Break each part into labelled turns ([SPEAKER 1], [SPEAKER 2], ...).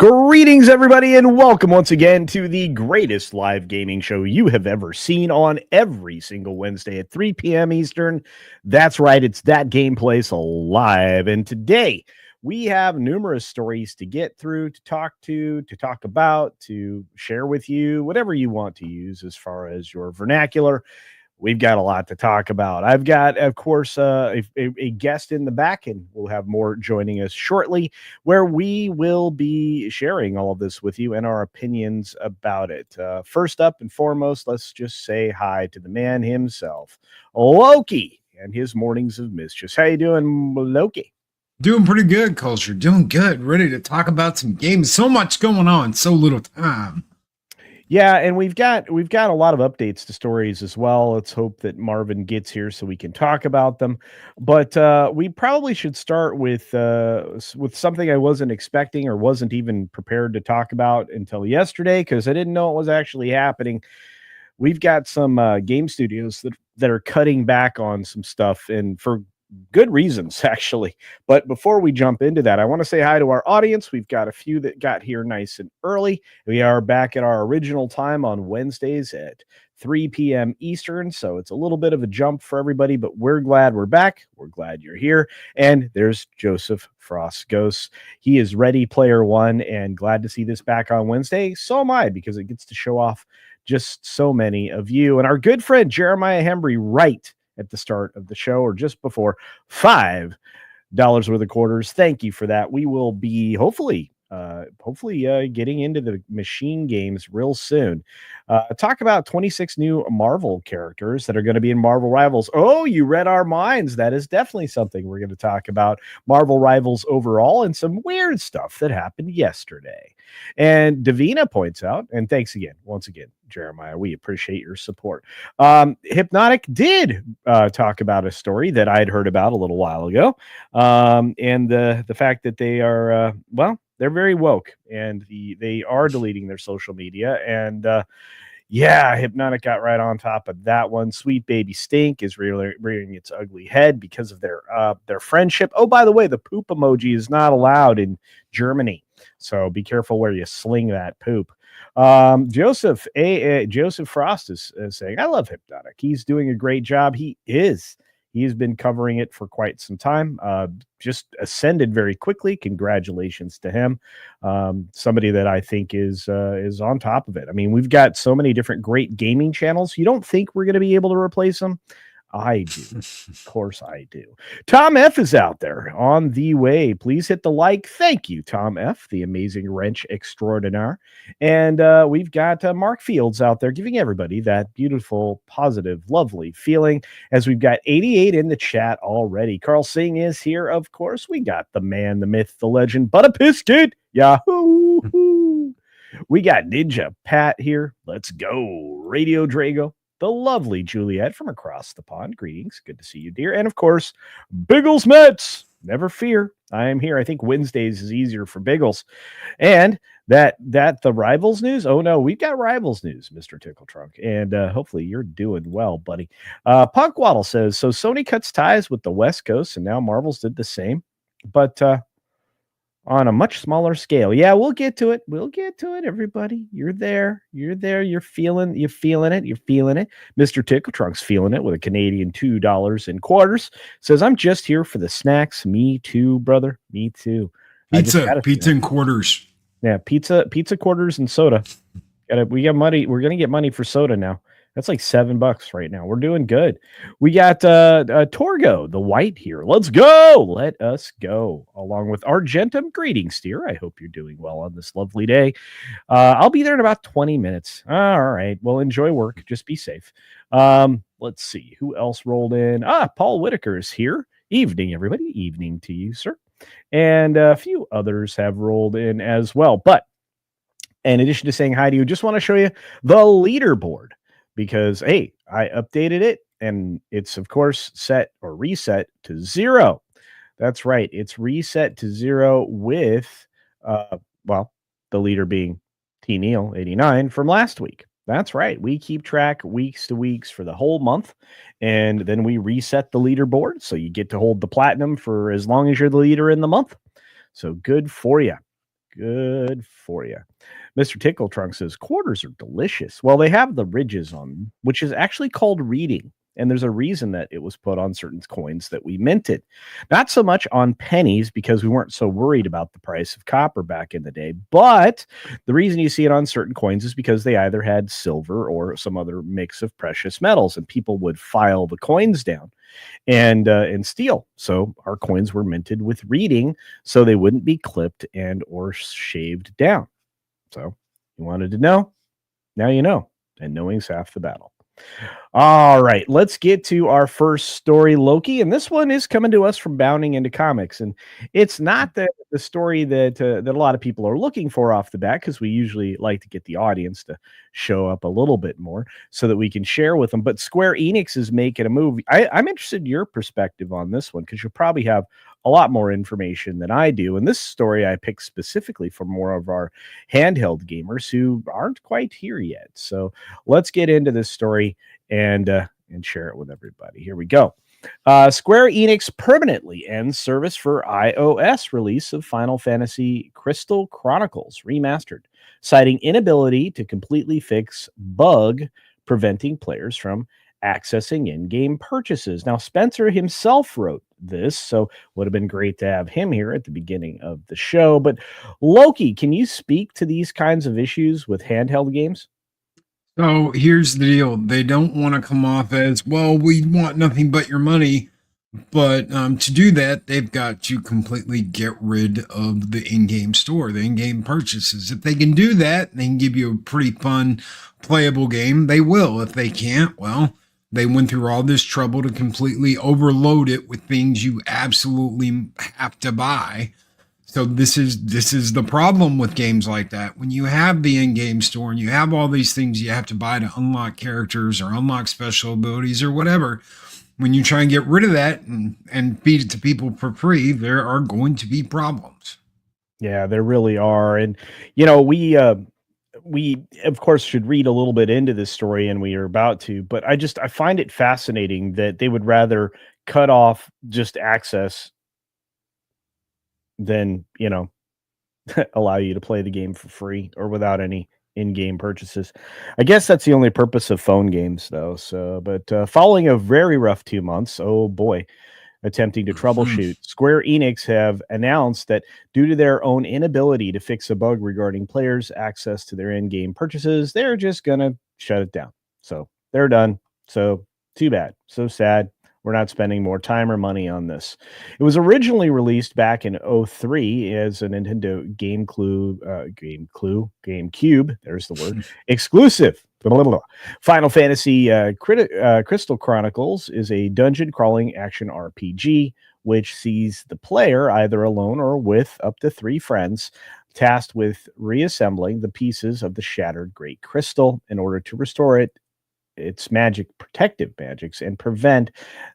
[SPEAKER 1] Greetings, everybody, and welcome once again to the greatest live gaming show you have ever seen on every single Wednesday at 3 p.m. Eastern. That's right, it's That Gameplace Live. And today we have numerous stories to get through, to talk about, to share with you, whatever you want to use as far as your vernacular. We've got a lot to talk about. I've got, of course, a guest in the back, and we'll have more joining us shortly, where we will be sharing all of this with you and our opinions about it. First up and foremost, let's just say hi to the man himself, Loki, and his mornings of mischief. How you doing, Loki?
[SPEAKER 2] Doing pretty good, Culture. Doing good. Ready to talk about some games. So much going on, so little time.
[SPEAKER 1] Yeah, and we've got a lot of updates to stories as well. Let's hope that Marvin gets here so we can talk about them. But we probably should start with something I wasn't expecting or wasn't even prepared to talk about until yesterday because I didn't know it was actually happening. We've got some game studios that are cutting back on some stuff, and for good reasons, actually. But before we jump into that, I want to say hi to our audience. We've got a few that got here nice and early. We are back at our original time on Wednesdays at 3 p.m. Eastern, so it's a little bit of a jump for everybody, but we're glad we're back. We're glad you're here. And there's Joseph Frost Ghosts. He is Ready Player One, and glad to see this back on Wednesday. So am I, because it gets to show off just so many of you. And our good friend Jeremiah Hembry, right at the start of the show, or just before, $5 worth of quarters. Thank you for that. We will be hopefully getting into the machine games real soon. Talk about 26 new Marvel characters that are going to be in Marvel Rivals. Oh, you read our minds. That is definitely something we're going to talk about. Marvel Rivals overall, and some weird stuff that happened yesterday. And Davina points out, and thanks again, once again, Jeremiah, we appreciate your support. Hypnotic did talk about a story that I'd heard about a little while ago, and the fact that they are, they're very woke, and they are deleting their social media. And yeah, Hypnotic got right on top of that one. Sweet Baby Stink is really rearing its ugly head because of their friendship. Oh, by the way, the poop emoji is not allowed in Germany, so be careful where you sling that poop. Joseph Frost is saying, I love Hypnotic. He's doing a great job. He is. He's been covering it for quite some time. Just ascended very quickly. Congratulations to him. Somebody that I think is on top of it. I mean, we've got so many different great gaming channels. You don't think we're going to be able to replace them? I do. Of course I do. Tom F is out there on the way. Please hit the like. Thank you, Tom F, the amazing wrench extraordinaire. And we've got Mark Fields out there giving everybody that beautiful, positive, lovely feeling, as we've got 88 in the chat already. Carl Singh is here, of course. We got the man, the myth, the legend, but a biscuit. Yahoo! We got Ninja Pat here. Let's go. Radio Drago. The lovely Juliet from across the pond. Greetings. Good to see you, dear. And of course, Biggles Mets. Never fear. I am here. I think Wednesdays is easier for Biggles. And that the Rivals news. Oh no, we've got Rivals news, Mr. Tickle Trunk. And hopefully you're doing well, buddy. Punk Waddle says, so Sony cuts ties with the West Coast, and now Marvel's did the same. But on a much smaller scale. Yeah, we'll get to it. We'll get to it, everybody. You're there. You're there. You're feeling it. You're feeling it. Mr. Tickle Trunk's feeling it with a Canadian $2 in quarters. Says, I'm just here for the snacks. Me too, brother. Me too.
[SPEAKER 2] Pizza and quarters.
[SPEAKER 1] Yeah, pizza quarters and soda. We got money. We're gonna get money for soda now. That's like $7 right now. We're doing good. We got Torgo, the white here. Let's go. Let us go. Along with Argentum. Greetings, dear. I hope you're doing well on this lovely day. I'll be there in about 20 minutes. All right. Well, enjoy work. Just be safe. Let's see. Who else rolled in? Paul Whitaker is here. Evening, everybody. Evening to you, sir. And a few others have rolled in as well. But in addition to saying hi to you, just want to show you the leaderboard. Because, hey, I updated it, and it's, of course, set or reset to 0. That's right. It's reset to 0 with, the leader being T. Neal, 89, from last week. That's right. We keep track weeks to weeks for the whole month, and then we reset the leaderboard, so you get to hold the platinum for as long as you're the leader in the month. So good for you. Good for you. Mr. Tickle Trunk says quarters are delicious. Well, they have the ridges on them, which is actually called reading. And there's a reason that it was put on certain coins that we minted. Not so much on pennies because we weren't so worried about the price of copper back in the day. But the reason you see it on certain coins is because they either had silver or some other mix of precious metals, and people would file the coins down and steal. So our coins were minted with reading so they wouldn't be clipped and or shaved down. So you wanted to know? Now you know. And knowing's half the battle. All right, let's get to our first story, Loki, and this one is coming to us from Bounding Into Comics, and it's not the story that that a lot of people are looking for off the bat, because we usually like to get the audience to show up a little bit more so that we can share with them. But Square Enix is making a movie. I'm interested in your perspective on this one because you'll probably have a lot more information than I do. And this story I picked specifically for more of our handheld gamers who aren't quite here yet. So let's get into this story and share it with everybody. Here we go. Square Enix permanently ends service for iOS release of Final Fantasy Crystal Chronicles Remastered, citing inability to completely fix bug preventing players from accessing in-game purchases. Now, Spencer himself wrote this, so would have been great to have him here at the beginning of the show. But Loki, can you speak to these kinds of issues with handheld games?
[SPEAKER 2] So here's the deal. They don't want to come off as, well, we want nothing but your money. But to do that, they've got to completely get rid of the in-game store, the in-game purchases. If they can do that, they can give you a pretty fun, playable game. They will. If they can't, well, they went through all this trouble to completely overload it with things you absolutely have to buy. So this is the problem with games like that. When you have the in-game store and you have all these things you have to buy to unlock characters or unlock special abilities or whatever, when you try and get rid of that and feed it to people for free, there are going to be problems.
[SPEAKER 1] Yeah, there really are. And you know, we of course should read a little bit into this story, and we are about to, but I find it fascinating that they would rather cut off just access than, allow you to play the game for free or without any in-game purchases. I guess that's the only purpose of phone games, though. So, but following a very rough 2 months, oh boy, attempting to troubleshoot, Square Enix have announced that due to their own inability to fix a bug regarding players' access to their in-game purchases, they're just gonna shut it down. So they're done. So too bad. So sad. We're not spending more time or money on this. It was originally released back in '03 as a Nintendo GameCube, there's the word, exclusive. Blah, blah, blah. Final Fantasy Crystal Chronicles is a dungeon crawling action RPG which sees the player either alone or with up to 3 friends tasked with reassembling the pieces of the shattered Great Crystal in order to restore its protective magics, and prevent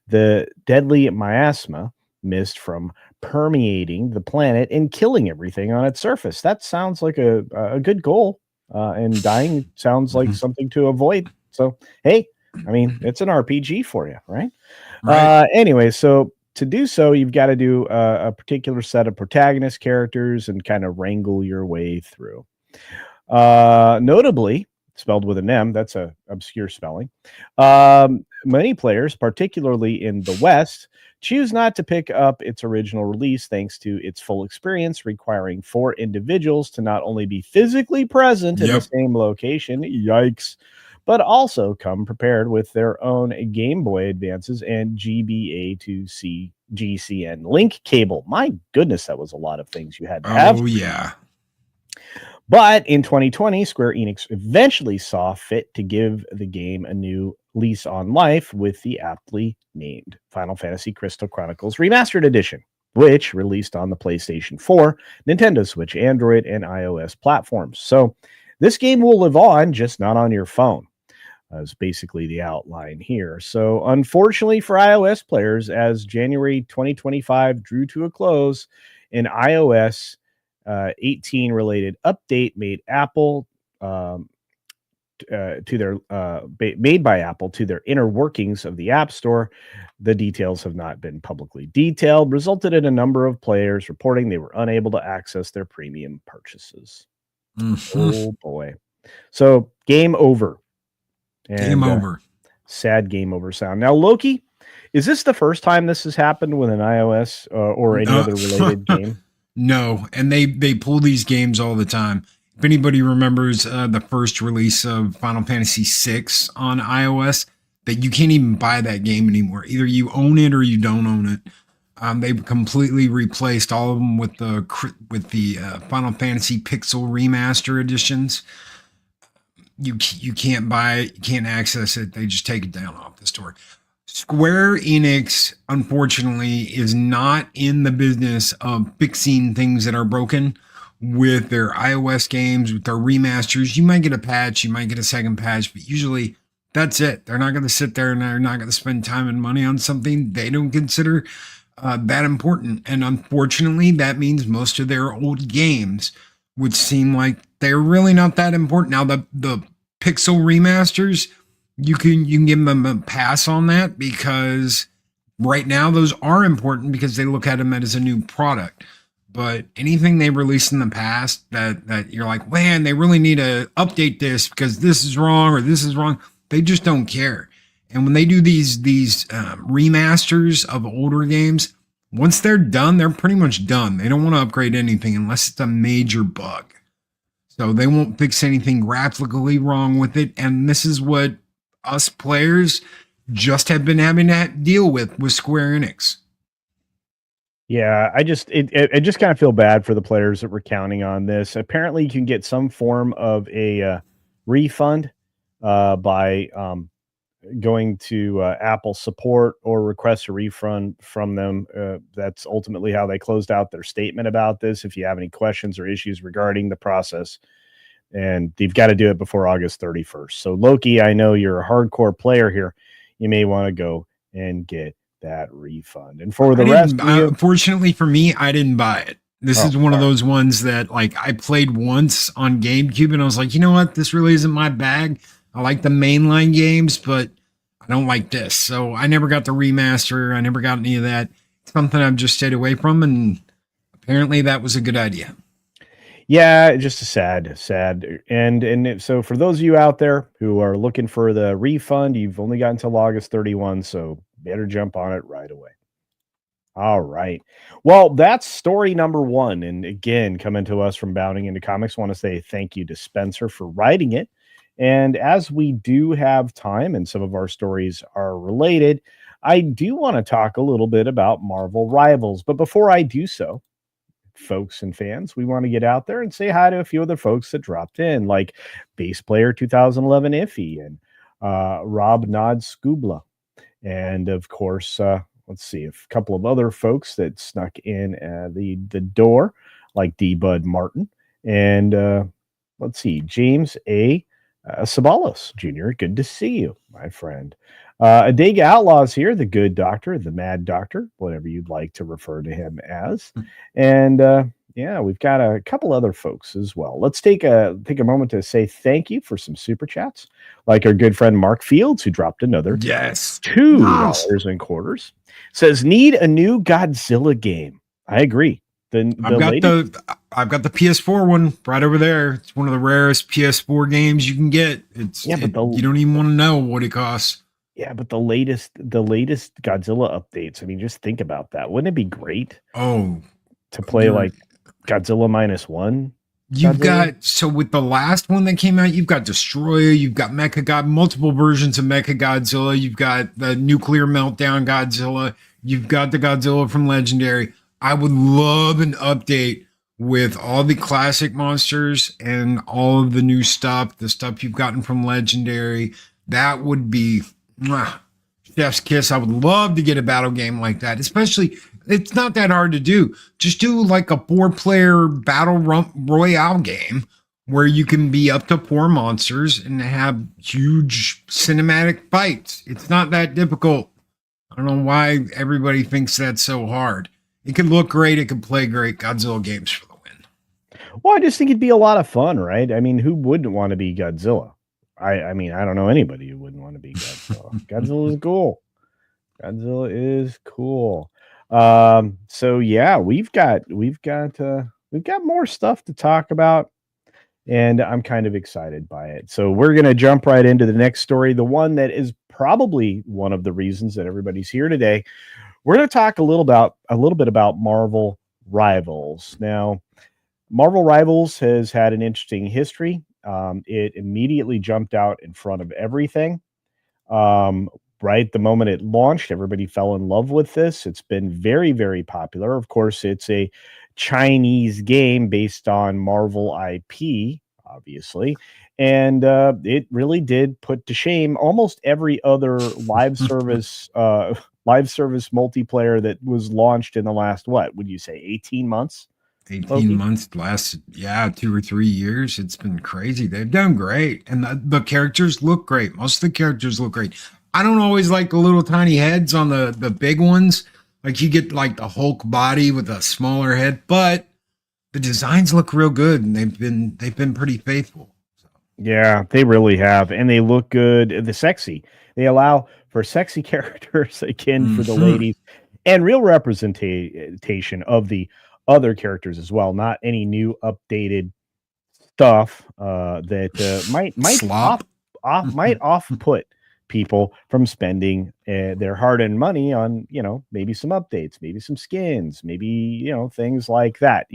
[SPEAKER 1] the deadly miasma mist from permeating the planet and killing everything on its surface. That sounds like a good goal, and dying sounds like something to avoid. So, hey, I mean, it's an RPG for you, right? Anyway, so to do so, you've got to do a particular set of protagonist characters and kind of wrangle your way through. Notably, spelled with an M, that's a obscure spelling. Many players, particularly in the West, choose not to pick up its original release thanks to its full experience requiring 4 individuals to not only be physically present in the same location, yikes, but also come prepared with their own Game Boy Advances and GBA to GCN link cable. My goodness, that was a lot of things you had to have.
[SPEAKER 2] Oh, yeah.
[SPEAKER 1] But in 2020, Square Enix eventually saw fit to give the game a new lease on life with the aptly named Final Fantasy Crystal Chronicles Remastered Edition, which released on the PlayStation 4, Nintendo Switch, Android, and iOS platforms. So this game will live on, just not on your phone, is basically the outline here. So unfortunately for iOS players, as January 2025 drew to a close, an iOS 18 related update made Apple to their made by Apple to their inner workings of the App Store. The details have not been publicly detailed, resulted in a number of players reporting they were unable to access their premium purchases. Oh boy. So game over. And,
[SPEAKER 2] game over.
[SPEAKER 1] Sad game over sound. Now, Loki, is this the first time this has happened with an iOS or any other related game?
[SPEAKER 2] No, and they pull these games all the time. If anybody remembers the first release of Final Fantasy VI on iOS, that you can't even buy that game anymore. Either you own it or you don't own it. They've completely replaced all of them with the Final Fantasy Pixel Remaster editions. You can't buy it, you can't access it. They just take it down off the store. Square Enix, unfortunately, is not in the business of fixing things that are broken with their iOS games, with their remasters. You might get a patch, you might get a second patch, but usually that's it. They're not going to sit there and they're not going to spend time and money on something they don't consider that important. And unfortunately, that means most of their old games would seem like they're really not that important. Now, the Pixel remasters, you can give them a pass on that because right now those are important because they look at them as a new product. But anything they released in the past that you're like, man, they really need to update this because this is wrong or this is wrong, they just don't care. And when they do these remasters of older games, once they're done, they're pretty much done. They don't want to upgrade anything unless it's a major bug. So they won't fix anything graphically wrong with it. And this is what us players just have been having to deal with Square Enix.
[SPEAKER 1] Yeah, I just kind of feel bad for the players that were counting on this. Apparently, you can get some form of a refund by going to Apple support or request a refund from them. That's ultimately how they closed out their statement about this. If you have any questions or issues regarding the process, and you've got to do it before August 31st. So Loki, I know you're a hardcore player here. You may want to go and get that refund. And for the rest of you,
[SPEAKER 2] unfortunately for me, I didn't buy it. This is one of those ones that like I played once on GameCube and I was like, you know what? This really isn't my bag. I like the mainline games, but I don't like this. So I never got the remaster. I never got any of that. It's something I've just stayed away from. And apparently that was a good idea.
[SPEAKER 1] Yeah, just a sad. And so for those of you out there who are looking for the refund, you've only got until August 31. So better jump on it right away. All right. Well, that's story number one. And again, coming to us from Bounding Into Comics, I want to say thank you to Spencer for writing it. And as we do have time and some of our stories are related, I do want to talk a little bit about Marvel Rivals. But before I do so, folks and fans, we want to get out there and say hi to a few other folks that dropped in, like Bass Player 2011 Iffy and Rob Nod Scubla. And of course, let's see, a couple of other folks that snuck in the door, like D. Bud Martin. And let's see, James A. Sabalos Jr., good to see you, my friend. Adega Outlaws here, the good doctor, the mad doctor, whatever you'd like to refer to him as. And yeah, we've got a couple other folks as well. Let's take a moment to say thank you for some super chats, like our good friend Mark Fields, who dropped another $2.25. Says, need a new Godzilla game. I agree.
[SPEAKER 2] I've got the PS4 one right over there. It's one of the rarest PS4 games you can get. You don't even want to know what it costs.
[SPEAKER 1] Yeah, but the latest Godzilla updates. I mean, just think about that. Wouldn't it be great?
[SPEAKER 2] To
[SPEAKER 1] play like Godzilla -1.
[SPEAKER 2] You've got, so with the last one that came out, you've got Destroyer, you've got multiple versions of Mechagodzilla, you've got the Nuclear Meltdown Godzilla, you've got the Godzilla from Legendary. I would love an update with all the classic monsters and all of the new stuff, the stuff you've gotten from Legendary. That would be chef's kiss. I would love to get a battle game like that, especially, it's not that hard to do. Just do like a 4-player battle royale game where you can be up to 4 monsters and have huge cinematic fights. It's not that difficult. I don't know why everybody thinks that's so hard. It could look great. It could play great. Godzilla games for the win.
[SPEAKER 1] Well, I just think it'd be a lot of fun, right? I mean, who wouldn't want to be Godzilla? I mean, I don't know anybody who wouldn't want to be Godzilla. Godzilla is cool. Godzilla is cool. So yeah, we've got more stuff to talk about, and I'm kind of excited by it. So we're gonna jump right into the next story, the one that is probably one of the reasons that everybody's here today. We're gonna talk a little bit about Marvel Rivals. Now, Marvel Rivals has had an interesting history. It immediately jumped out in front of everything. Um, right the moment it launched, everybody fell in love with this. It's been very, very popular. Of course, it's a Chinese game based on Marvel IP, obviously. And it really did put to shame almost every other live service multiplayer that was launched in the last, what would you say, 18 months?
[SPEAKER 2] 18
[SPEAKER 1] Loki?
[SPEAKER 2] months, last, yeah, 2 or 3 years. It's been crazy. They've done great. And the characters look great. Most of the characters look great. I don't always like the little tiny heads on the big ones. Like you get like the Hulk body with a smaller head, but the designs look real good and they've been pretty faithful.
[SPEAKER 1] Yeah, they really have, and they look good. The sexy. They allow for sexy characters again for the
[SPEAKER 2] Mhm.
[SPEAKER 1] ladies, and real representation of the other characters as well. Not any new updated stuff that might
[SPEAKER 2] Slop.
[SPEAKER 1] off put people from spending their hard earned money on maybe some updates, maybe some skins, maybe things like that.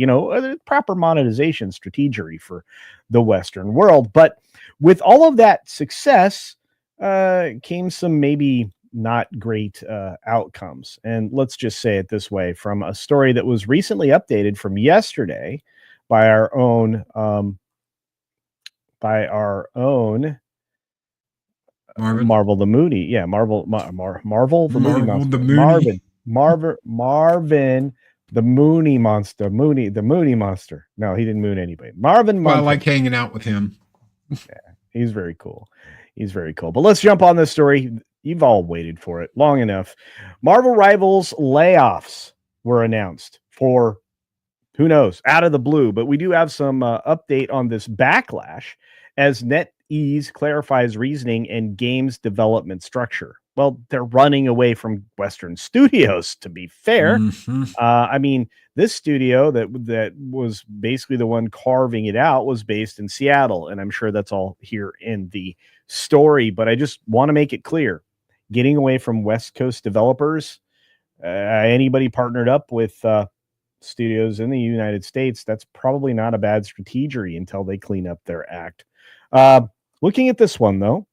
[SPEAKER 1] Proper monetization strategy for the Western world. But with all of that success came some maybe not great outcomes. And let's just say it this way: from a story that was recently updated from yesterday by our own
[SPEAKER 2] Marvin.
[SPEAKER 1] Marvel the Mooney. Yeah, Marvel the Movie
[SPEAKER 2] Marvel the
[SPEAKER 1] Monster.
[SPEAKER 2] Mooney.
[SPEAKER 1] Marvin the Mooney Monster. The Mooney Monster. No, he didn't moon anybody. Marvin
[SPEAKER 2] Well, I
[SPEAKER 1] Munson.
[SPEAKER 2] like hanging out with him.
[SPEAKER 1] He's very cool. He's very cool. But let's jump on this story. You've all waited for it long enough. Marvel Rivals layoffs were announced for who knows, out of the blue. But we do have some update on this backlash as NetEase clarifies reasoning and games development structure. Well, they're running away from Western studios, to be fair.
[SPEAKER 2] Mhm.
[SPEAKER 1] I mean, this studio that was basically the one carving it out was based in Seattle, and I'm sure that's all here in the story. But I just want to make it clear: getting away from West Coast developers, anybody partnered up with studios in the United States, that's probably not a bad strategy until they clean up their act. Looking at this one, though,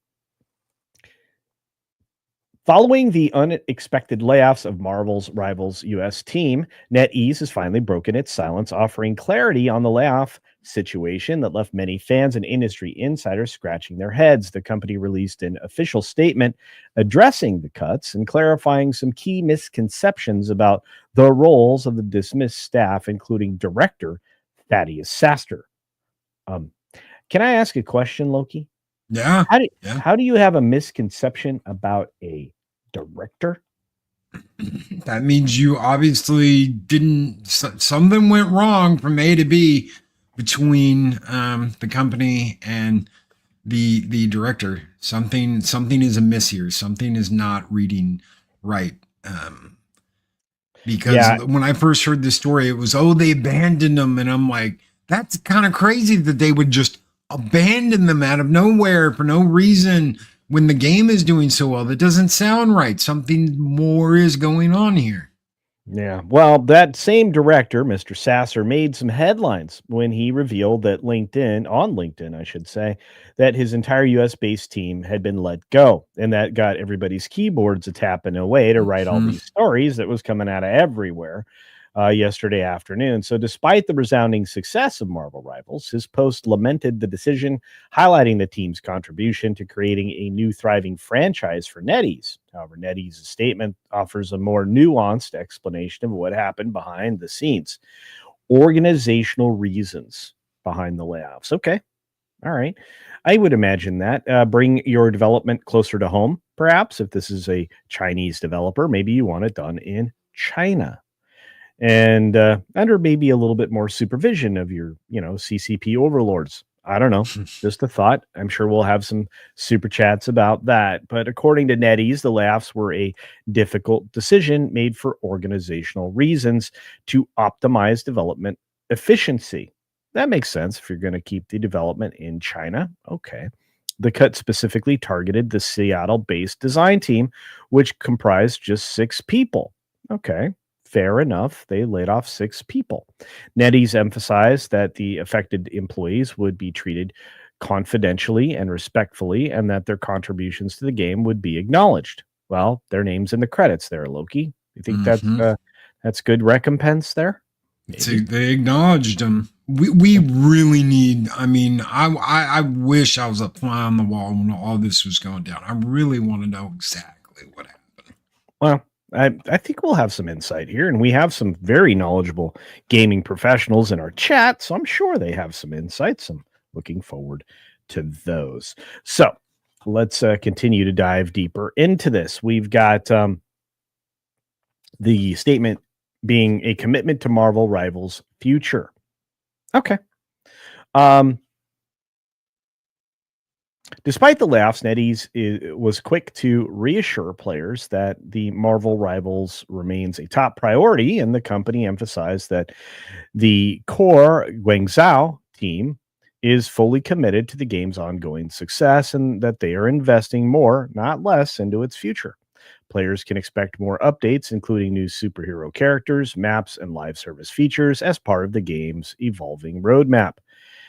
[SPEAKER 1] following the unexpected layoffs of Marvel's Rivals US team, NetEase has finally broken its silence, offering clarity on the layoff situation that left many fans and industry insiders scratching their heads. The company released an official statement addressing the cuts and clarifying some key misconceptions about the roles of the dismissed staff, including director Thaddeus Saster. Can I ask a question, Loki?
[SPEAKER 2] Yeah.
[SPEAKER 1] How do
[SPEAKER 2] Yeah.
[SPEAKER 1] how do you have a misconception about a director?
[SPEAKER 2] That means you obviously didn't, something went wrong from A to B between the company and the director. Something is amiss here. Something is not reading right. Because
[SPEAKER 1] Yeah,
[SPEAKER 2] when I first heard this story, it was, oh, they abandoned them. And I'm like, that's kind of crazy that they would just abandon them out of nowhere for no reason when the game is doing so well. That doesn't sound right. Something more is going on here.
[SPEAKER 1] yeah. Well, that same director, Mr. Sasser, made some headlines when he revealed that on LinkedIn, I should say, that his entire US based team had been let go. And that got everybody's keyboards a tapping away to write all
[SPEAKER 2] Mhm.
[SPEAKER 1] these stories that was coming out of everywhere yesterday afternoon. So, despite the resounding success of Marvel Rivals, his post lamented the decision, highlighting the team's contribution to creating a new thriving franchise for NetEase. However, NetEase's statement offers a more nuanced explanation of what happened behind the scenes. Organizational reasons behind the layoffs. Okay. All right. I would imagine that. Bring your development closer to home, perhaps. If this is a Chinese developer, maybe you want it done in China and under maybe a little bit more supervision of your CCP overlords. I don't know. Just a thought. I'm sure we'll have some super chats about that. But according to NetEase, the layoffs were a difficult decision made for organizational reasons to optimize development efficiency. That makes sense if you're going to keep the development in China. Okay. The cut specifically targeted the Seattle based design team, which comprised just 6 people. Okay. Fair enough. They laid off 6 people. NetEase emphasized that the affected employees would be treated confidentially and respectfully, and that their contributions to the game would be acknowledged. Well, their names in the credits there, Loki. You think that's good recompense there?
[SPEAKER 2] So they acknowledged them. We really need. I mean, I wish I was a fly on the wall when all this was going down. I really want to know exactly what happened.
[SPEAKER 1] Well, I think we'll have some insight here, and we have some very knowledgeable gaming professionals in our chat, so I'm sure they have some insights. I'm looking forward to those. So let's continue to dive deeper into this. We've got the statement being a commitment to Marvel Rivals' future. Okay. Despite the layoffs, NetEase was quick to reassure players that the Marvel Rivals remains a top priority, and the company emphasized that the core Guangzhou team is fully committed to the game's ongoing success and that they are investing more, not less, into its future. Players can expect more updates, including new superhero characters, maps, and live service features as part of the game's evolving roadmap.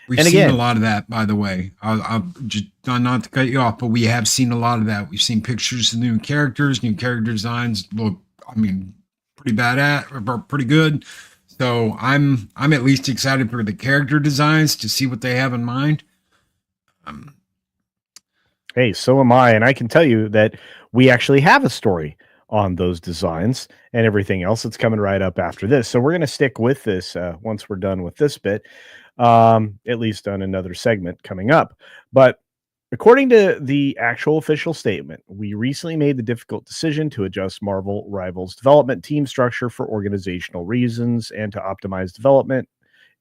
[SPEAKER 2] We've seen a lot of that, by the way. I'll just not to cut you off, but we have seen a lot of that. We've seen pictures of new characters, new character designs look, I mean, pretty bad pretty good. So I'm at least excited for the character designs to see what they have in mind.
[SPEAKER 1] Hey, so am I, and I can tell you that we actually have a story on those designs and everything else that's coming right up after this. So we're going to stick with this once we're done with this bit, at least on another segment coming up. But according to the actual official statement, we recently made the difficult decision to adjust Marvel Rivals' development team structure for organizational reasons and to optimize development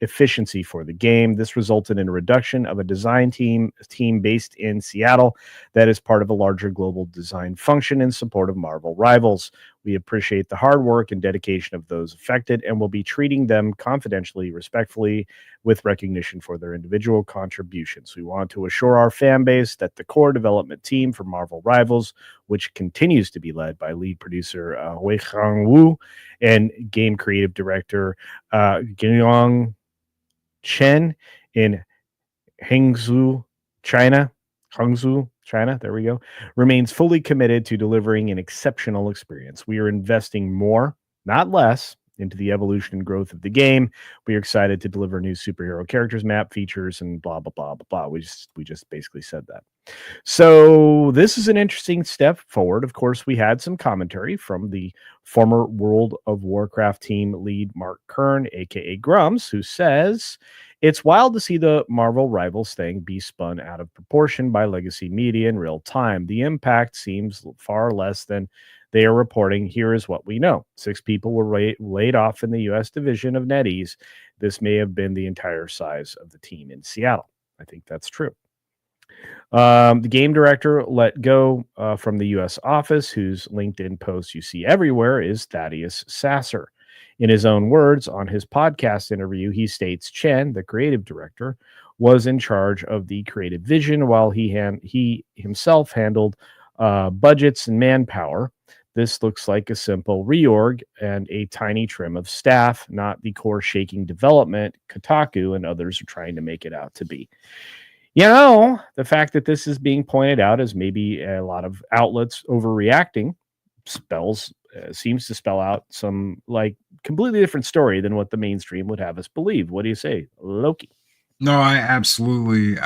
[SPEAKER 1] efficiency for the game. This resulted in a reduction of a design team based in Seattle that is part of a larger global design function in support of Marvel Rivals. We appreciate the hard work and dedication of those affected and will be treating them confidentially, respectfully, with recognition for their individual contributions. We want to assure our fan base that the core development team for Marvel Rivals, which continues to be led by lead producer Weihang Wu and game creative director Guiyang Chen in Hangzhou, China, there we go, remains fully committed to delivering an exceptional experience. We are investing more, not less, into the evolution and growth of the game. We are excited to deliver new superhero characters, map features, and blah, blah, blah, blah, blah. We just basically said that. So this is an interesting step forward. Of course, we had some commentary from the former World of Warcraft team lead Mark Kern, aka Grums, who says it's wild to see the Marvel Rivals thing be spun out of proportion by legacy media in real time. The impact seems far less than they are reporting. Here is what we know. 6 people were laid off in the U.S. division of NetEase. This may have been the entire size of the team in Seattle. I think that's true. The game director let go from the U.S. office, whose LinkedIn post you see everywhere, is Thaddeus Sasser. In his own words, on his podcast interview, he states Chen, the creative director, was in charge of the creative vision while he himself handled budgets and manpower. This looks like a simple reorg and a tiny trim of staff, not the core-shaking development Kotaku and others are trying to make it out to be. You know, the fact that this is being pointed out as maybe a lot of outlets overreacting seems to spell out some like completely different story than what the mainstream would have us believe. What do you say, Loki?
[SPEAKER 2] No, I absolutely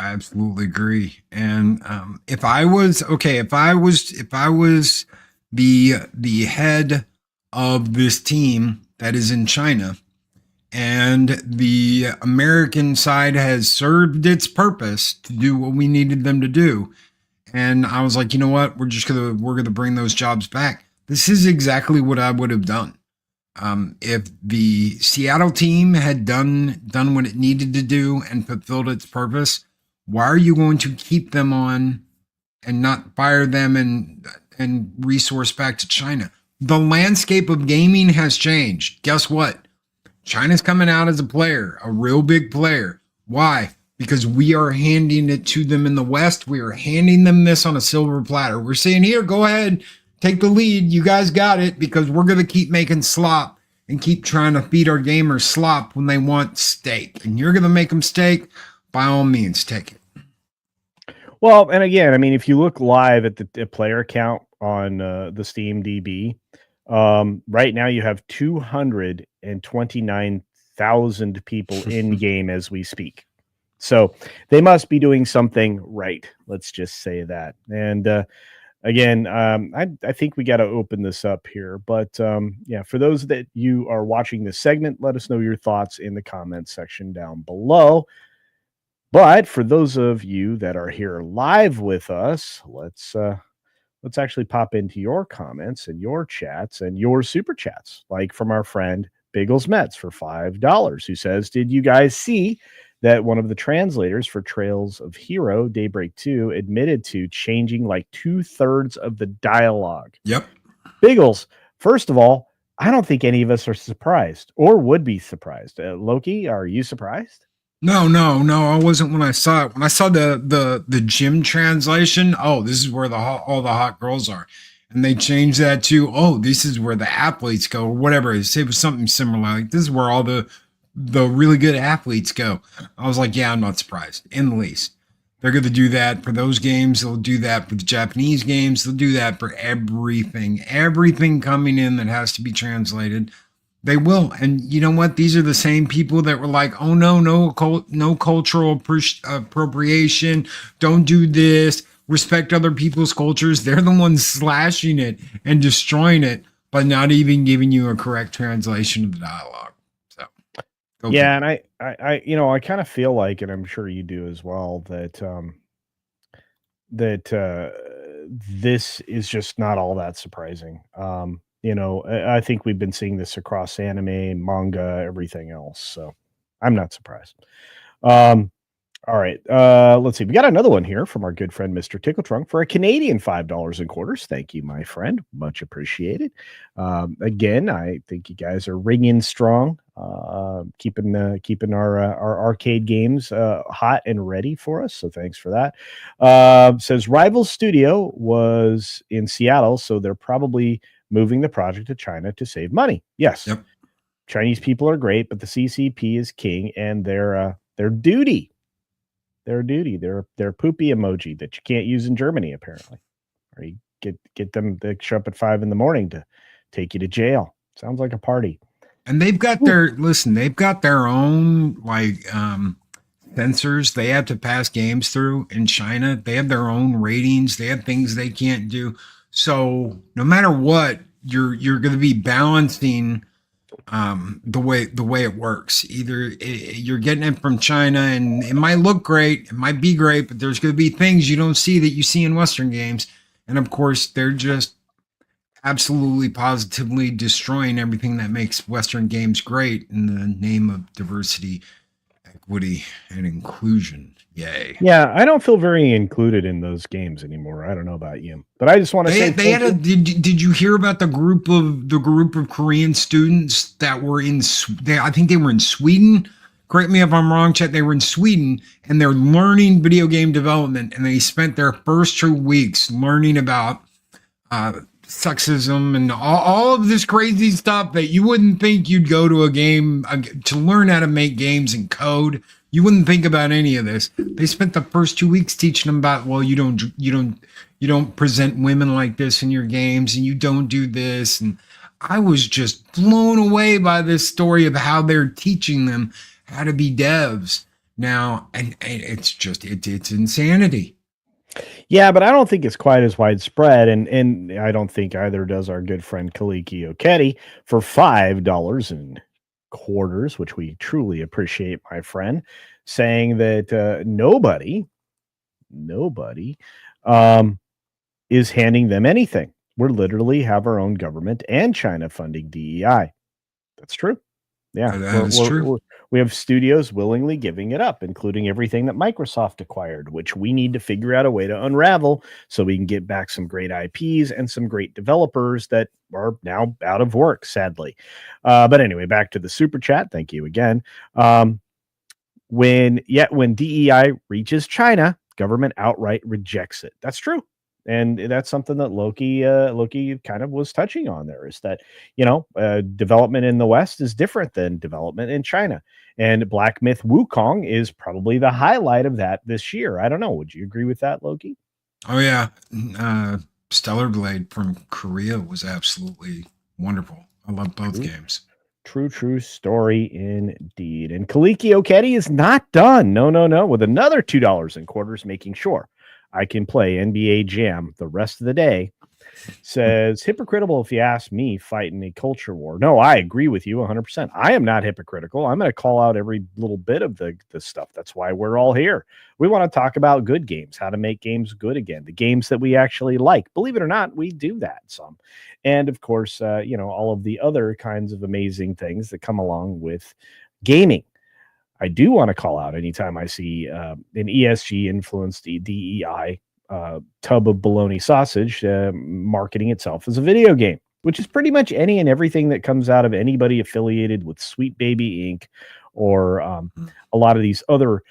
[SPEAKER 2] agree. And if I was the head of this team that is in China, and the American side has served its purpose to do what we needed them to do, and I was like, you know what, we're gonna bring those jobs back. This is exactly what I would have done. If the Seattle team had done what it needed to do and fulfilled its purpose, Why are you going to keep them on and not fire them and resource back to China? The landscape of gaming has changed. Guess what? China's coming out as a player, a real big player. Why? Because we are handing it to them in the West. We are handing them this on a silver platter. We're saying, here, go ahead, take the lead. You guys got it, because we're going to keep making slop and keep trying to feed our gamers slop when they want steak. And you're going to make them steak, by all means, take it.
[SPEAKER 1] Well, and again, I mean, if you look live at the player count on the Steam DB, right now you have 229,000 people in game as we speak. So they must be doing something right. Let's just say that. And again, I think we got to open this up here. But yeah, for those that you are watching this segment, let us know your thoughts in the comments section down below. But for those of you that are here live with us, let's actually pop into your comments and your chats and your super chats, like from our friend Biggles Mets for $5, who says, "Did you guys see that one of the translators for Trails of Hero Daybreak 2 admitted to changing like 2/3 of the dialogue?"
[SPEAKER 2] Yep.
[SPEAKER 1] Biggles, first of all, I don't think any of us are surprised or would be surprised. Loki, are you surprised?
[SPEAKER 2] No, I wasn't when I saw it. When I saw the gym translation, oh, this is where all the hot girls are. And they changed that to, oh, this is where the athletes go, or whatever. It was something similar. Like, this is where all the really good athletes go. I was like, yeah, I'm not surprised in the least. They're going to do that for those games. They'll do that for the Japanese games. They'll do that for everything. Everything coming in that has to be translated. They will. And you know what? These are the same people that were like, oh, no cultural appropriation. Don't do this. Respect other people's cultures. They're the ones slashing it and destroying it, but not even giving you a correct translation of the dialogue. So,
[SPEAKER 1] yeah. And I I kind of feel like, and I'm sure you do as well, that this is just not all that surprising. I think we've been seeing this across anime, manga, everything else. So I'm not surprised. All right. Let's see. We got another one here from our good friend, Mr. Tickle Trunk, for a Canadian $5 and quarters. Thank you, my friend. Much appreciated. Again, I think you guys are ringing strong, keeping our arcade games hot and ready for us. So thanks for that. Says Rival Studio was in Seattle, so they're probably moving the project to China to save money. Yes.
[SPEAKER 2] Yep.
[SPEAKER 1] Chinese people are great, but the CCP is king, and their duty. Their poopy emoji that you can't use in Germany, apparently. Or you get them to show up at 5 a.m. to take you to jail. Sounds like a party.
[SPEAKER 2] And they've got they've got their own like censors they have to pass games through in China. They have their own ratings. They have things they can't do. So no matter what, you're going to be balancing the way it works. Either you're getting it from China and it might look great, it might be great, but there's going to be things you don't see that you see in Western games. And of course, they're just absolutely positively destroying everything that makes Western games great in the name of diversity, equity, and inclusion. Yay.
[SPEAKER 1] Yeah, I don't feel very included in those games anymore. I don't know about you, but I just want to say
[SPEAKER 2] did you hear about the group of Korean students that were I think they were in Sweden. Correct me if I'm wrong, Chet. They were in Sweden and they're learning video game development, and they spent their first 2 weeks learning about sexism and all of this crazy stuff that you wouldn't think you'd go to a game to learn how to make games and code. You wouldn't think about any of this. They spent the first 2 weeks teaching them about, well, you don't present women like this in your games, and you don't do this. And I was just blown away by this story of how they're teaching them how to be devs now, and it's just it's insanity.
[SPEAKER 1] Yeah, but I don't think it's quite as widespread, and I don't think either does our good friend Kaliki Okedi for $5 and quarters, which we truly appreciate, my friend, saying that nobody is handing them anything. We're literally have our own government and China funding DEI. That's true. Yeah,
[SPEAKER 2] That is true.
[SPEAKER 1] We have studios willingly giving it up, including everything that Microsoft acquired, which we need to figure out a way to unravel so we can get back some great IPs and some great developers that are now out of work, sadly. But anyway, back to the super chat. Thank you again. When DEI reaches China, government outright rejects it. That's true. And that's something that Loki kind of was touching on there, is that, development in the West is different than development in China. And Black Myth Wukong is probably the highlight of that this year. I don't know. Would you agree with that, Loki?
[SPEAKER 2] Oh, yeah. Stellar Blade from Korea was absolutely wonderful. I love both games.
[SPEAKER 1] True story indeed. And Kaliki Okedi is not done. No, with another $2 in quarters, making sure I can play NBA Jam the rest of the day. Says, hypocritical if you ask me, fighting a culture war. No, I agree with you 100%. I am not hypocritical. I'm going to call out every little bit of the stuff. That's why we're all here. We want to talk about good games, how to make games good again, the games that we actually like. Believe it or not, we do that some. And of course, all of the other kinds of amazing things that come along with gaming. I do want to call out anytime I see an ESG influenced DEI tub of bologna sausage marketing itself as a video game, which is pretty much any and everything that comes out of anybody affiliated with Sweet Baby Inc. or a lot of these other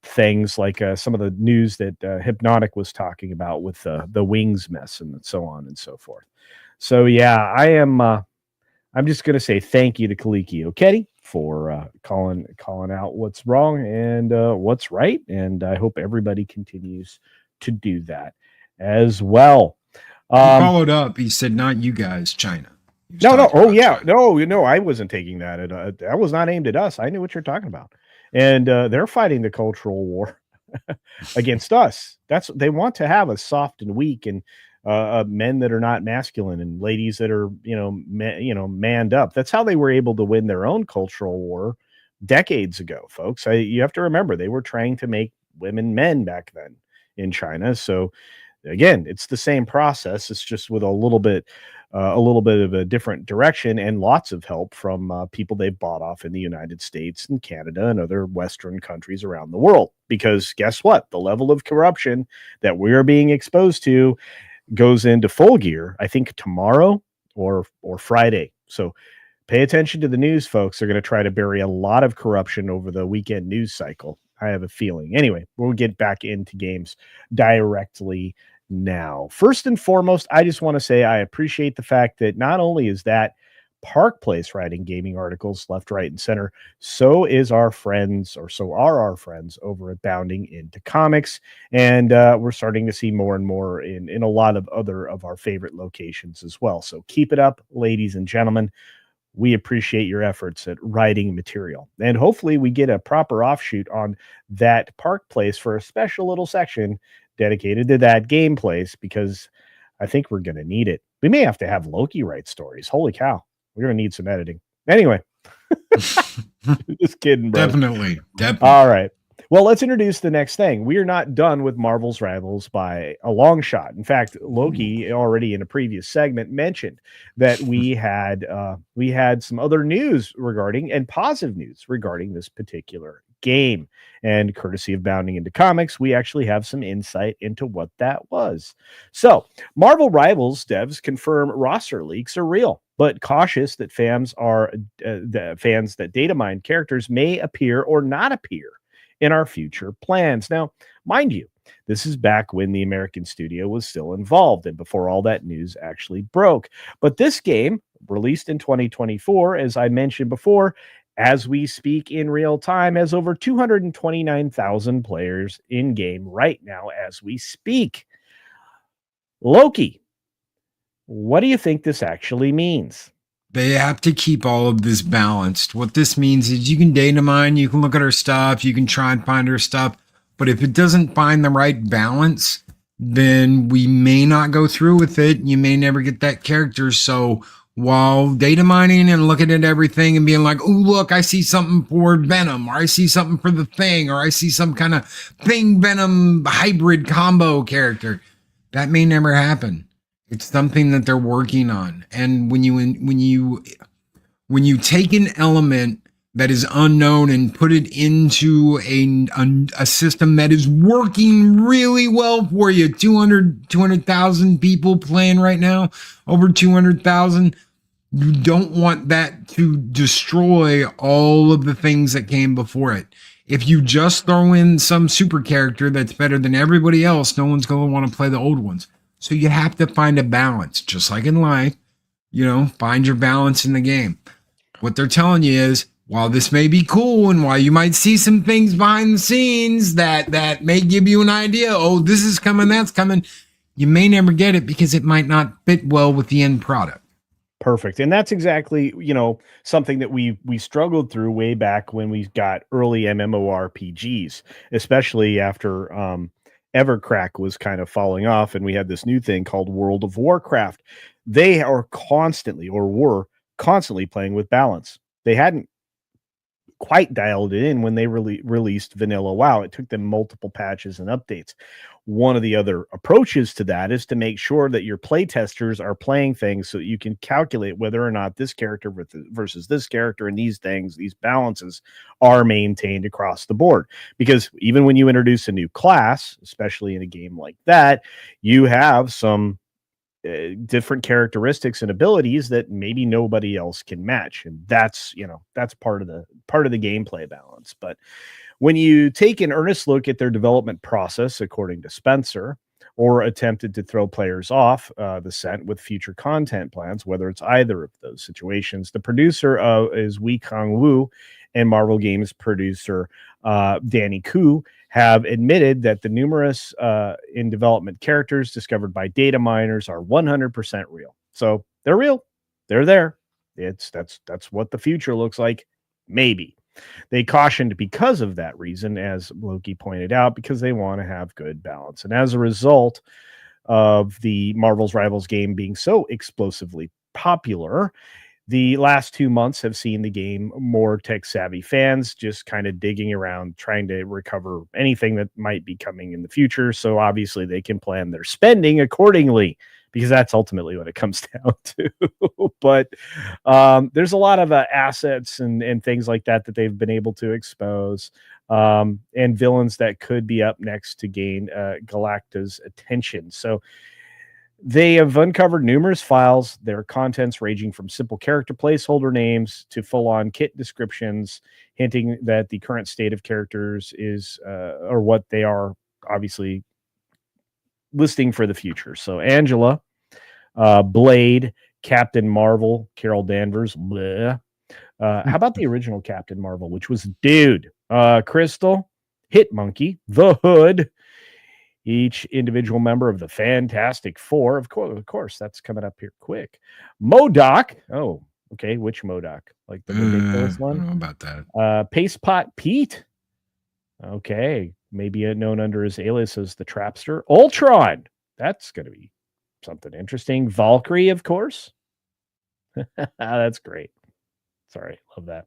[SPEAKER 1] things like some of the news that Hypnotic was talking about with the Wings mess and so on and so forth. So yeah, I'm just going to say thank you to Kaliki Okedi for calling out what's wrong and what's right. And I hope everybody continues to do that as well.
[SPEAKER 2] He followed up. He said, not you guys, China.
[SPEAKER 1] No. Oh, yeah. China. No, I wasn't taking that. That was not aimed at us. I knew what you're talking about. And they're fighting the cultural war against us. They want to have us soft and weak and men that are not masculine and ladies that are, manned up. That's how they were able to win their own cultural war decades ago, folks. You have to remember, they were trying to make women men back then in China. So again, it's the same process. It's just with a little bit of a different direction and lots of help from people they've bought off in the United States and Canada and other Western countries around the world. Because guess what? The level of corruption that we're being exposed to goes into full gear, I think tomorrow or Friday. So pay attention to the news, folks. They're going to try to bury a lot of corruption over the weekend news cycle. I have a feeling. Anyway, we'll get back into games directly now. First and foremost, I just want to say I appreciate the fact that not only is that Park Place writing gaming articles left, right, and center, so are our friends over at Bounding Into Comics. And we're starting to see more and more in a lot of other of our favorite locations as well. So keep it up, ladies and gentlemen. We appreciate your efforts at writing material. And hopefully we get a proper offshoot on that Park Place for a special little section dedicated to that game place, because I think we're going to need it. We may have to have Loki write stories. Holy cow. We're going to need some editing. Anyway, just kidding, bro.
[SPEAKER 2] Definitely.
[SPEAKER 1] All right. Well, let's introduce the next thing. We are not done with Marvel's Rivals by a long shot. In fact, Loki already in a previous segment mentioned that we had some other news regarding, and positive news regarding, this particular game. And courtesy of Bounding Into Comics, we actually have some insight into what that was. So, Marvel Rivals devs confirm roster leaks are real, but cautious that fans that data mine characters may appear or not appear in our future plans. Now, mind you, this is back when the American studio was still involved and before all that news actually broke. But this game, released in 2024, as I mentioned before, as we speak in real time, has over 229,000 players in game right now as we speak. Loki, what do you think this actually means?
[SPEAKER 2] They have to keep all of this balanced. What this means is you can data mine, you can look at our stuff, you can try and find our stuff, but if it doesn't find the right balance, then we may not go through with it. You may never get that character. So while data mining and looking at everything and being like, oh, look, I see something for Venom, or I see something for the Thing, or I see some kind of Thing Venom hybrid combo character, that may never happen. It's something that they're working on. And when you take an element that is unknown and put it into a system that is working really well for you. 200,000 people playing right now, over 200,000. You don't want that to destroy all of the things that came before it. If you just throw in some super character that's better than everybody else, no one's going to want to play the old ones. So you have to find a balance, just like in life, find your balance in the game. What they're telling you is, while this may be cool and while you might see some things behind the scenes that may give you an idea, oh, this is coming, that's coming, you may never get it because it might not fit well with the end product.
[SPEAKER 1] Perfect. And that's exactly, something that we struggled through way back when we got early MMORPGs, especially after Evercrack was kind of falling off and we had this new thing called World of Warcraft. They are constantly or were constantly playing with balance. They hadn't quite dialed it in when they released vanilla WoW. It took them multiple patches and updates. One of the other approaches to that is to make sure that your playtesters are playing things so that you can calculate whether or not this character versus this character and these things, these balances are maintained across the board. Because even when you introduce a new class, especially in a game like that, you have some different characteristics and abilities that maybe nobody else can match, and that's part of the gameplay balance. But when you take an earnest look at their development process, according to Spencer, or attempted to throw players off the scent with future content plans, whether it's either of those situations, the producer is Weikong Wu and Marvel Games producer Danny Koo have admitted that the numerous in development characters discovered by data miners are 100% real. So they're real. They're there. That's what the future looks like. Maybe. They cautioned because of that reason, as Loki pointed out, because they want to have good balance. And as a result of the Marvel's Rivals game being so explosively popular, the last 2 months have seen the game more tech-savvy fans just kind of digging around, trying to recover anything that might be coming in the future. So obviously they can plan their spending accordingly, because that's ultimately what it comes down to. But there's a lot of assets and things like that they've been able to expose, and villains that could be up next to gain Galacta's attention. So they have uncovered numerous files, their contents ranging from simple character placeholder names to full-on kit descriptions, hinting that the current state of characters is, or what they are obviously listing for the future. So Angela, Blade, Captain Marvel, Carol Danvers, bleh. How about the original Captain Marvel, which was Dude, Crystal, Hit Monkey, The Hood, each individual member of the Fantastic Four. Of course, that's coming up here quick. MODOK. Oh, okay. Which MODOK? Like the ridiculous one?
[SPEAKER 2] I don't know about that.
[SPEAKER 1] Paste Pot Pete. Okay. Maybe known under his alias as the Trapster. Ultron. That's going to be something interesting. Valkyrie, of course. That's great. Sorry. Love that.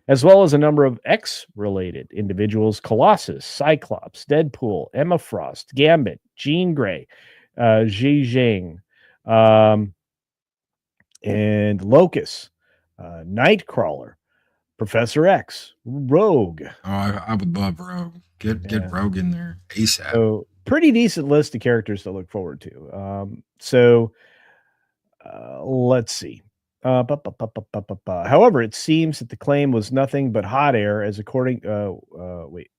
[SPEAKER 1] As well as a number of X-related individuals: Colossus, Cyclops, Deadpool, Emma Frost, Gambit, Jean Grey, Xi Jing, and Locust, Nightcrawler, Professor X, Rogue.
[SPEAKER 2] Oh, I would love Rogue. Get Rogue in there ASAP.
[SPEAKER 1] So pretty decent list of characters to look forward to. Let's see. However, it seems that the claim was nothing but hot air, as according. Wait,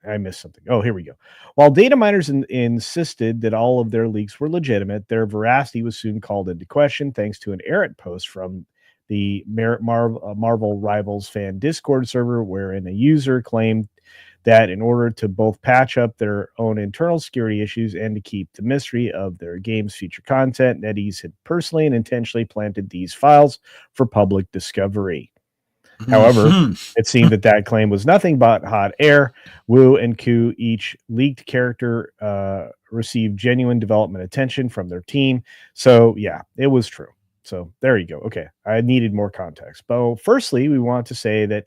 [SPEAKER 1] I missed something. Oh, here we go. While data miners insisted that all of their leaks were legitimate, their veracity was soon called into question thanks to an errant post from the Marvel Rivals fan Discord server, wherein a user claimed that in order to both patch up their own internal security issues and to keep the mystery of their game's future content, NetEase had personally and intentionally planted these files for public discovery. However, it seemed that claim was nothing but hot air. Wu and Ku, each leaked character, received genuine development attention from their team. So, yeah, it was true. So there you go. Okay, I needed more context. But firstly, we want to say that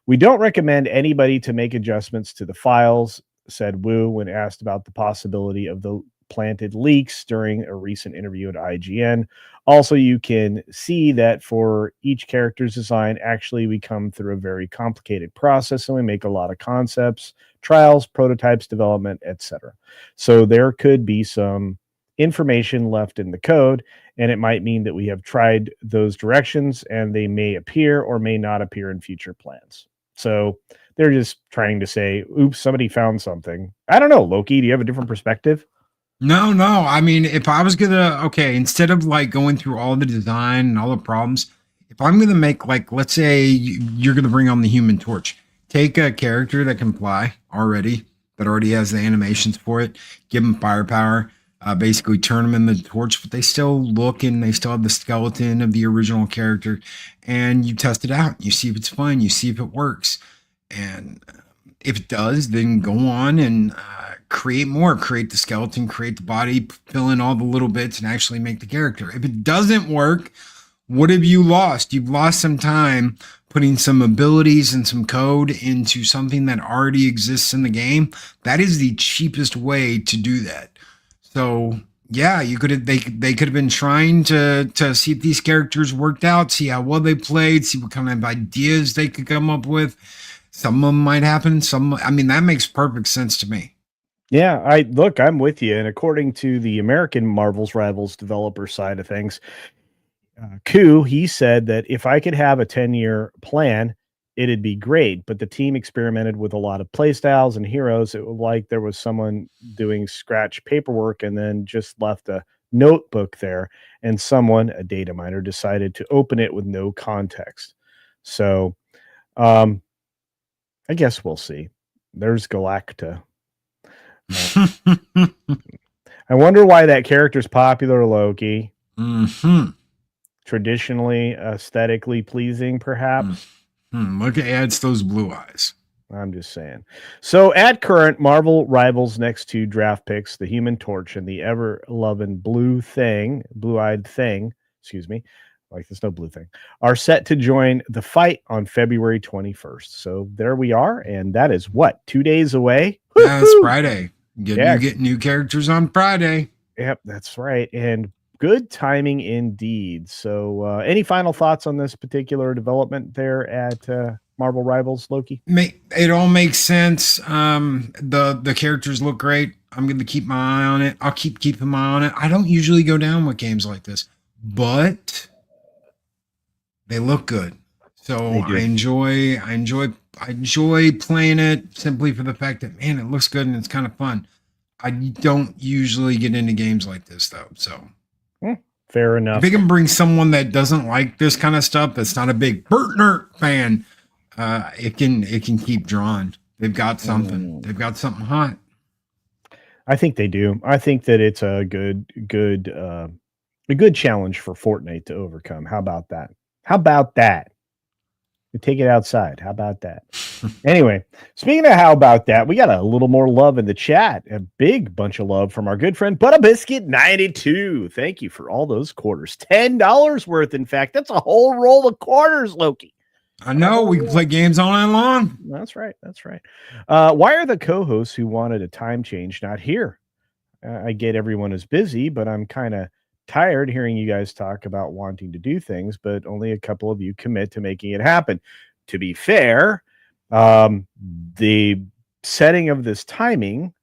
[SPEAKER 1] we don't recommend anybody to make adjustments to the files, said Wu when asked about the possibility of the planted leaks during a recent interview at IGN. Also, you can see that for each character's design, actually, we come through a very complicated process and we make a lot of concepts, trials, prototypes, development, etc. So there could be some information left in the code, and it might mean that we have tried those directions and they may appear or may not appear in future plans. So they're just trying to say, oops, somebody found something. I don't know, Loki, do you have a different perspective?
[SPEAKER 2] No, no. I mean, if I was gonna, okay, instead of like going through all the design and all the problems, if I'm gonna make, like, let's say you're gonna bring on the Human Torch, take a character that can fly already, that already has the animations for it, give them firepower, basically turn them in the torch, but they still look and they still have the skeleton of the original character, and you test it out. You see if it's fun. You see if it works, and if it does, then go on and create more. Create the skeleton, create the body, fill in all the little bits, and actually make the character. If it doesn't work, what have you lost? You've lost some time putting some abilities and some code into something that already exists in the game. That is the cheapest way to do that. So yeah, you could have they could have been trying to see if these characters worked out, see how well they played, see what kind of ideas they could come up with. Some of them might happen. Some, I mean, that makes perfect sense to me.
[SPEAKER 1] Yeah, I'm with you. And according to the American Marvel's Rivals developer side of things, Koo, he said that if I could have a 10-year plan, it'd be great. But the team experimented with a lot of playstyles and heroes. It was like there was someone doing scratch paperwork and then just left a notebook there. And someone, a data miner, decided to open it with no context. So I guess we'll see. There's Galacta. I wonder why that character's popular, Loki.
[SPEAKER 2] Mm-hmm.
[SPEAKER 1] Traditionally, aesthetically pleasing, perhaps.
[SPEAKER 2] Look, it adds those blue eyes.
[SPEAKER 1] I'm just saying. So at current, Marvel Rivals' next two draft picks, the Human Torch and the ever-loving blue-eyed thing, excuse me, like there's no blue thing, are set to join the fight on February 21st. So there we are, and that is what, 2 days away?
[SPEAKER 2] Yeah, it's Friday. You get new characters on Friday.
[SPEAKER 1] Yep, that's right. And good timing indeed. So any final thoughts on this particular development there at Marvel Rivals, Loki?
[SPEAKER 2] It all makes sense. The characters look great. I'm going to keep my eye on it. I'll keep keeping my eye on it. I don't usually go down with games like this, but they look good. So I enjoy playing it simply for the fact that, man, it looks good and it's kind of fun. I don't usually get into games like this though. So
[SPEAKER 1] fair enough.
[SPEAKER 2] If they can bring someone that doesn't like this kind of stuff, that's not a big Nerd fan, it can keep drawing. They've got something. They've got something hot.
[SPEAKER 1] I think they do. I think that it's a good challenge for Fortnite to overcome. How about that? You take it outside. How about that? Anyway, speaking of how about that, we got a little more love in the chat. A big bunch of love from our good friend Butterbiscuit92. Thank you for all those quarters. $10 worth, in fact. That's a whole roll of quarters, Loki.
[SPEAKER 2] I know. We can play games all night long.
[SPEAKER 1] That's right. Why are the co-hosts who wanted a time change not here? I get everyone is busy, but I'm kind of tired hearing you guys talk about wanting to do things, but only a couple of you commit to making it happen. To be fair, the setting of this timing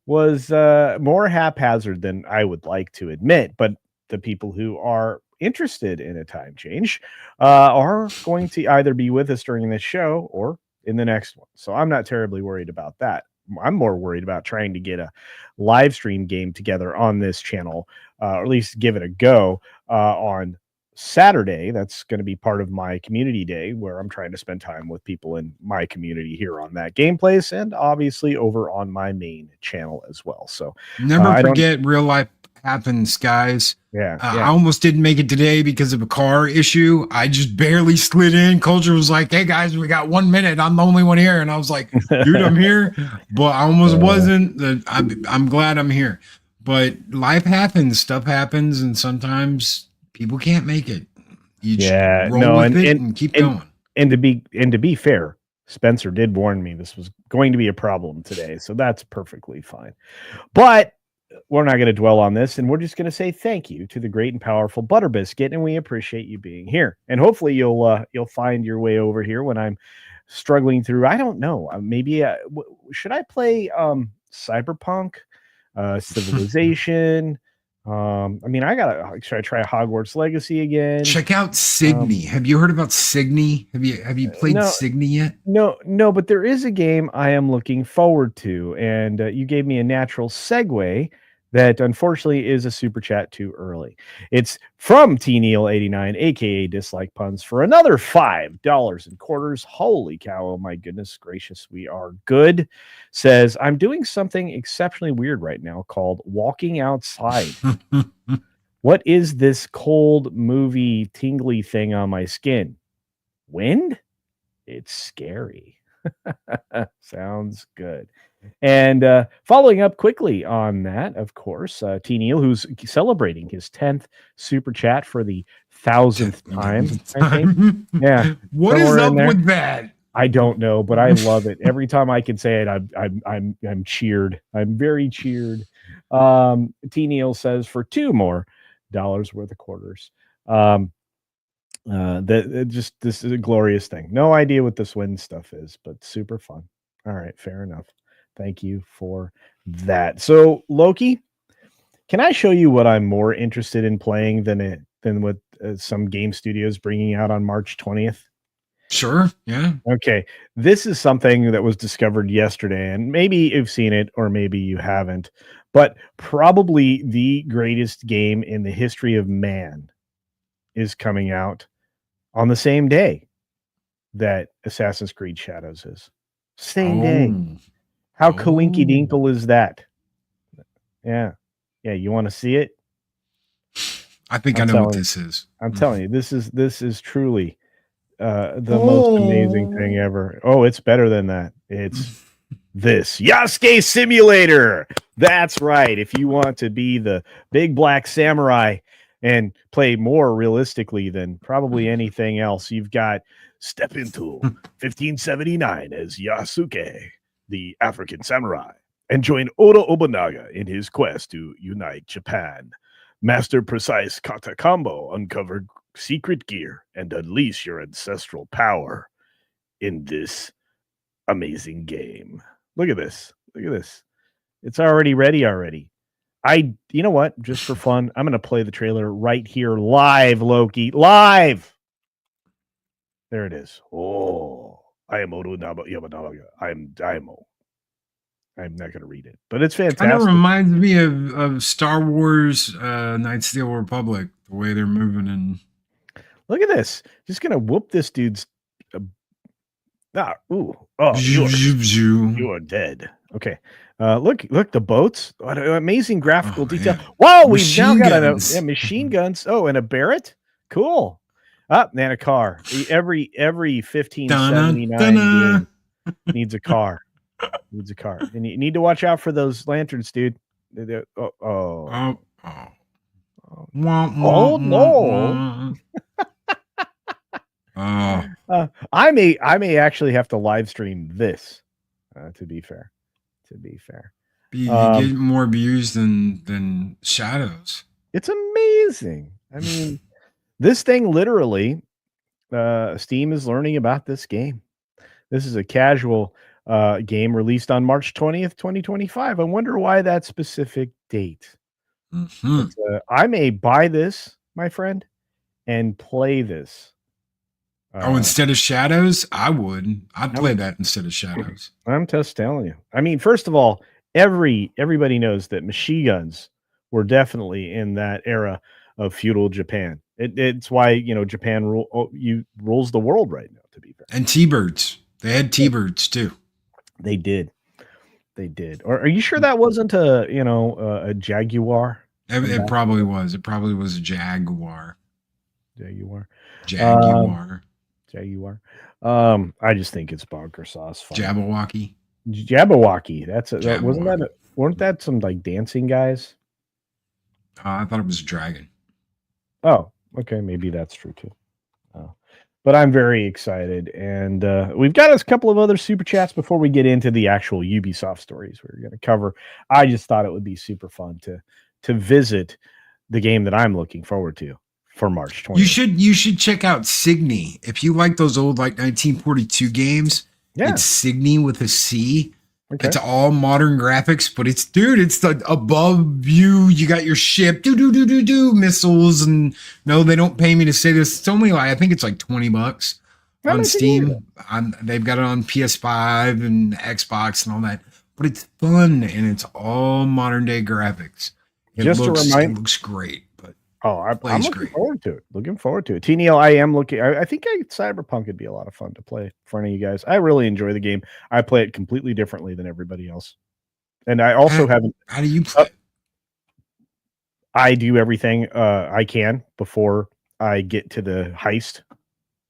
[SPEAKER 1] was more haphazard than I would like to admit, but the people who are interested in a time change are going to either be with us during this show or in the next one. So I'm not terribly worried about that. I'm more worried about trying to get a live stream game together on this channel, or at least give it a go on Saturday. That's going to be part of my community day where I'm trying to spend time with people in my community here on that gameplays and obviously over on my main channel as well. So
[SPEAKER 2] never forget real life happens, guys.
[SPEAKER 1] Yeah,
[SPEAKER 2] I almost didn't make it today because of a car issue. I just barely slid in. Culture was like, hey guys, we got 1 minute. I'm the only one here. And I was like, dude, I'm here. But I almost wasn't. I'm glad I'm here. But life happens, stuff happens, and sometimes people can't make it. You just roll with it and keep going.
[SPEAKER 1] And to be fair, Spencer did warn me this was going to be a problem today. So that's perfectly fine. But we're not going to dwell on this, and we're just going to say thank you to the great and powerful Butter Biscuit, and we appreciate you being here. And hopefully you'll find your way over here when I'm struggling through. I don't know. Maybe should I play Cyberpunk, Civilization? I mean, should I try Hogwarts Legacy again?
[SPEAKER 2] Check out Signy. Have you heard about Signy? Have you played Signy yet?
[SPEAKER 1] No, but there is a game I am looking forward to, and you gave me a natural segue that unfortunately is a super chat too early. It's from TNeil89, aka Dislike Puns, for another $5 and quarters. Holy cow! Oh my goodness gracious, we are good. Says, I'm doing something exceptionally weird right now called walking outside. What is this cold movie tingly thing on my skin? Wind? It's scary. Sounds good. And following up quickly on that, of course, T. Neil, who's celebrating his 10th super chat for the 1,000th time, I think. Yeah.
[SPEAKER 2] What is up with that?
[SPEAKER 1] I don't know, but I love it. Every time I can say it, I'm cheered. I'm very cheered. T. Neil says for $2 more worth of quarters. This is a glorious thing. No idea what this wind stuff is, but super fun. All right, fair enough. Thank you for that. So Loki, can I show you what I'm more interested in playing than what some game studios bringing out on March 20th?
[SPEAKER 2] Sure. Yeah.
[SPEAKER 1] Okay. This is something that was discovered yesterday, and maybe you've seen it or maybe you haven't, but probably the greatest game in the history of man is coming out on the same day that Assassin's Creed Shadows is. Same day. How coinky dinkle is that? Yeah. You want to see it?
[SPEAKER 2] I think I know what this is.
[SPEAKER 1] I'm telling you, this is truly the most amazing thing ever. Oh, it's better than that. It's this Yasuke Simulator. That's right. If you want to be the big black samurai and play more realistically than probably anything else, you've got step into 1579 as Yasuke, the African samurai, and join Oda Obunaga in his quest to unite Japan. Master precise kata combo, uncover secret gear, and unleash your ancestral power in this amazing game. Look at this. Look at this. It's already ready. You know what? Just for fun, I'm going to play the trailer right here live, Loki. Live! There it is. Oh, I am Oda Yabunaga. I'm Daimo. I'm not going to read it, but it's fantastic.
[SPEAKER 2] Kind of reminds me of Star Wars Knights of the Old Republic, the way they're moving. And
[SPEAKER 1] look at this. Just going to whoop this dude's... you are dead. Okay. Look, the boats. What amazing graphical detail. Yeah. Whoa, we've now got a machine guns. Oh, and a Barrett. Cool. And a car. Every 1579 game needs a car. And you need to watch out for those lanterns, dude. Oh no. I may actually have to live stream this. To be fair.
[SPEAKER 2] You get more views than Shadows.
[SPEAKER 1] It's amazing. I mean, this thing literally, Steam is learning about this game. This is a casual game released on March 20th, 2025. I wonder why that specific date.
[SPEAKER 2] Mm-hmm.
[SPEAKER 1] I may buy this, my friend, and play this.
[SPEAKER 2] Instead of Shadows, I'd play that instead of Shadows.
[SPEAKER 1] I'm just telling you. I mean, first of all, everybody knows that machine guns were definitely in that era of feudal Japan. It's why Japan rules the world right now. To be fair,
[SPEAKER 2] and T-birds. They had T-birds too.
[SPEAKER 1] They did. Or are you sure that wasn't a Jaguar?
[SPEAKER 2] It probably was. It probably was a Jaguar.
[SPEAKER 1] Jaguar. I just think it's bonker sauce. Fun.
[SPEAKER 2] Jabberwocky.
[SPEAKER 1] Weren't that some like dancing guys?
[SPEAKER 2] I thought it was a dragon.
[SPEAKER 1] Oh, okay. Maybe that's true too. but I'm very excited. And we've got a couple of other super chats before we get into the actual Ubisoft stories we're going to cover. I just thought it would be super fun to visit the game that I'm looking forward to for March 20th.
[SPEAKER 2] You should check out Signy. If you like those old like 1942 games,
[SPEAKER 1] Yeah.
[SPEAKER 2] it's Signy with a C.
[SPEAKER 1] Okay.
[SPEAKER 2] It's all modern graphics, but it's the above you. You got your ship, missiles, and no, they don't pay me to say this. It's only like I think it's like $20 on Steam. They've got it on PS5 and Xbox and all that. But it's fun and it's all modern day graphics. It looks great, but
[SPEAKER 1] I'm looking forward to it. Looking forward to it. TNL, I am looking. I think Cyberpunk would be a lot of fun to play for any of you guys. I really enjoy the game. I play it completely differently than everybody else, and I also haven't.
[SPEAKER 2] How do you play?
[SPEAKER 1] I do everything I can before I get to the heist.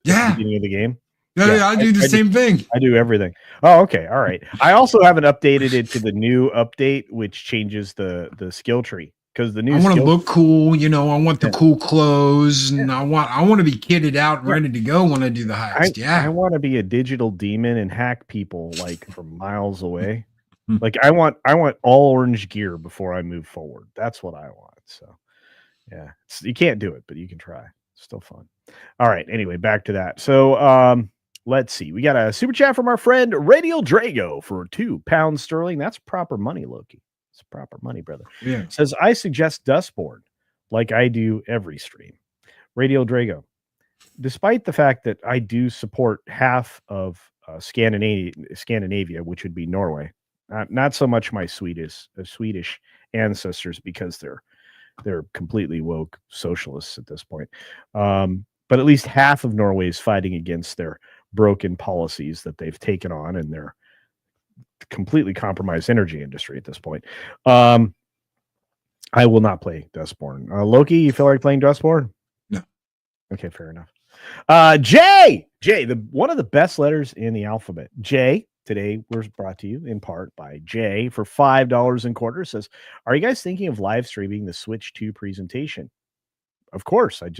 [SPEAKER 2] Yeah,
[SPEAKER 1] at the beginning of the game.
[SPEAKER 2] Yeah, I do the same thing.
[SPEAKER 1] I do everything. Oh, okay, all right. I also haven't updated it to the new update, which changes the skill tree. Because the new
[SPEAKER 2] I want to look cool, you know. I want the cool clothes, and I want to be kitted out and ready to go when I do the heist.
[SPEAKER 1] I want to be a digital demon and hack people like from miles away. Like I want all orange gear before I move forward. That's what I want. So yeah, you can't do it, but you can try. Still fun. All right. Anyway, back to that. So let's see. We got a super chat from our friend Radial Drago for £2 sterling. That's proper money, Loki. It's proper money, brother.
[SPEAKER 2] Yeah.
[SPEAKER 1] Says, I suggest Dustborn like I do every stream. Radio Drago. Despite the fact that I do support half of Scandinavia, which would be Norway, not so much my Swedish ancestors because they're completely woke socialists at this point. But at least half of Norway is fighting against their broken policies that they've taken on and their completely compromised energy industry at this point. I will not play Dustborn. Loki, you feel like playing Dustborn?
[SPEAKER 2] No.
[SPEAKER 1] Okay, fair enough. J, one of the best letters in the alphabet. J today was brought to you in part by Jay for $5.25. Says, are you guys thinking of live streaming the Switch 2 presentation? Of course. I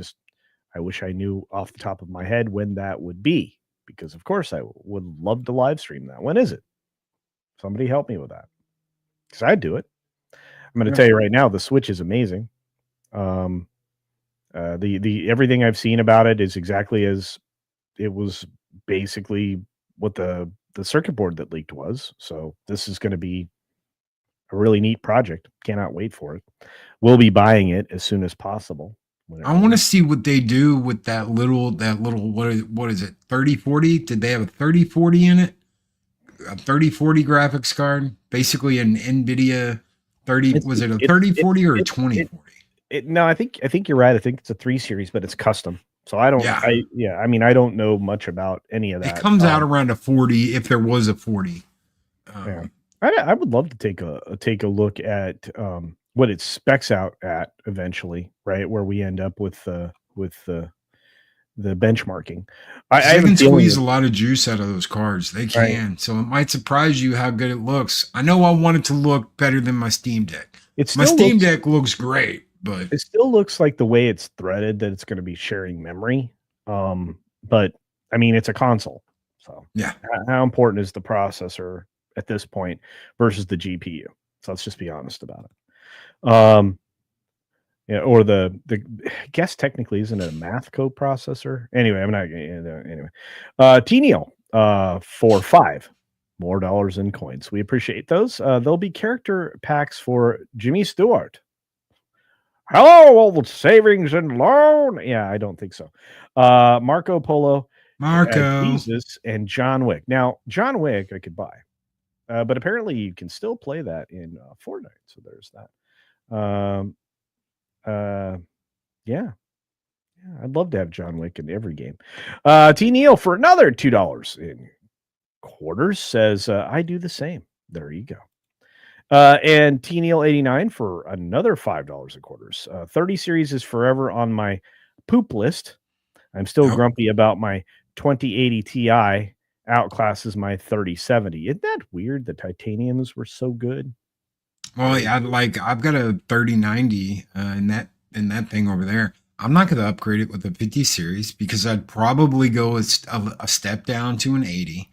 [SPEAKER 1] wish I knew off the top of my head when that would be, because of course I would love to live stream that. When is it? Somebody help me with that, because I'd do it. I'm going to tell you right now, the Switch is amazing. The everything I've seen about it is exactly as it was basically what the circuit board that leaked was. So this is going to be a really neat project. Cannot wait for it. We'll be buying it as soon as possible.
[SPEAKER 2] I want to see what they do with that little what is it 3040? Did they have a 3040 in it? A 3040 graphics card, basically an NVIDIA 30. Was it a 3040 or a 2040?
[SPEAKER 1] No, I think you're right. I think it's a 3 series, but it's custom. So I don't. I mean, I don't know much about any of that.
[SPEAKER 2] It comes out around a 40 if there was a 40.
[SPEAKER 1] I would love to take a look at what it specs out at eventually, right? Where we end up with the benchmarking.
[SPEAKER 2] I can squeeze a lot of juice out of those cards. They can. Right. So it might surprise you how good it looks. I know I want it to look better than my Steam Deck. My Steam Deck looks great, but
[SPEAKER 1] it still looks like the way it's threaded that it's going to be sharing memory. But I mean, it's a console. So
[SPEAKER 2] yeah,
[SPEAKER 1] how important is the processor at this point versus the GPU? So let's just be honest about it. Yeah, or the I guess technically isn't it a math code processor? Anyway, I'm not anyway. T-Neil, for $5 more in coins. We appreciate those. There'll be character packs for Jimmy Stewart. Hello, all the savings and loan. Yeah, I don't think so. Marco Polo, Jesus, and John Wick. Now, John Wick I could buy. But apparently you can still play that in Fortnite. So there's that. Yeah, I'd love to have John Wick in every game. T Neil for another $2 in quarters says, I do the same. There you go. And T Neil 89 for another $5 in quarters. 30 series is forever on my poop list. I'm still grumpy about my 2080 Ti outclasses my 3070. Isn't that weird? The titaniums were so good.
[SPEAKER 2] Well, yeah, I've got a 3090 in that thing over there. I'm not going to upgrade it with a 50 series because I'd probably go a step down to an 80.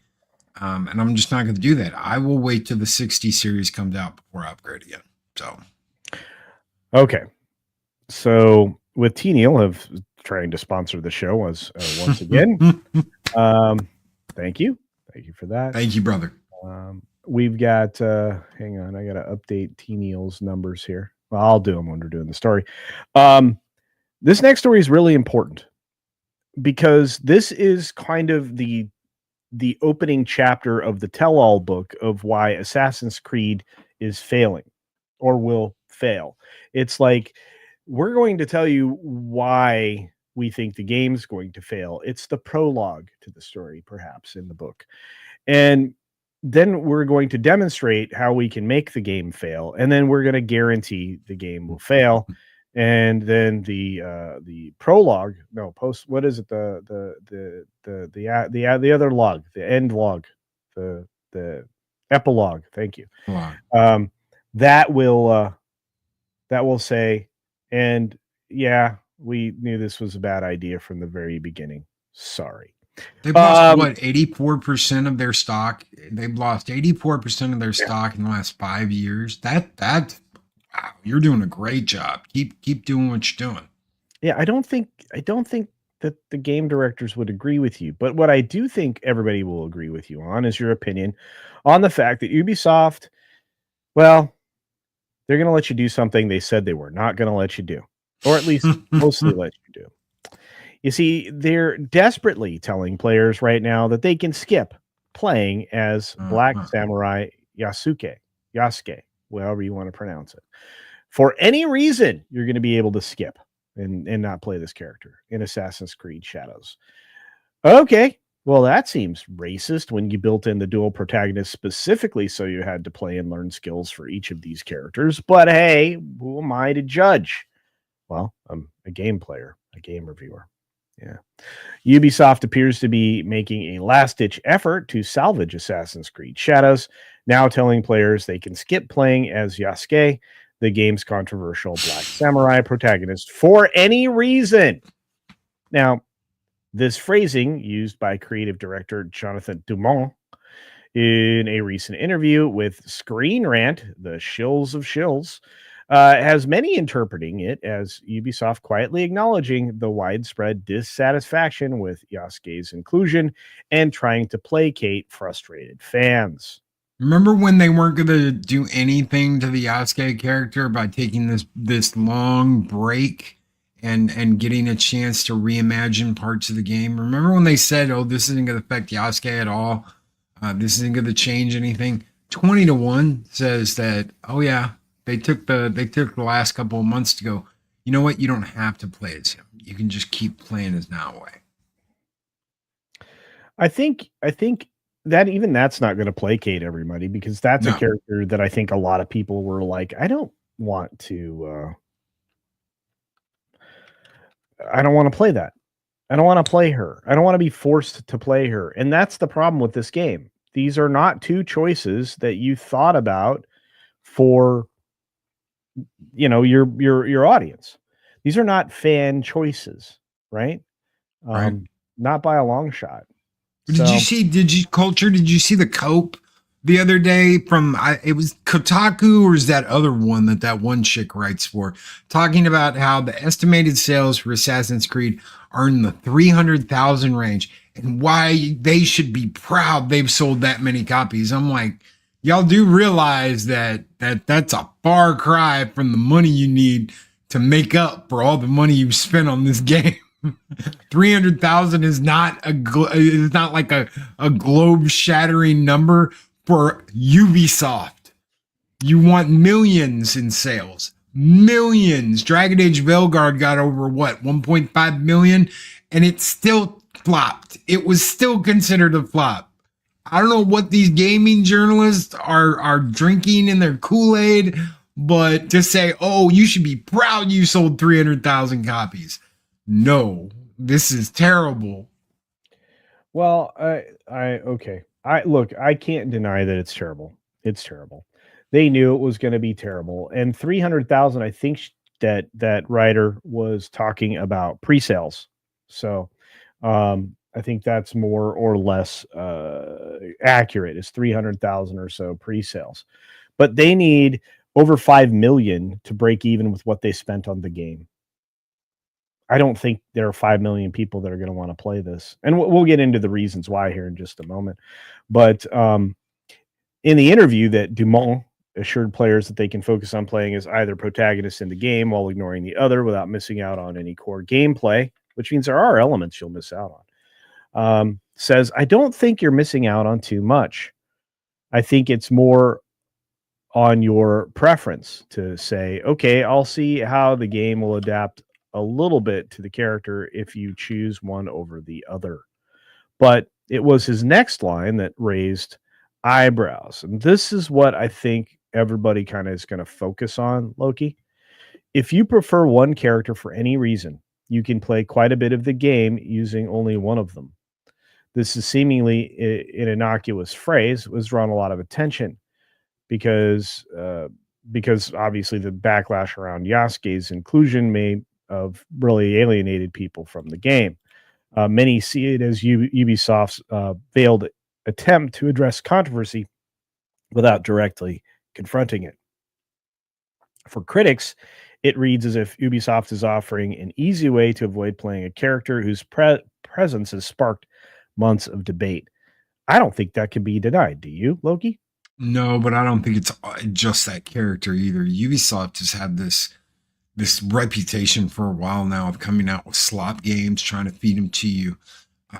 [SPEAKER 2] And I'm just not going to do that. I will wait till the 60 series comes out before I upgrade again. So,
[SPEAKER 1] Okay. So with T Neal have trying to sponsor the show as once again. Thank you for that.
[SPEAKER 2] Thank you, brother.
[SPEAKER 1] We've got hang on, I gotta update T Neal's numbers here. Well, I'll do them when we're doing the story. This next story is really important because this is kind of the opening chapter of the tell-all book of why Assassin's Creed is failing or will fail. It's like, we're going to tell you why we think the game's going to fail. It's the prologue to the story, perhaps, in the book. And then we're going to demonstrate how we can make the game fail. And then we're going to guarantee the game will fail. And then the prologue, no, post, what is it? The other log, the end log, the epilogue. Thank you.
[SPEAKER 2] Wow.
[SPEAKER 1] That will say, and yeah, we knew this was a bad idea from the very beginning. Sorry.
[SPEAKER 2] They've lost what, 84% of their stock. They've lost 84% of their stock in the last 5 years. That wow, you're doing a great job. Keep doing what you're doing.
[SPEAKER 1] Yeah, I don't think that the game directors would agree with you, but what I do think everybody will agree with you on is your opinion on the fact that Ubisoft, well, they're going to let you do something they said they were not going to let you do, or at least mostly let you do. You see, they're desperately telling players right now that they can skip playing as Black Samurai Yasuke, however you want to pronounce it. For any reason, you're going to be able to skip and not play this character in Assassin's Creed Shadows. Okay, well, that seems racist when you built in the dual protagonist specifically so you had to play and learn skills for each of these characters. But hey, who am I to judge? Well, I'm a game player, a game reviewer. Yeah. Ubisoft appears to be making a last-ditch effort to salvage Assassin's Creed Shadows, now telling players they can skip playing as Yasuke, the game's controversial Black Samurai protagonist, for any reason. Now, this phrasing, used by creative director Jonathan Dumont in a recent interview with Screen Rant, the shills of shills, has many interpreting it as Ubisoft quietly acknowledging the widespread dissatisfaction with Yasuke's inclusion and trying to placate frustrated fans.
[SPEAKER 2] Remember when they weren't going to do anything to the Yasuke character by taking this long break and getting a chance to reimagine parts of the game? Remember when they said, "Oh, this isn't going to affect Yasuke at all. This isn't going to change anything." 20-1 says that, "Oh yeah, they took the last couple of months to go, you know what? You don't have to play as him. You can just keep playing as Naoe."
[SPEAKER 1] I think that even that's not going to placate everybody, because that's a character that I think a lot of people were like, I don't want to play that. I don't want to play her. I don't want to be forced to play her. And that's the problem with this game. These are not two choices that you thought about for, you know, your audience. These are not fan choices, right?
[SPEAKER 2] Right.
[SPEAKER 1] Not by a long shot.
[SPEAKER 2] Did you see the cope the other day from, it was Kotaku, or is that other one that one chick writes for, talking about how the estimated sales for Assassin's Creed are in the 300,000 range and why they should be proud they've sold that many copies. I'm like, y'all do realize that's a far cry from the money you need to make up for all the money you've spent on this game. 300,000 is not like a globe shattering number for Ubisoft. You want millions in sales. Millions. Dragon Age Veilguard got over what, 1.5 million, and it still flopped. It was still considered a flop. I don't know what these gaming journalists are drinking in their Kool-Aid, but to say, "Oh, you should be proud you sold 300,000 copies." No, this is terrible.
[SPEAKER 1] Well, okay. I can't deny that it's terrible. It's terrible. They knew it was going to be terrible. And 300,000, I think that writer was talking about pre-sales. So I think that's more or less accurate. Is 300,000 or so pre-sales, but they need over 5 million to break even with what they spent on the game. I don't think there are 5 million people that are going to want to play this, and we'll get into the reasons why here in just a moment. But in the interview, that Dumont assured players that they can focus on playing as either protagonist in the game while ignoring the other without missing out on any core gameplay, which means there are elements you'll miss out on. Says, I don't think you're missing out on too much. I think it's more on your preference to say, okay, I'll see how the game will adapt a little bit to the character if you choose one over the other. But it was his next line that raised eyebrows. And this is what I think everybody kind of is going to focus on, Loki. If you prefer one character for any reason, you can play quite a bit of the game using only one of them. This is seemingly an innocuous phrase, was drawn a lot of attention because obviously the backlash around Yasuke's inclusion may have really alienated people from the game. Many see it as Ubisoft's veiled attempt to address controversy without directly confronting it. For critics, it reads as if Ubisoft is offering an easy way to avoid playing a character whose presence has sparked months of debate. I don't think that can be denied. Do you, Loki?
[SPEAKER 2] No, but I don't think it's just that character either. Ubisoft has had this reputation for a while now of coming out with slop games, trying to feed them to you.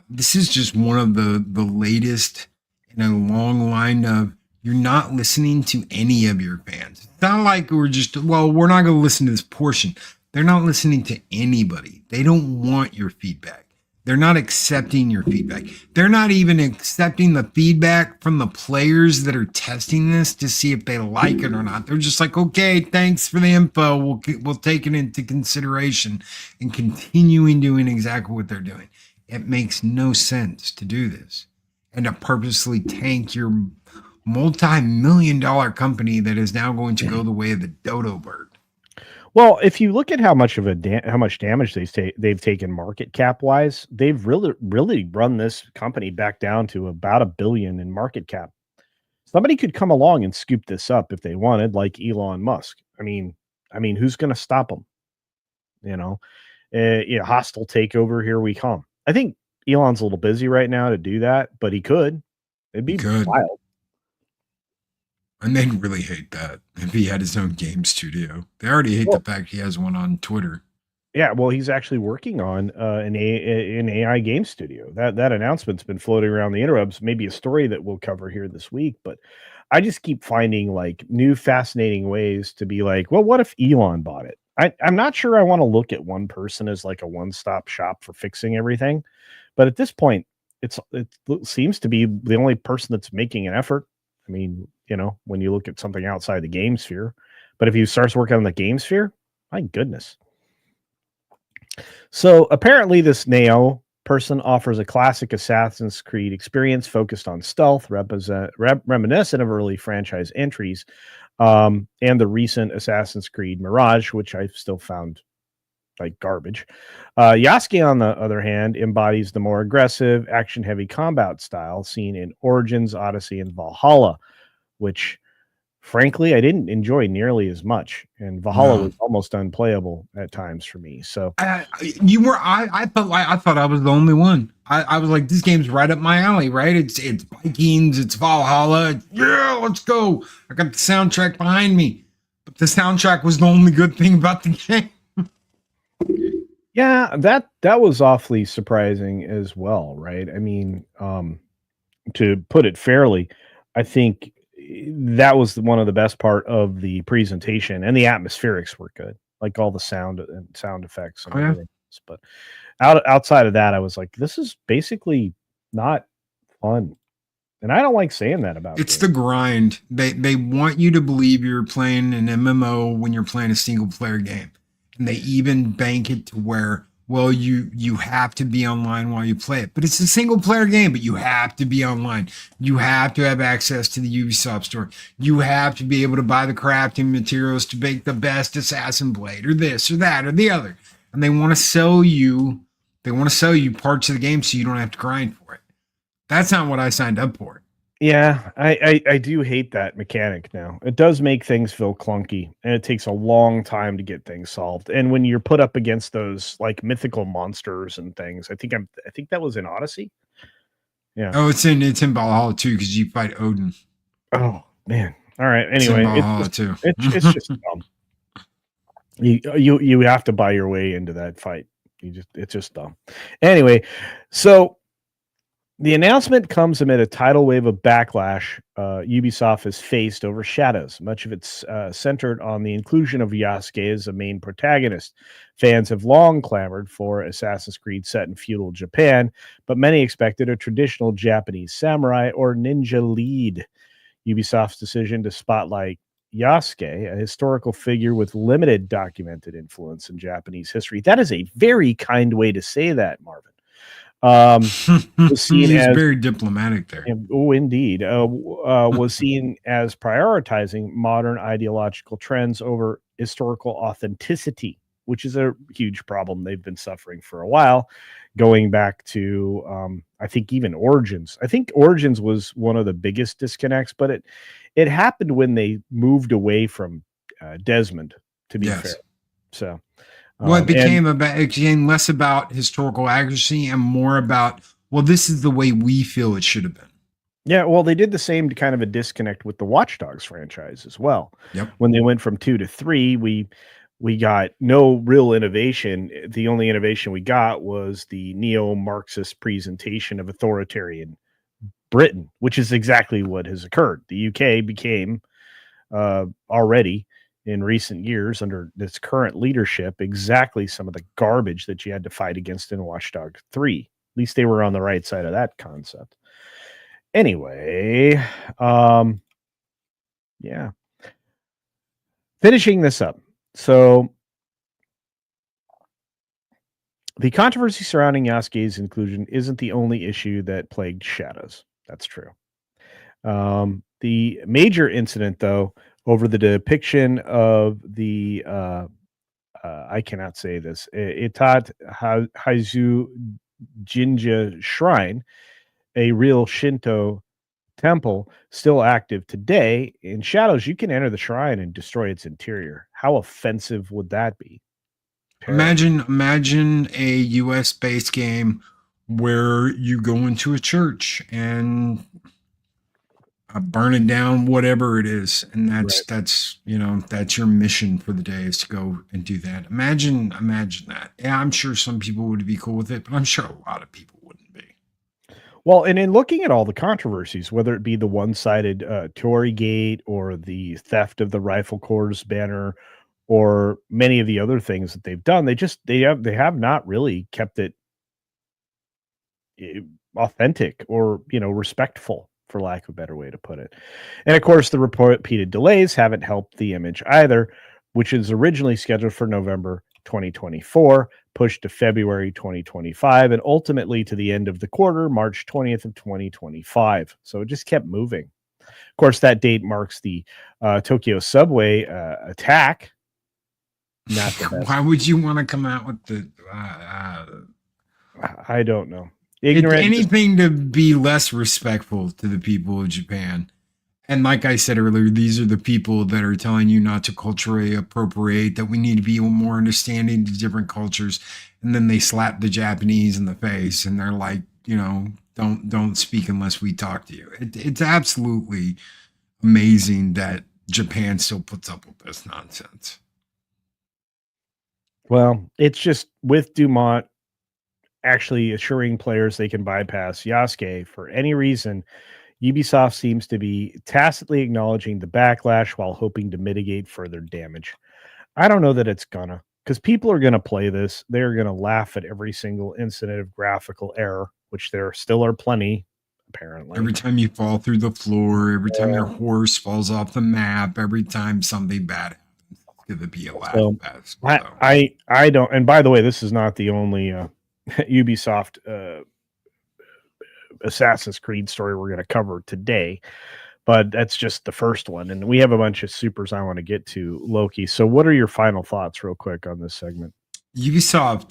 [SPEAKER 2] This is just one of the latest in a long line of, you're not listening to any of your fans. It's not like we're not going to listen to this portion. They're not listening to anybody. They don't want your feedback. They're not accepting your feedback. They're not even accepting the feedback from the players that are testing this to see if they like it or not. They're just like, okay, thanks for the info. We'll take it into consideration, and continuing doing exactly what they're doing. It makes no sense to do this and to purposely tank your multi-million-dollar company that is now going to go the way of the dodo bird.
[SPEAKER 1] Well, if you look at how much damage they've taken market cap wise, they've really run this company back down to about $1 billion in market cap. Somebody could come along and scoop this up if they wanted, like Elon Musk. I mean, who's going to stop them? Hostile takeover, here we come. I think Elon's a little busy right now to do that, but he could. It'd be wild.
[SPEAKER 2] And they'd really hate that if he had his own game studio. They already hate the fact he has one on Twitter.
[SPEAKER 1] Yeah, well, he's actually working on an AI game studio. That announcement's been floating around the interwebs. Maybe a story that we'll cover here this week. But I just keep finding like new fascinating ways to be like, well, what if Elon bought it? I'm not sure I want to look at one person as like a one-stop shop for fixing everything. But at this point, it seems to be the only person that's making an effort. I mean, when you look at something outside the game sphere, but if he starts working on the game sphere, my goodness. So apparently this Neo person offers a classic Assassin's Creed experience focused on stealth, reminiscent of early franchise entries, and the recent Assassin's Creed Mirage, which I've still found like garbage. Yasuke, on the other hand, embodies the more aggressive, action-heavy combat style seen in Origins, Odyssey, and Valhalla, which frankly I didn't enjoy nearly as much, and Valhalla was almost unplayable at times for me. So
[SPEAKER 2] I thought I was the only one. I was like, this game's right up my alley, right? It's Vikings, it's Valhalla. Yeah, let's go. I got the soundtrack behind me, but the soundtrack was the only good thing about the game.
[SPEAKER 1] Yeah, that was awfully surprising as well, right? I mean, to put it fairly, I think that was one of the best part of the presentation, and the atmospherics were good, like all the sound and sound effects and everything. But outside of that, I was like, this is basically not fun. And I don't like saying that about
[SPEAKER 2] it's games. The grind. They want you to believe you're playing an MMO when you're playing a single player game. And they even bank it to where well, you have to be online while you play it. But it's a single player game, but you have to be online. You have to have access to the Ubisoft store. You have to be able to buy the crafting materials to make the best assassin blade or this or that or the other. And they want to sell you parts of the game so you don't have to grind for it. That's not what I signed up for.
[SPEAKER 1] Yeah, I do hate that mechanic now. It does make things feel clunky, and it takes a long time to get things solved. And when you're put up against those like mythical monsters and things, I think that was in Odyssey. Yeah.
[SPEAKER 2] Oh, it's in Valhalla too because you fight Odin.
[SPEAKER 1] Oh man. All right.
[SPEAKER 2] It's in
[SPEAKER 1] Anyway,
[SPEAKER 2] Valhalla too.
[SPEAKER 1] it's just dumb. You have to buy your way into that fight. It's just dumb. Anyway, so the announcement comes amid a tidal wave of backlash Ubisoft has faced over Shadows. Much of it's centered on the inclusion of Yasuke as a main protagonist. Fans have long clamored for Assassin's Creed set in feudal Japan, but many expected a traditional Japanese samurai or ninja lead. Ubisoft's decision to spotlight Yasuke, a historical figure with limited documented influence in Japanese history. That is a very kind way to say that, Marvin. Was seen
[SPEAKER 2] He's
[SPEAKER 1] as
[SPEAKER 2] very diplomatic there.
[SPEAKER 1] oh, indeed, was seen as prioritizing modern ideological trends over historical authenticity, which is a huge problem they've been suffering for a while, going back to I think even Origins. I think Origins was one of the biggest disconnects, but it happened when they moved away from Desmond. To be fair, so.
[SPEAKER 2] Well, it became less about historical accuracy and more about, well, this is the way we feel it should have been.
[SPEAKER 1] Yeah, well, they did the same kind of a disconnect with the Watch Dogs franchise as well.
[SPEAKER 2] Yep.
[SPEAKER 1] When they went from 2 to 3, we got no real innovation. The only innovation we got was the neo-Marxist presentation of authoritarian Britain, which is exactly what has occurred. The UK became already in recent years under this current leadership exactly some of the garbage that you had to fight against in Watchdog 3. At least they were on the right side of that concept. Anyway, yeah. Finishing this up. So the controversy surrounding Yasuke's inclusion isn't the only issue that plagued Shadows. That's true. The major incident, though, over the depiction of the I cannot say this Itat Haizu Jinja Shrine, a real Shinto temple still active today. In Shadows, you can enter the shrine and destroy its interior. How offensive would that be?
[SPEAKER 2] Imagine a US based game where you go into a church and burn it down, whatever it is, and that's your mission for the day is to go and do that. Imagine that. Yeah, I'm sure some people would be cool with it, but I'm sure a lot of people wouldn't be.
[SPEAKER 1] Well, and in looking at all the controversies, whether it be the one-sided Tory Gate or the theft of the Rifle Corps banner, or many of the other things that they've done, they have not really kept it authentic or respectful, for lack of a better way to put it. And of course, the repeated delays haven't helped the image either, which is originally scheduled for November 2024, pushed to February 2025, and ultimately to the end of the quarter, March 20th of 2025. So it just kept moving. Of course, that date marks the Tokyo subway attack. Not the best.
[SPEAKER 2] Why would you want to come out with the
[SPEAKER 1] I don't know.
[SPEAKER 2] Anything to be less respectful to the people of Japan. And like I said earlier, these are the people that are telling you not to culturally appropriate, that we need to be more understanding to different cultures. And then they slap the Japanese in the face and they're like, don't speak unless we talk to you. It's absolutely amazing that Japan still puts up with this nonsense.
[SPEAKER 1] Well, it's just with Dumont actually assuring players they can bypass Yasuke for any reason, Ubisoft seems to be tacitly acknowledging the backlash while hoping to mitigate further damage. I don't know that it's gonna, because people are going to play this. They're going to laugh at every single incident of graphical error, which there still are plenty, apparently.
[SPEAKER 2] Every time you fall through the floor, every time your horse falls off the map, every time something bad happens, it's to the BLF
[SPEAKER 1] So
[SPEAKER 2] fest. So.
[SPEAKER 1] I don't. And by the way, this is not the only Ubisoft Assassin's Creed story we're going to cover today, but that's just the first one. And we have a bunch of supers I want to get to, Loki. So, what are your final thoughts, real quick, on this segment?
[SPEAKER 2] Ubisoft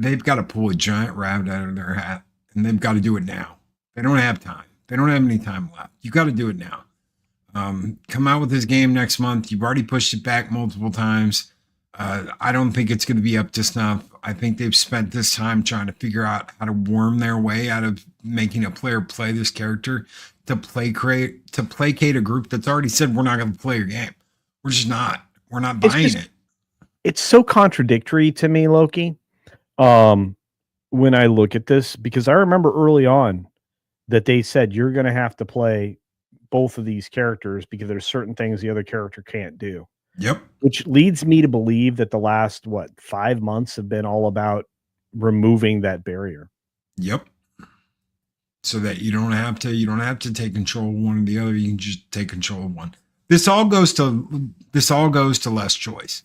[SPEAKER 2] they've got to pull a giant rabbit out of their hat, and they've got to do it now. They don't have time. They don't have any time left. You got to do it now. Come out with this game next month. You've already pushed it back multiple times. I don't think it's going to be up to snuff. I think they've spent this time trying to figure out how to worm their way out of making a player play this character to placate a group that's already said we're not going to play your game. We're just not. We're not buying it.
[SPEAKER 1] It's so contradictory to me, Loki. When I look at this, because I remember early on that they said you're going to have to play both of these characters because there's certain things the other character can't do.
[SPEAKER 2] Yep.
[SPEAKER 1] Which leads me to believe that the last 5 months have been all about removing that barrier.
[SPEAKER 2] Yep. So that you don't have to take control of one or the other. You can just take control of one. This all goes to less choice.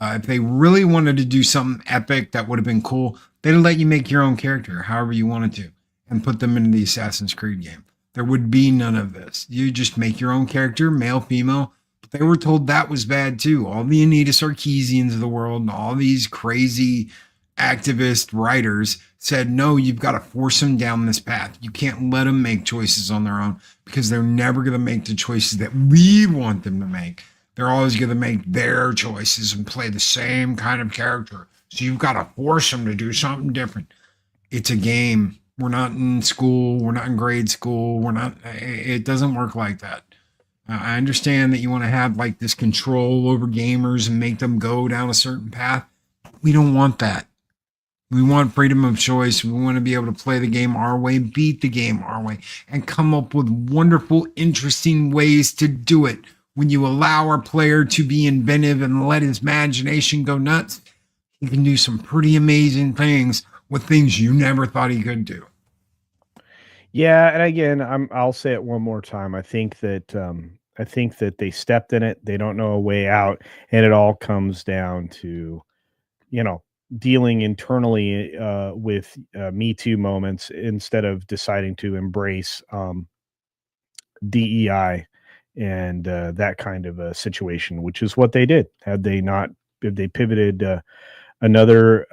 [SPEAKER 2] If they really wanted to do something epic that would have been cool, they'd let you make your own character however you wanted to and put them into the Assassin's Creed game. There would be none of this. You just make your own character, male, female. But they were told that was bad too. All the Anita Sarkeesians of the world and all these crazy activist writers said, no, you've got to force them down this path. You can't let them make choices on their own because they're never going to make the choices that we want them to make. They're always going to make their choices and play the same kind of character. So you've got to force them to do something different. It's a game. We're not in school. We're not in grade school. It doesn't work like that. I understand that you want to have like this control over gamers and make them go down a certain path. We don't want that. We want freedom of choice. We want to be able to play the game our way, beat the game our way, and come up with wonderful, interesting ways to do it. When you allow our player to be inventive and let his imagination go nuts, he can do some pretty amazing things with things you never thought he could do.
[SPEAKER 1] Yeah, and again, I'll say it one more time. I think that they stepped in it. They don't know a way out, and it all comes down to, dealing internally with Me Too moments instead of deciding to embrace DEI and that kind of a situation, which is what they did. If they pivoted another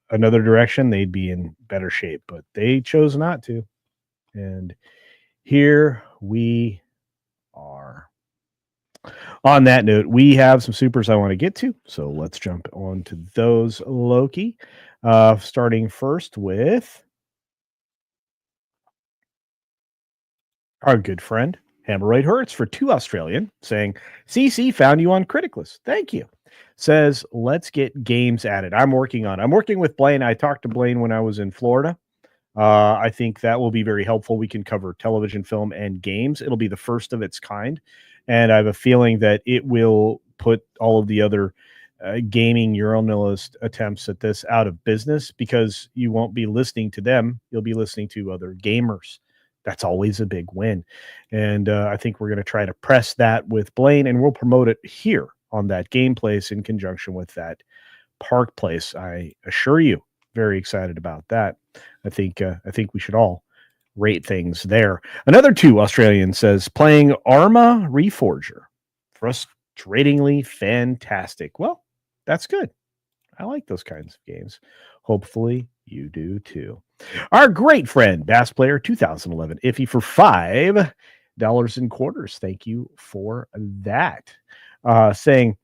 [SPEAKER 1] direction, they'd be in better shape, but they chose not to. And here we are. On that note, we have some supers I want to get to, so let's jump on to those, Loki. Starting first with our good friend Hemorrhoid Hurts for 2 Australian, saying, CC found you on Criticless. Thank you. Says, let's get games added. I'm working with Blaine. I talked to Blaine when I was in Florida. I think that will be very helpful. We can cover television, film, and games. It'll be the first of its kind. And I have a feeling that it will put all of the other gaming journalist attempts at this out of business because you won't be listening to them. You'll be listening to other gamers. That's always a big win. And I think we're going to try to press that with Blaine, and we'll promote it here on That Game Place in conjunction with That Park Place. I assure you, very excited about that. I think we should all rate things there. Another 2 Australian says, playing Arma Reforger. Frustratingly fantastic. Well, that's good. I like those kinds of games. Hopefully you do too. Our great friend, Bass Player 2011, Iffy for $5 in quarters. Thank you for that. Saying,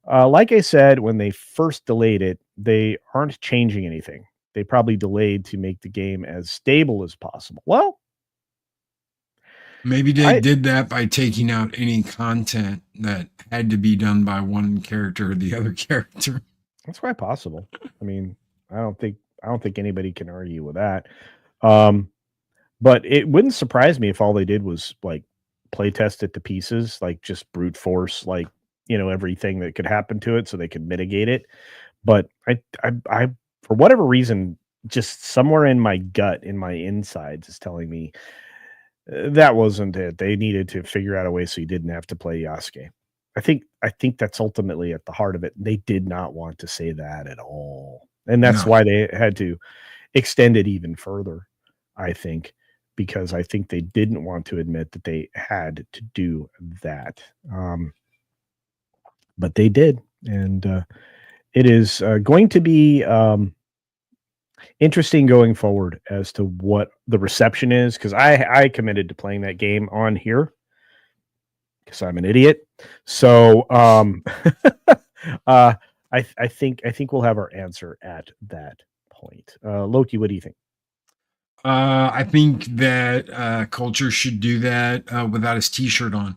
[SPEAKER 1] like I said, when they first delayed it, they aren't changing anything. They probably delayed to make the game as stable as possible. Well,
[SPEAKER 2] maybe they did that by taking out any content that had to be done by one character or the other character.
[SPEAKER 1] That's quite possible. I mean, I don't think anybody can argue with that. But it wouldn't surprise me if all they did was like play test it to pieces, like just brute force, like, everything that could happen to it so they could mitigate it. But I for whatever reason, just somewhere in my gut, in my insides, is telling me that wasn't it. They needed to figure out a way so you didn't have to play Yasuke. I think that's ultimately at the heart of it. They did not want to say that at all. And that's
[SPEAKER 2] No.
[SPEAKER 1] why they had to extend it even further, I think, because I think they didn't want to admit that they had to do that. But they did. And it is going to be interesting going forward as to what the reception is, because I committed to playing that game on here because I'm an idiot. So I think we'll have our answer at that point. Loki, what do you think?
[SPEAKER 2] I think that Culture should do that without his T-shirt on.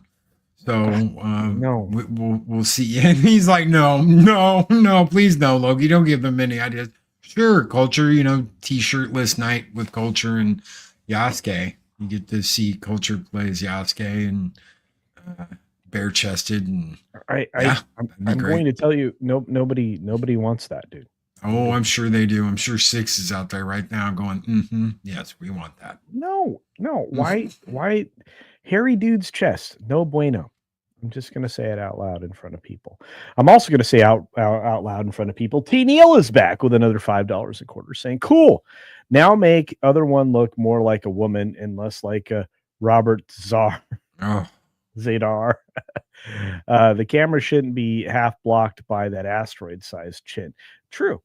[SPEAKER 2] So
[SPEAKER 1] No.
[SPEAKER 2] we'll see. And he's like, no, please no, Loki, don't give them any ideas. Sure, Culture, T-shirtless night with Culture and Yasuke. You get to see Culture play as Yasuke and bare chested, and
[SPEAKER 1] I'm going to tell you, nobody wants that, dude.
[SPEAKER 2] Oh, I'm sure they do. I'm sure Six is out there right now going, yes, we want that.
[SPEAKER 1] No. Why hairy dude's chest? No bueno. I'm just going to say it out loud in front of people. I'm also going to say out loud in front of people, T. Neal is back with another $5 a quarter saying, cool. Now make other one look more like a woman and less like a Robert Zadar. The camera shouldn't be half blocked by that asteroid-sized chin. True.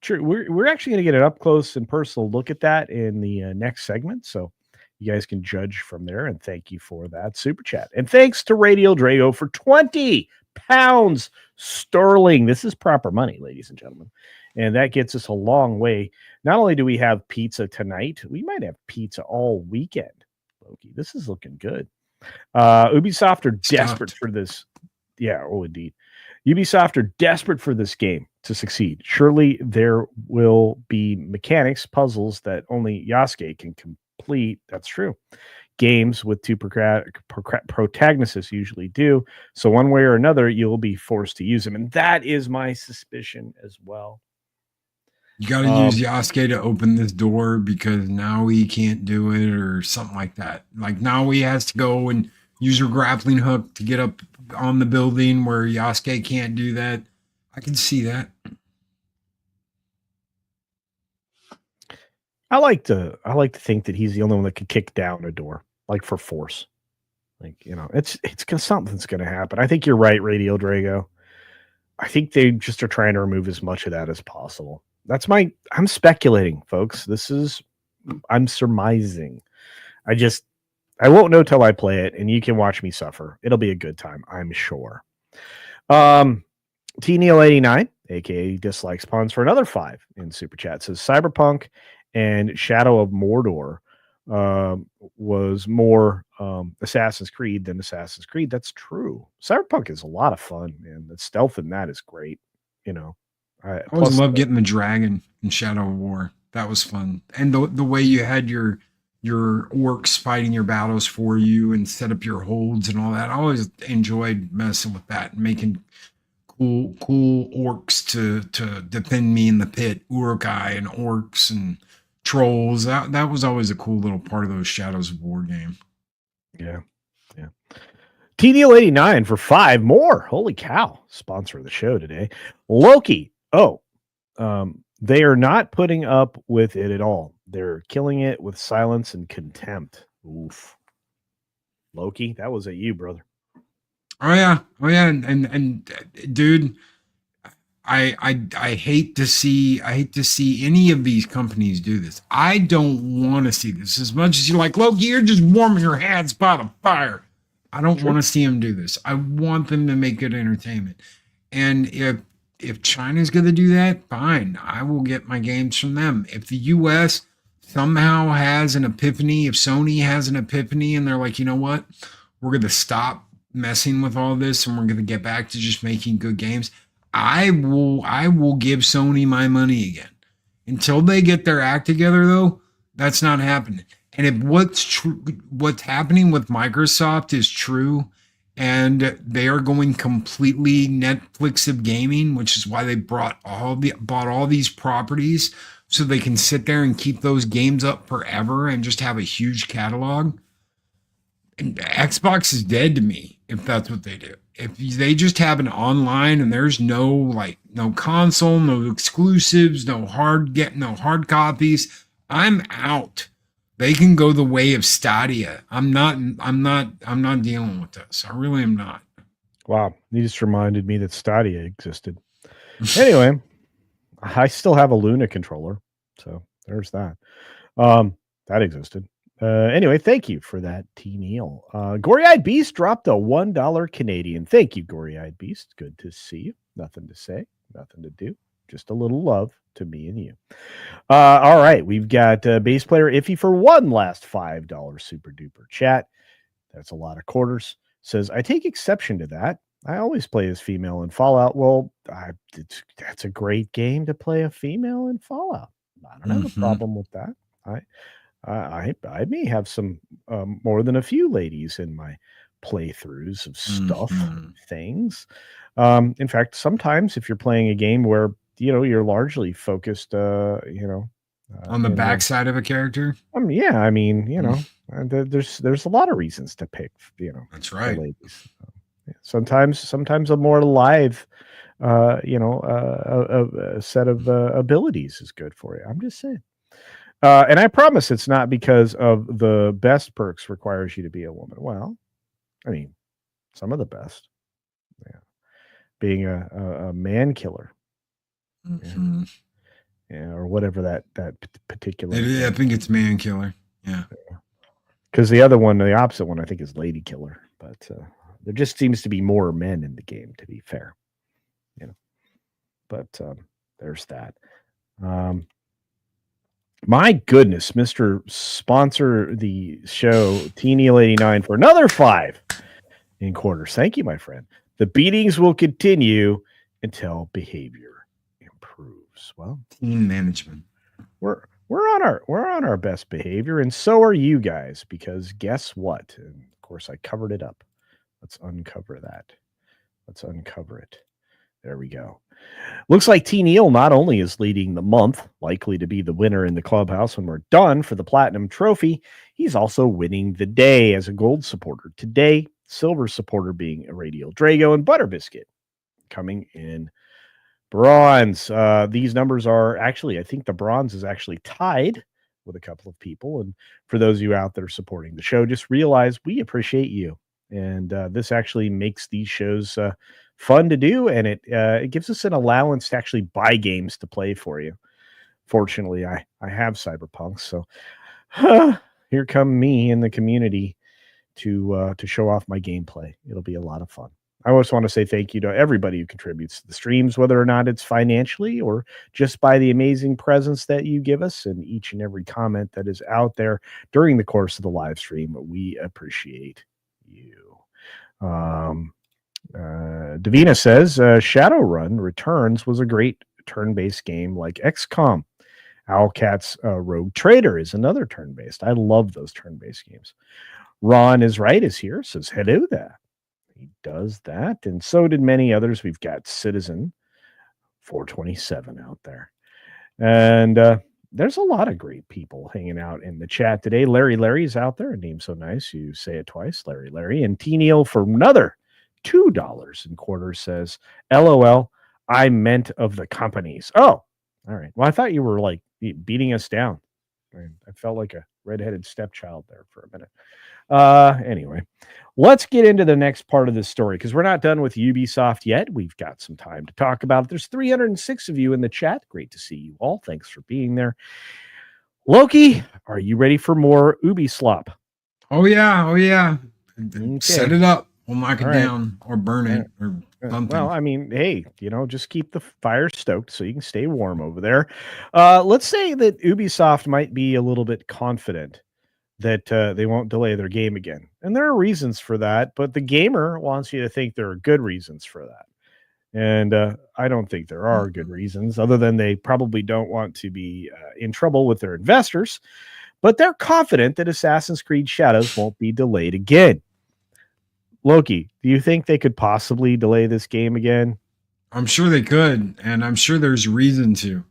[SPEAKER 1] We're actually going to get an up close and personal look at that in the next segment. So you guys can judge from there. And thank you for that super chat. And thanks to Radio Drago for 20 pounds sterling. This is proper money, ladies and gentlemen. And that gets us a long way. Not only do we have pizza tonight, we might have pizza all weekend. Loki, this is looking good. Ubisoft are desperate for this. Yeah, indeed. Ubisoft are desperate for this game to succeed. Surely there will be mechanics, puzzles that only Yasuke can complete. That's true. Games with two protagonists usually do. So one way or another, you'll be forced to use them. And that is my suspicion as well.
[SPEAKER 2] You got to use Yasuke to open this door because now he can't do it or something like that. Like now he has to go and use her grappling hook to get up on the building where Yasuke can't do that. I can see that.
[SPEAKER 1] I like to think that he's the only one that could kick down a door, like for force. Like, it's something's gonna happen. I think you're right, Radio Drago. I think they just are trying to remove as much of that as possible. I'm speculating, folks. I'm surmising. I won't know till I play it, and you can watch me suffer. It'll be a good time, I'm sure. T Neal 89, aka Dislike Spawns, for another 5 in Super Chat, says Cyberpunk and Shadow of Mordor was more Assassin's Creed than Assassin's Creed. That's true. Cyberpunk is a lot of fun, man. The stealth in that is great.
[SPEAKER 2] I always love getting the dragon in Shadow of War. That was fun. And the way you had your orcs fighting your battles for you and set up your holds and all that. I always enjoyed messing with that and making cool orcs to defend me in the pit, Urukai and orcs and trolls. That was always a cool little part of those Shadows of War game.
[SPEAKER 1] Yeah. TDL 89 for 5 more. Holy cow. Sponsor of the show today. Loki. They are not putting up with it at all. They're killing it with silence and contempt. Oof. Loki, that was at you, brother.
[SPEAKER 2] Oh yeah. And dude, I hate to see any of these companies do this. I don't want to see this as much as you're like, Loki, you're just warming your hands by the fire. I don't want to see them do this. I want them to make good entertainment. And if China's going to do that, fine. I will get my games from them. If the US somehow has an epiphany, if Sony has an epiphany and they're like, you know what, we're going to stop messing with all this and we're going to get back to just making good games, I will give Sony my money again. Until they get their act together, though, that's not happening. And if what's happening with Microsoft is true, and they are going completely Netflix of gaming, which is why they bought all these properties so they can sit there and keep those games up forever and just have a huge catalog. And Xbox is dead to me if that's what they do. if they just have an online and there's no console, no exclusives, no hard copies, I'm out. They can go the way of Stadia. I'm not dealing with this. I really am not.
[SPEAKER 1] Wow, you just reminded me that Stadia existed. Anyway, I still have a Luna controller, so there's that. That existed. Anyway, thank you for that, T. Neal. Gory Eyed Beast dropped a $1 Canadian. Thank you, Gory Eyed Beast. Good to see you. Nothing to say, nothing to do. Just a little love to me and you. All right, we've got bass player Iffy for one last $5 super duper chat. That's a lot of quarters. Says, I take exception to that. I always play as female in Fallout. Well, that's a great game to play a female in Fallout. I don't have a problem with that. I may have some more than a few ladies in my playthroughs of stuff, things. In fact, sometimes if you're playing a game where you're largely focused,
[SPEAKER 2] On the backside of a character.
[SPEAKER 1] Yeah, I mean, there's a lot of reasons to pick,
[SPEAKER 2] That's
[SPEAKER 1] the
[SPEAKER 2] right.
[SPEAKER 1] ladies. Sometimes a more live, a set of abilities is good for you. I'm just saying. And I promise it's not because of the best perks requires you to be a woman. Well, I mean, some of the best. Yeah. Being a man killer. Yeah, or whatever that particular.
[SPEAKER 2] I think it's man killer. Yeah.
[SPEAKER 1] Because the other one, the opposite one, I think is lady killer. But there just seems to be more men in the game, to be fair. But there's that. My goodness, Mr. Sponsor the show, T-Neal89 for another 5 in quarters. Thank you, my friend. The beatings will continue until behavior improves. Well,
[SPEAKER 2] team management.
[SPEAKER 1] We're on our best behavior, and so are you guys, because guess what? And of course, I covered it up. Let's uncover that. Let's uncover it. There we go. Looks like T. Neal not only is leading the month, likely to be the winner in the clubhouse when we're done for the Platinum Trophy, he's also winning the day as a gold supporter. Today, silver supporter being Radial Drago and Butterbiscuit coming in bronze. These numbers are actually, I think the bronze is actually tied with a couple of people. And for those of you out there supporting the show, just realize we appreciate you. And this actually makes these shows fun to do, and it gives us an allowance to actually buy games to play for you. Fortunately, I have Cyberpunk, so here come me in the community to show off my gameplay. It'll be a lot of fun. I always want to say thank you to everybody who contributes to the streams, whether or not it's financially or just by the amazing presence that you give us and each and every comment that is out there during the course of the live stream. We appreciate you. Davina says Shadowrun Returns was a great turn-based game like XCOM. Owlcat's Rogue Trader is another turn-based. I love those turn-based games. Ron is right is here, says hello there. He does that, and so did many others. We've got Citizen 427 out there. And there's a lot of great people hanging out in the chat today. Larry's out there. A name so nice, you say it twice. Larry. And T. Neal for another $2 in quarters says, LOL, I meant of the companies. Oh, all right. Well, I thought you were like beating us down. I felt like a redheaded stepchild there for a minute. Anyway, let's get into the next part of this story because we're not done with Ubisoft yet. We've got some time to talk about it. There's 306 of you in the chat. Great to see you all. Thanks for being there. Loki, are you ready for more Ubislop?
[SPEAKER 2] Oh yeah. Okay. Set it up. We'll knock it down or burn it or something.
[SPEAKER 1] Well, I mean, hey, just keep the fire stoked so you can stay warm over there. Let's say that Ubisoft might be a little bit confident that they won't delay their game again. And there are reasons for that, but the gamer wants you to think there are good reasons for that. And I don't think there are good reasons, other than they probably don't want to be in trouble with their investors. But they're confident that Assassin's Creed Shadows won't be delayed again. Loki, do you think they could possibly delay this game again?
[SPEAKER 2] I'm sure they could, and I'm sure there's reason to.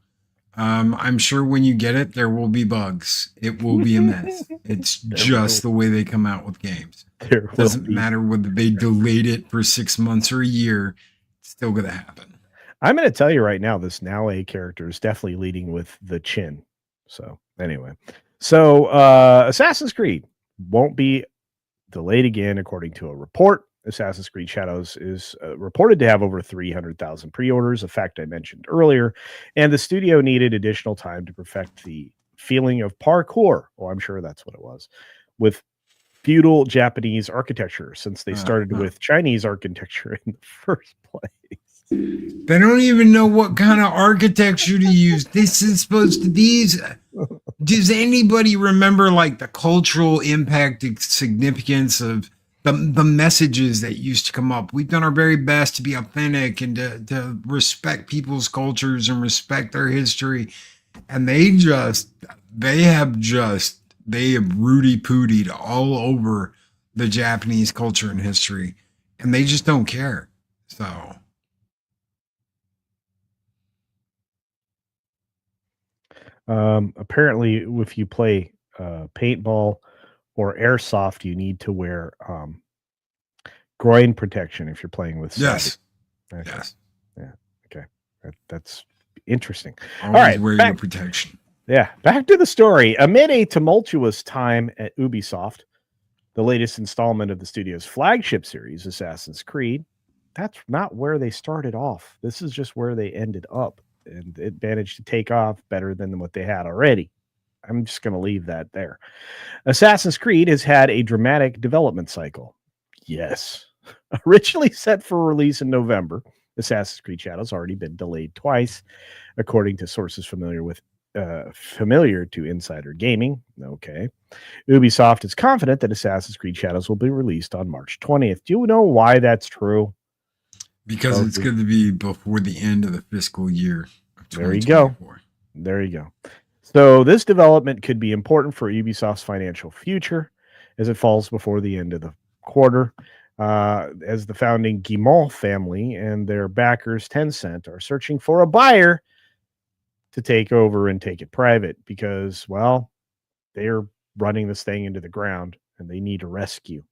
[SPEAKER 2] I'm sure when you get it, there will be bugs. It will be a mess. It's just the way they come out with games.
[SPEAKER 1] There will
[SPEAKER 2] Doesn't
[SPEAKER 1] be.
[SPEAKER 2] matter whether they delayed it for 6 months or a year. It's still going to happen.
[SPEAKER 1] I'm going to tell you right now, this now a character is definitely leading with the chin. So anyway, Assassin's Creed won't be delayed again, according to a report. Assassin's Creed Shadows is reported to have over 300,000 pre-orders, a fact I mentioned earlier, and the studio needed additional time to perfect the feeling of parkour. Oh, I'm sure that's what it was, with feudal Japanese architecture, since they started with Chinese architecture in the first place.
[SPEAKER 2] They don't even know what kind of architecture to use. This is supposed to these. Does anybody remember like the cultural impact and significance of the messages that used to come up? We've done our very best to be authentic and to respect people's cultures and respect their history. And they have Rudy Pootied all over the Japanese culture and history. And they just don't care. So
[SPEAKER 1] apparently, if you play paintball or airsoft, you need to wear groin protection if you're playing with
[SPEAKER 2] yes.
[SPEAKER 1] Okay.
[SPEAKER 2] Yes.
[SPEAKER 1] Yeah. Okay. That's interesting.
[SPEAKER 2] Always
[SPEAKER 1] all right.
[SPEAKER 2] Wear your protection.
[SPEAKER 1] Yeah. Back to the story. Amid a tumultuous time at Ubisoft, the latest installment of the studio's flagship series, Assassin's Creed, that's not where they started off. This is just where they ended up. And it managed to take off better than what they had already. I'm just going to leave that there. Assassin's Creed has had a dramatic development cycle. Yes. Originally set for release in November, Assassin's Creed Shadows already been delayed twice, according to sources familiar to insider gaming. Okay. Ubisoft is confident that Assassin's Creed Shadows will be released on March 20th. Do you know why that's true?
[SPEAKER 2] Because it's going to be before the end of the fiscal year.
[SPEAKER 1] There you go. There you go. So this development could be important for Ubisoft's financial future as it falls before the end of the quarter. As the founding Guillemot family and their backers, Tencent, are searching for a buyer to take over and take it private because, well, they're running this thing into the ground and they need a rescue.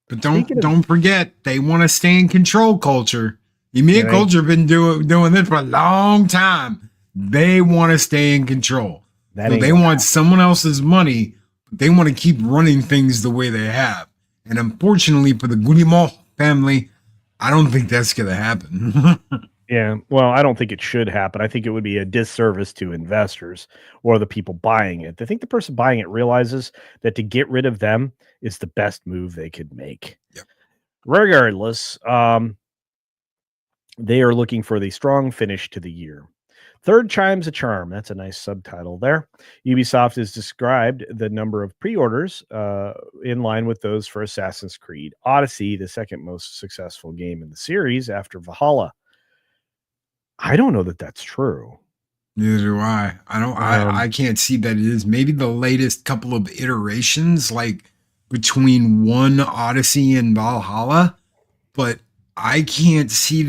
[SPEAKER 2] But don't forget, they want to stay in control culture. EMEA culture have been doing this for a long time. They want to stay in control. So they want someone else's money, but they want to keep running things the way they have. And unfortunately for the Guillemot family, I don't think that's going to happen.
[SPEAKER 1] Yeah, well, I don't think it should happen. I think it would be a disservice to investors or the people buying it. I think the person buying it realizes that to get rid of them is the best move they could make.
[SPEAKER 2] Yep.
[SPEAKER 1] Regardless, they are looking for the strong finish to the year. Third chime's a charm. That's a nice subtitle there. Ubisoft has described the number of pre-orders in line with those for Assassin's Creed Odyssey, the second most successful game in the series after Valhalla. I don't know that that's true.
[SPEAKER 2] Neither do I. I can't see that it is. Maybe the latest couple of iterations, like between one Odyssey and Valhalla, but I can't see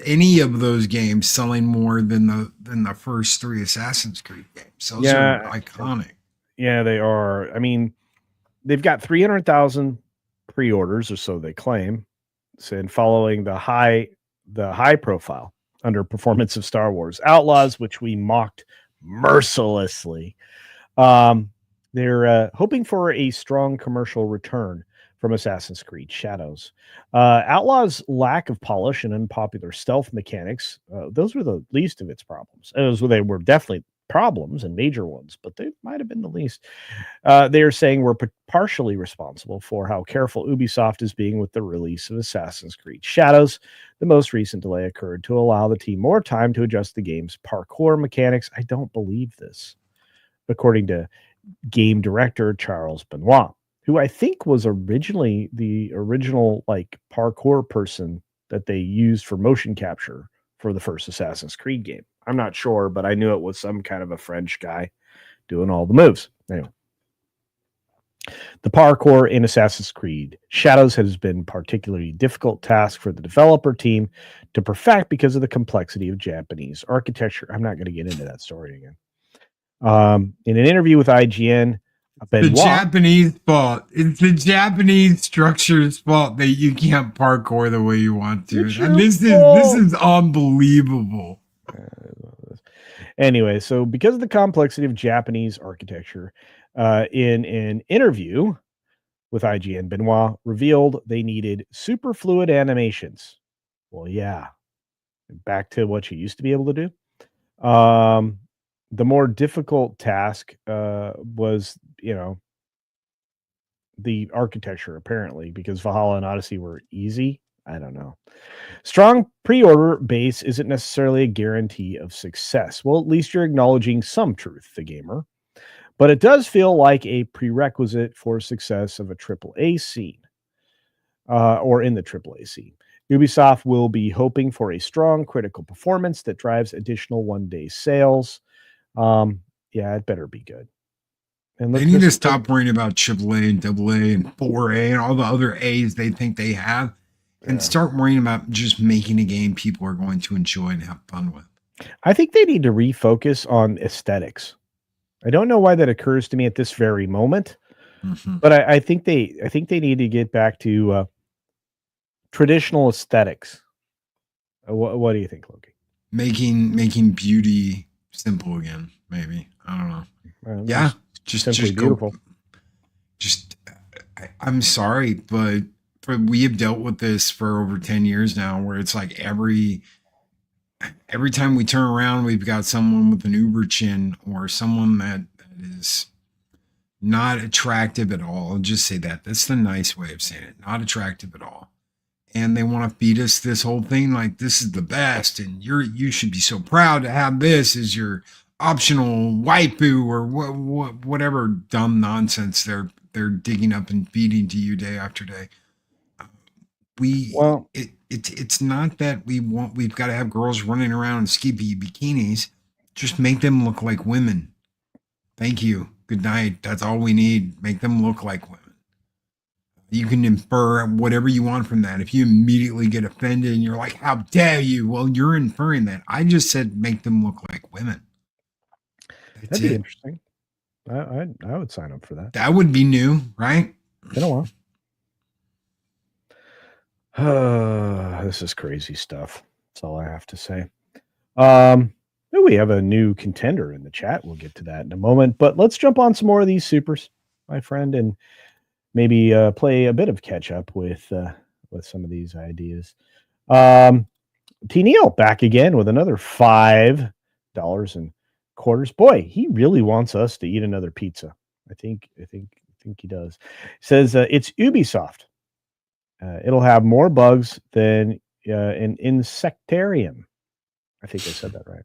[SPEAKER 2] any of those games selling more than the first three Assassin's Creed games. Those are iconic.
[SPEAKER 1] Yeah, they are. I mean, they've got 300,000 pre-orders, or so they claim. And following the high profile underperformance of Star Wars Outlaws, which we mocked mercilessly. They're hoping for a strong commercial return from Assassin's Creed Shadows. Outlaws' lack of polish and unpopular stealth mechanics, those were the least of its problems. They were definitely problems and major ones, but they might have been the least. They are saying we're partially responsible for how careful Ubisoft is being with the release of Assassin's Creed Shadows. The most recent delay occurred to allow the team more time to adjust the game's parkour mechanics. I don't believe this, according to game director Charles Benoit, who I think was originally the original parkour person that they used for motion capture for the first Assassin's Creed game. I'm not sure, but I knew it was some kind of a French guy doing all the moves. Anyway, the parkour in Assassin's Creed Shadows has been particularly difficult task for the developer team to perfect because of the complexity of Japanese architecture. I'm not going to get into that story again. In an interview with IGN,
[SPEAKER 2] The
[SPEAKER 1] Benoit,
[SPEAKER 2] Japanese fault. It's the Japanese structure's fault that you can't parkour the way you want to.
[SPEAKER 1] it's
[SPEAKER 2] And
[SPEAKER 1] your
[SPEAKER 2] this
[SPEAKER 1] fault.
[SPEAKER 2] is unbelievable.
[SPEAKER 1] Anyway, so because of the complexity of Japanese architecture, in an interview with IGN, Benoit revealed they needed super fluid animations. Well, yeah, back to what you used to be able to do. The more difficult task was, the architecture, apparently, because Valhalla and Odyssey were easy. I don't know. Strong pre-order base isn't necessarily a guarantee of success. Well, at least you're acknowledging some truth, the gamer. But it does feel like a prerequisite for success of a AAA scene, or in the AAA scene. Ubisoft will be hoping for a strong critical performance that drives additional one-day sales. Yeah, it better be good. And
[SPEAKER 2] They
[SPEAKER 1] look,
[SPEAKER 2] need
[SPEAKER 1] this
[SPEAKER 2] to
[SPEAKER 1] is the,
[SPEAKER 2] stop worrying about AAA and AA and 4A and all the other A's they think they have and
[SPEAKER 1] yeah.
[SPEAKER 2] start worrying about just making a game people are going to enjoy and have fun with.
[SPEAKER 1] I think they need to refocus on aesthetics. I don't know why that occurs to me at this very moment,
[SPEAKER 2] Mhm.
[SPEAKER 1] but I think they need to get back to traditional aesthetics. What do you think, Loki?
[SPEAKER 2] Making beauty simple again, maybe. I don't know. Yeah,
[SPEAKER 1] Just simply
[SPEAKER 2] just go.
[SPEAKER 1] beautiful.
[SPEAKER 2] Just I'm sorry, but we have dealt with this for over 10 years now, where it's like every time we turn around, we've got someone with an uber chin or someone that is not attractive at all. I'll just say that. That's the nice way of saying it. Not attractive at all. And they want to feed us this whole thing like this is the best, and you should be so proud to have this as your optional waifu or whatever dumb nonsense they're digging up and feeding to you day after day.
[SPEAKER 1] Well,
[SPEAKER 2] It's not that we've got to have girls running around in skimpy bikinis. Just make them look like women. Thank you. Good night. That's all we need. Make them look like women. You can infer whatever you want from that. If you immediately get offended and you're like, how dare you? Well, you're inferring that. I just said make them look like women. That's
[SPEAKER 1] that'd be
[SPEAKER 2] it.
[SPEAKER 1] interesting. I would sign up for that.
[SPEAKER 2] That would be new, right?
[SPEAKER 1] Been a while. This is crazy stuff. That's all I have to say. We have a new contender in the chat. We'll get to that in a moment. But let's jump on some more of these supers, my friend, and maybe play a bit of catch up with some of these ideas. T Neil back again with another $5 quarters. Boy, he really wants us to eat another pizza. I think he does. Says it's Ubisoft. It'll have more bugs than an insectarium. I think I said that right.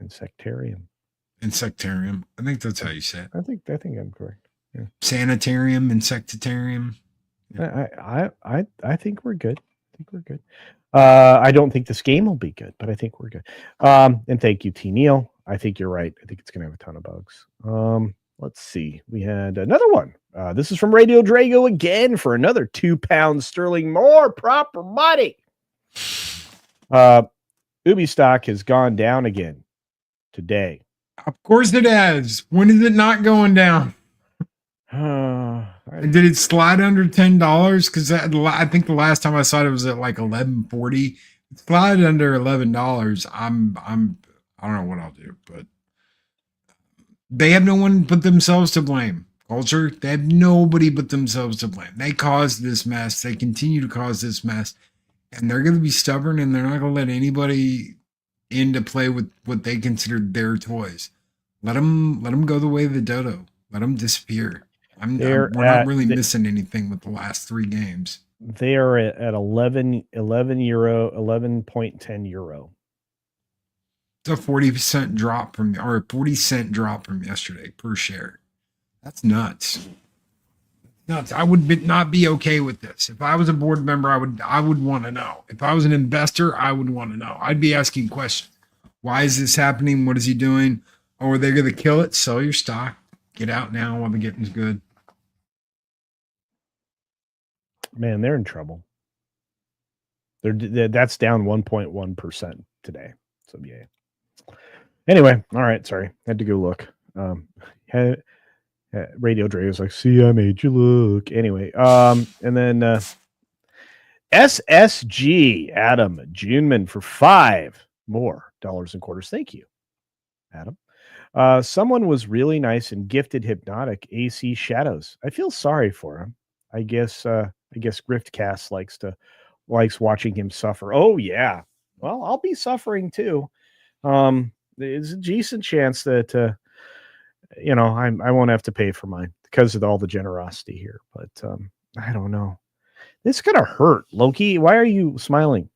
[SPEAKER 1] Insectarium.
[SPEAKER 2] Insectarium. I think that's how you say it.
[SPEAKER 1] I think I'm correct. Yeah.
[SPEAKER 2] Sanitarium, insectarium.
[SPEAKER 1] I think we're good. I think we're good. I don't think this game will be good, but I think we're good. And thank you, T Neil. I think you're right. I think it's gonna have a ton of bugs. Let's see. We had another one. This is from Radio Drago again for another £2 sterling more proper money. Ubi stock has gone down again today.
[SPEAKER 2] Of course it has. When is it not going down? Did it slide under $10? Because I think the last time I saw it was at like $11.40. It slid under $11. I don't know what I'll do, but they have no one but themselves to blame. Culture, they have nobody but themselves to blame. They caused this mess. They continue to cause this mess, and they're going to be stubborn, and they're not going to let anybody in to play with what they consider their toys. Let them go the way of the dodo. Let them disappear. We're not really missing anything with the last 3 games.
[SPEAKER 1] They are at 11 euro, 11.10 euro.
[SPEAKER 2] It's a 40% drop from, or a 40-cent drop from yesterday per share. That's nuts. Nuts. I would not be okay with this. If I was a board member, I would want to know. If I was an investor, I would want to know. I'd be asking questions. Why is this happening? What is he doing? Or are they going to kill it? Sell your stock. Get out now while the getting's good.
[SPEAKER 1] Man, they're in trouble. That's down 1.1% today. So yeah. Anyway, all right. Sorry, had to go look. Had, Radio Dre was like, "See, I made you look." Anyway, and then SSG Adam Juneman for $5 more and quarters. Thank you, Adam. Someone was really nice and gifted Hypnotic AC Shadows. I feel sorry for him. I guess Griftcast likes watching him suffer. Oh yeah. Well, I'll be suffering too. There's a decent chance that I won't have to pay for mine because of all the generosity here. But I don't know. It's gonna hurt, Loki. Why are you smiling?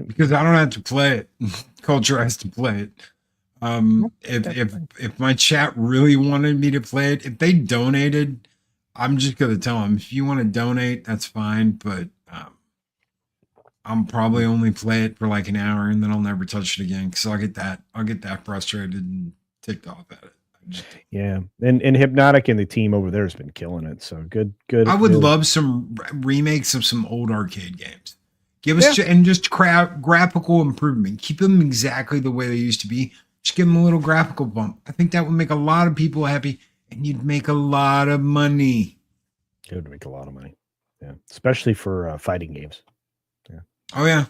[SPEAKER 2] Because I don't have to play it. Culture has to play it. If my chat really wanted me to play it, if they donated, I'm just gonna tell them, if you want to donate, that's fine. But I'm probably only play it for like an hour and then I'll never touch it again because I'll get that frustrated and ticked off at it.
[SPEAKER 1] Yeah, and Hypnotic and the team over there has been killing it. So good.
[SPEAKER 2] I would love some remakes of some old arcade games. Give us and just graphical improvement. Keep them exactly the way they used to be. Just give them a little graphical bump. I think that would make a lot of people happy, and you'd make a lot of money.
[SPEAKER 1] It would make a lot of money. Yeah, especially for fighting games. Yeah.
[SPEAKER 2] Oh yeah,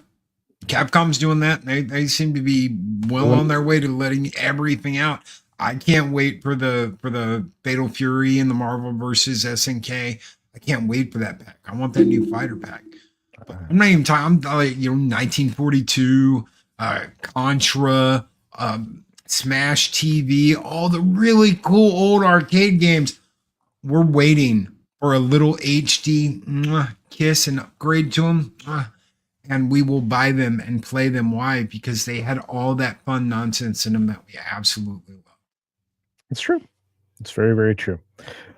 [SPEAKER 2] Capcom's doing that. They seem to be well on their way to letting everything out. I can't wait for the Fatal Fury and the Marvel versus SNK. I can't wait for that pack. I want that new fighter pack. But I'm not even talking. I'm like 1942, Contra, Smash TV, all the really cool old arcade games. We're waiting for a little HD kiss and upgrade to them. And we will buy them and play them. Why? Because they had all that fun nonsense in them that we absolutely love.
[SPEAKER 1] It's true. It's very, very true.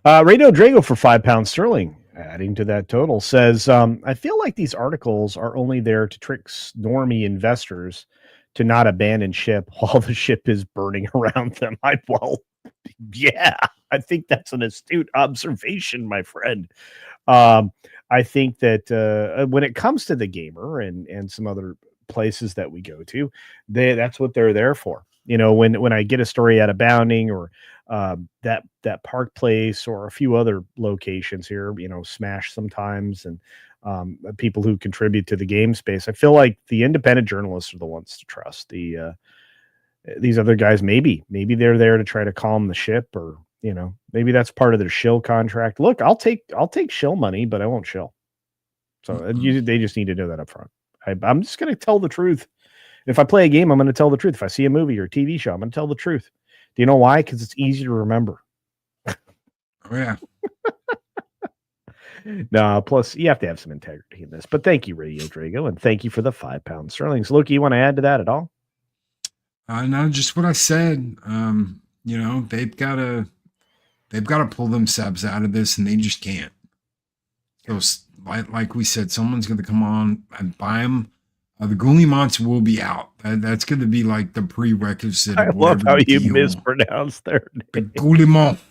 [SPEAKER 1] Radio Drago for £5 sterling, adding to that total, says, I feel like these articles are only there to trick normie investors to not abandon ship while the ship is burning around them. Yeah, I think that's an astute observation, my friend. I think that when it comes to the gamer and some other places that we go to, that's what they're there for. When I get a story out of Bounding or that Park Place or a few other locations here, Smash sometimes, and people who contribute to the game space, I feel like the independent journalists are the ones to trust. These other guys, maybe they're there to try to calm the ship, or maybe that's part of their shill contract. Look, I'll take shill money, but I won't shill. So they just need to know that up front. I'm just going to tell the truth. If I play a game, I'm going to tell the truth. If I see a movie or a TV show, I'm going to tell the truth. Do you know why? Because it's easy to remember.
[SPEAKER 2] Oh, yeah.
[SPEAKER 1] No, plus you have to have some integrity in this. But thank you, Radio Drago, and thank you for the £5 sterling. Loki, you want to add to that at all?
[SPEAKER 2] No, just what I said. They've got to pull themselves out of this, and they just can't. So, like we said, someone's going to come on and buy them. The Ghoulie Monster will be out. That's going to be like the prerequisite.
[SPEAKER 1] I love how you mispronounce their name.
[SPEAKER 2] The Ghoulie Monster.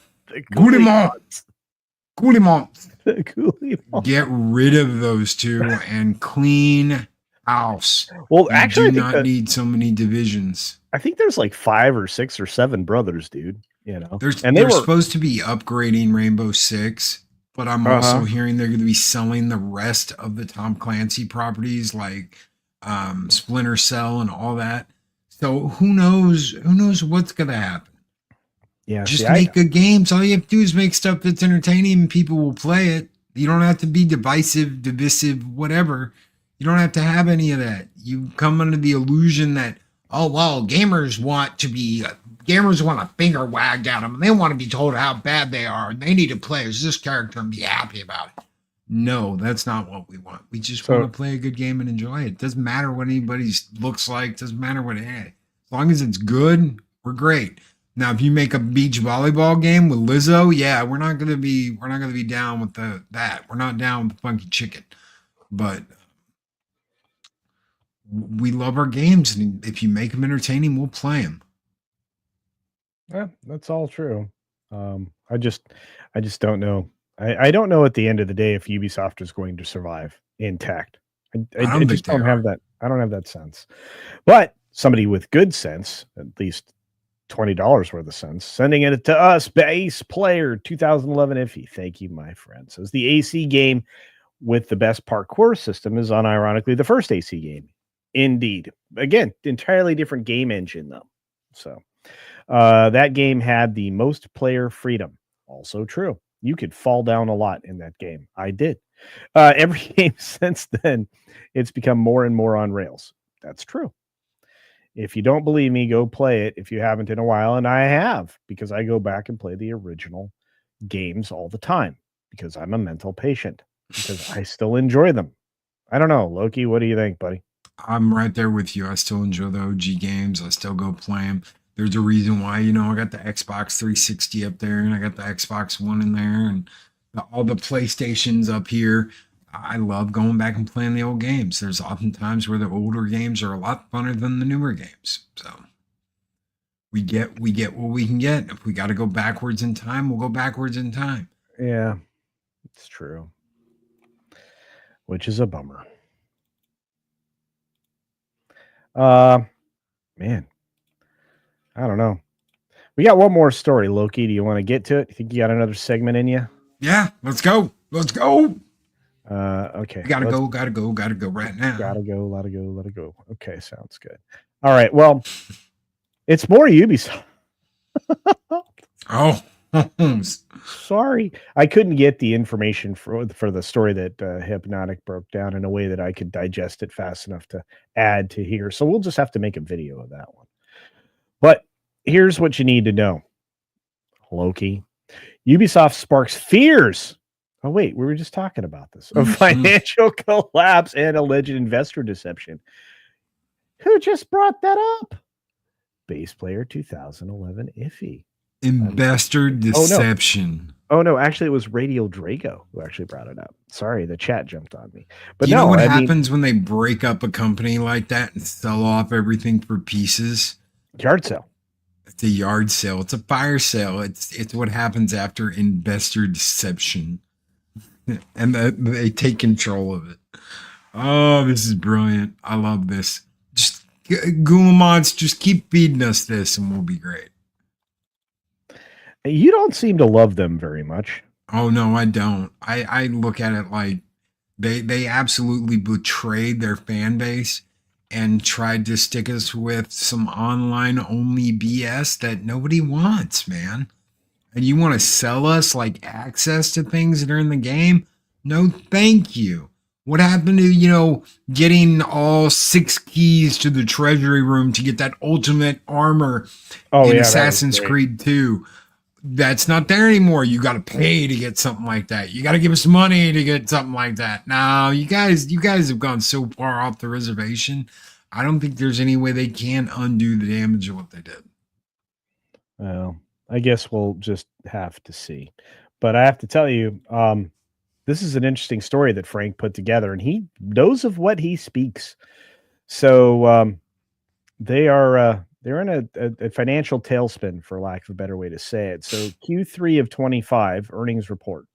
[SPEAKER 2] Get rid of those two and clean house.
[SPEAKER 1] Well, actually,
[SPEAKER 2] do not need so many divisions.
[SPEAKER 1] I think there's like 5 or 6 or 7 brothers, dude.
[SPEAKER 2] They're supposed to be upgrading Rainbow Six, but I'm also hearing they're going to be selling the rest of the Tom Clancy properties, like Splinter Cell and all that. So who knows what's going to happen.
[SPEAKER 1] Yeah,
[SPEAKER 2] just make good games. All you have to do is make stuff that's entertaining and people will play it. You don't have to be divisive, whatever. You don't have to have any of that. You come under the illusion that, gamers want a finger wagged at them and they want to be told how bad they are and they need to play as this character and be happy about it. No, that's not what we want. We just want to play a good game and enjoy it. Doesn't matter what anybody looks like. Doesn't matter what it is. As long as it's good, we're great. Now, if you make a beach volleyball game with Lizzo, yeah, we're not gonna be down with that. We're not down with the funky chicken. But we love our games, and if you make them entertaining, we'll play them.
[SPEAKER 1] Yeah, that's all true. I just don't know. I don't know at the end of the day if Ubisoft is going to survive intact. I just don't have that. I don't have that sense. But somebody with good sense, at least $20 worth of cents. Sending it to us, Base Player 2011 Iffy. Thank you, my friend. Says the AC game with the best parkour system is unironically the first AC game. Indeed. Again, entirely different game engine, though. So that game had the most player freedom. Also true. You could fall down a lot in that game. I did. Every game since then, it's become more and more on rails. That's true. If you don't believe me, go play it if you haven't in a while. And I have, because I go back and play the original games all the time because I'm a mental patient, because I still enjoy them. I don't know. Loki, what do you think, buddy?
[SPEAKER 2] I'm right there with you. I still enjoy the OG games. I still go play them. There's a reason why, I got the Xbox 360 up there and I got the Xbox One in there and all the PlayStations up here. I love going back and playing the old games. There's often times where the older games are a lot funner than the newer games. So we get what we can get. If we got to go backwards in time, we'll go backwards in time.
[SPEAKER 1] Yeah, it's true. Which is a bummer. Man, I don't know. We got one more story, Loki. Do you want to get to it? You think you got another segment in you?
[SPEAKER 2] Yeah, let's go. Let's go.
[SPEAKER 1] Okay.
[SPEAKER 2] Gotta go right now.
[SPEAKER 1] Gotta go, let it go. Okay, sounds good. All right. Well, it's more Ubisoft.
[SPEAKER 2] Oh,
[SPEAKER 1] sorry. I couldn't get the information for the story that Hypnotic broke down in a way that I could digest it fast enough to add to here. So we'll just have to make a video of that one. But here's what you need to know, Loki. Ubisoft sparks fears. Oh, wait, we were just talking about this. Of financial collapse and alleged investor deception. Who just brought that up? Base Player 2011 Iffy.
[SPEAKER 2] Investor deception.
[SPEAKER 1] Oh, no. Actually, it was Radio Drago who actually brought it up. Sorry, the chat jumped on me. But
[SPEAKER 2] you know what happens when they break up a company like that and sell off everything for pieces?
[SPEAKER 1] Yard sale.
[SPEAKER 2] It's a yard sale. It's a fire sale. It's what happens after investor deception. And they take control of it. Oh, this is brilliant. I love this. Just Google mods, just keep feeding us this and we'll be great.
[SPEAKER 1] You don't seem to love them very much.
[SPEAKER 2] Oh, no, I don't. I look at it like they absolutely betrayed their fan base and tried to stick us with some online only BS that nobody wants, man. And you want to sell us like access to things that are in the game? No, thank you. What happened to, getting all 6 keys to the treasury room to get that ultimate armor in Assassin's Creed 2? That's not there anymore. You got to pay to get something like that. You got to give us money to get something like that. Now, you guys have gone so far off the reservation. I don't think there's any way they can undo the damage of what they did.
[SPEAKER 1] Well, I guess we'll just have to see. But I have to tell you, this is an interesting story that Frank put together, and he knows of what he speaks. So they're in a financial tailspin, for lack of a better way to say it. So Q3 of 25 earnings report.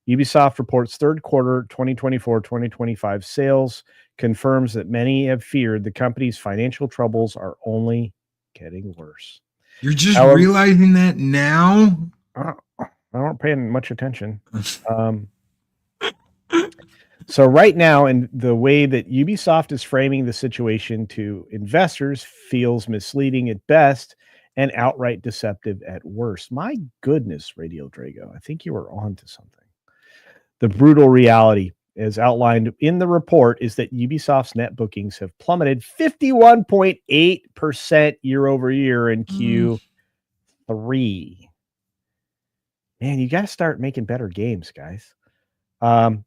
[SPEAKER 1] Ubisoft reports third quarter 2024-2025 sales, confirms that many have feared the company's financial troubles are only getting worse.
[SPEAKER 2] You're just realizing that now?
[SPEAKER 1] I don't pay much attention. So right now, in the way that Ubisoft is framing the situation to investors feels misleading at best and outright deceptive at worst. My goodness, Radio Drago, I think you were on to something. The brutal reality, as outlined in the report, is that Ubisoft's net bookings have plummeted 51.8% year over year in Q3. Man, you got to start making better games, guys.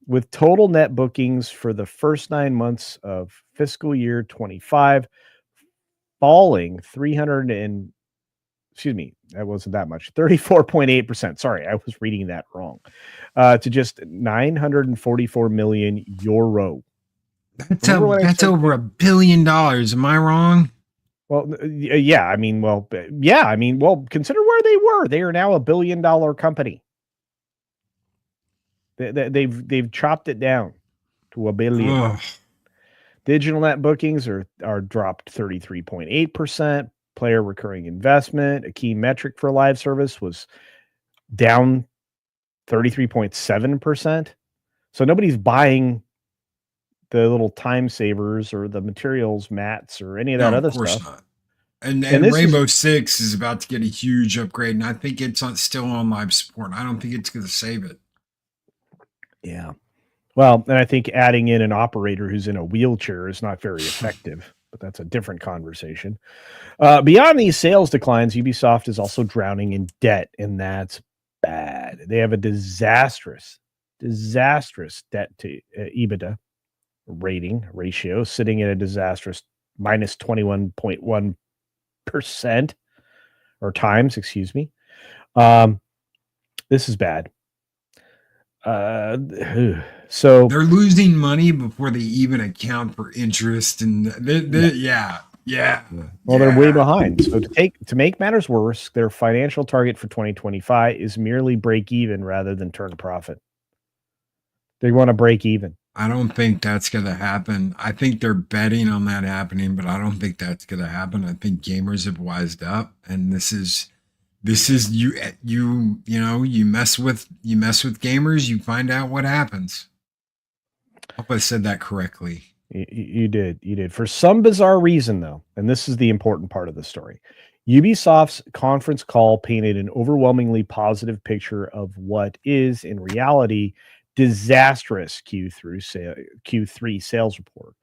[SPEAKER 1] With total net bookings for the first 9 months of fiscal year 25 falling that wasn't that much, 34.8%. Sorry, I was reading that wrong. To just 944 million euro.
[SPEAKER 2] That's over $1 billion. Am I wrong?
[SPEAKER 1] Well, yeah. Consider where they were. They are now $1 billion company. They've chopped it down to $1 billion.
[SPEAKER 2] Ugh.
[SPEAKER 1] Digital net bookings are dropped 33.8%. player recurring investment, a key metric for live service, was down 33.7%. So nobody's buying the little time savers or the materials mats or any of that
[SPEAKER 2] No, of
[SPEAKER 1] other
[SPEAKER 2] course
[SPEAKER 1] stuff.
[SPEAKER 2] not. And
[SPEAKER 1] this
[SPEAKER 2] Rainbow Six is about to get a huge upgrade, and I think it's still on live support. I don't think it's going to save it.
[SPEAKER 1] Yeah. Well, and I think adding in an operator who's in a wheelchair is not very effective, but that's a different conversation. Beyond these sales declines, Ubisoft is also drowning in debt, and that's bad. They have a disastrous debt to EBITDA ratio, sitting at a disastrous minus 21.1% or times, excuse me. This is bad. So
[SPEAKER 2] they're losing money before they even account for interest, and yeah.
[SPEAKER 1] Well, they're way behind. So to make matters worse, their financial target for 2025 is merely break even rather than turn a profit. They want to break even.
[SPEAKER 2] I don't think that's going to happen. I think they're betting on that happening, but I don't think that's going to happen. I think gamers have wised up, and this is you mess with gamers, you find out what happens. I hope I said that correctly.
[SPEAKER 1] You did. For some bizarre reason, though, and this is the important part of the story, Ubisoft's conference call painted an overwhelmingly positive picture of what is, in reality, disastrous Q3 sales report.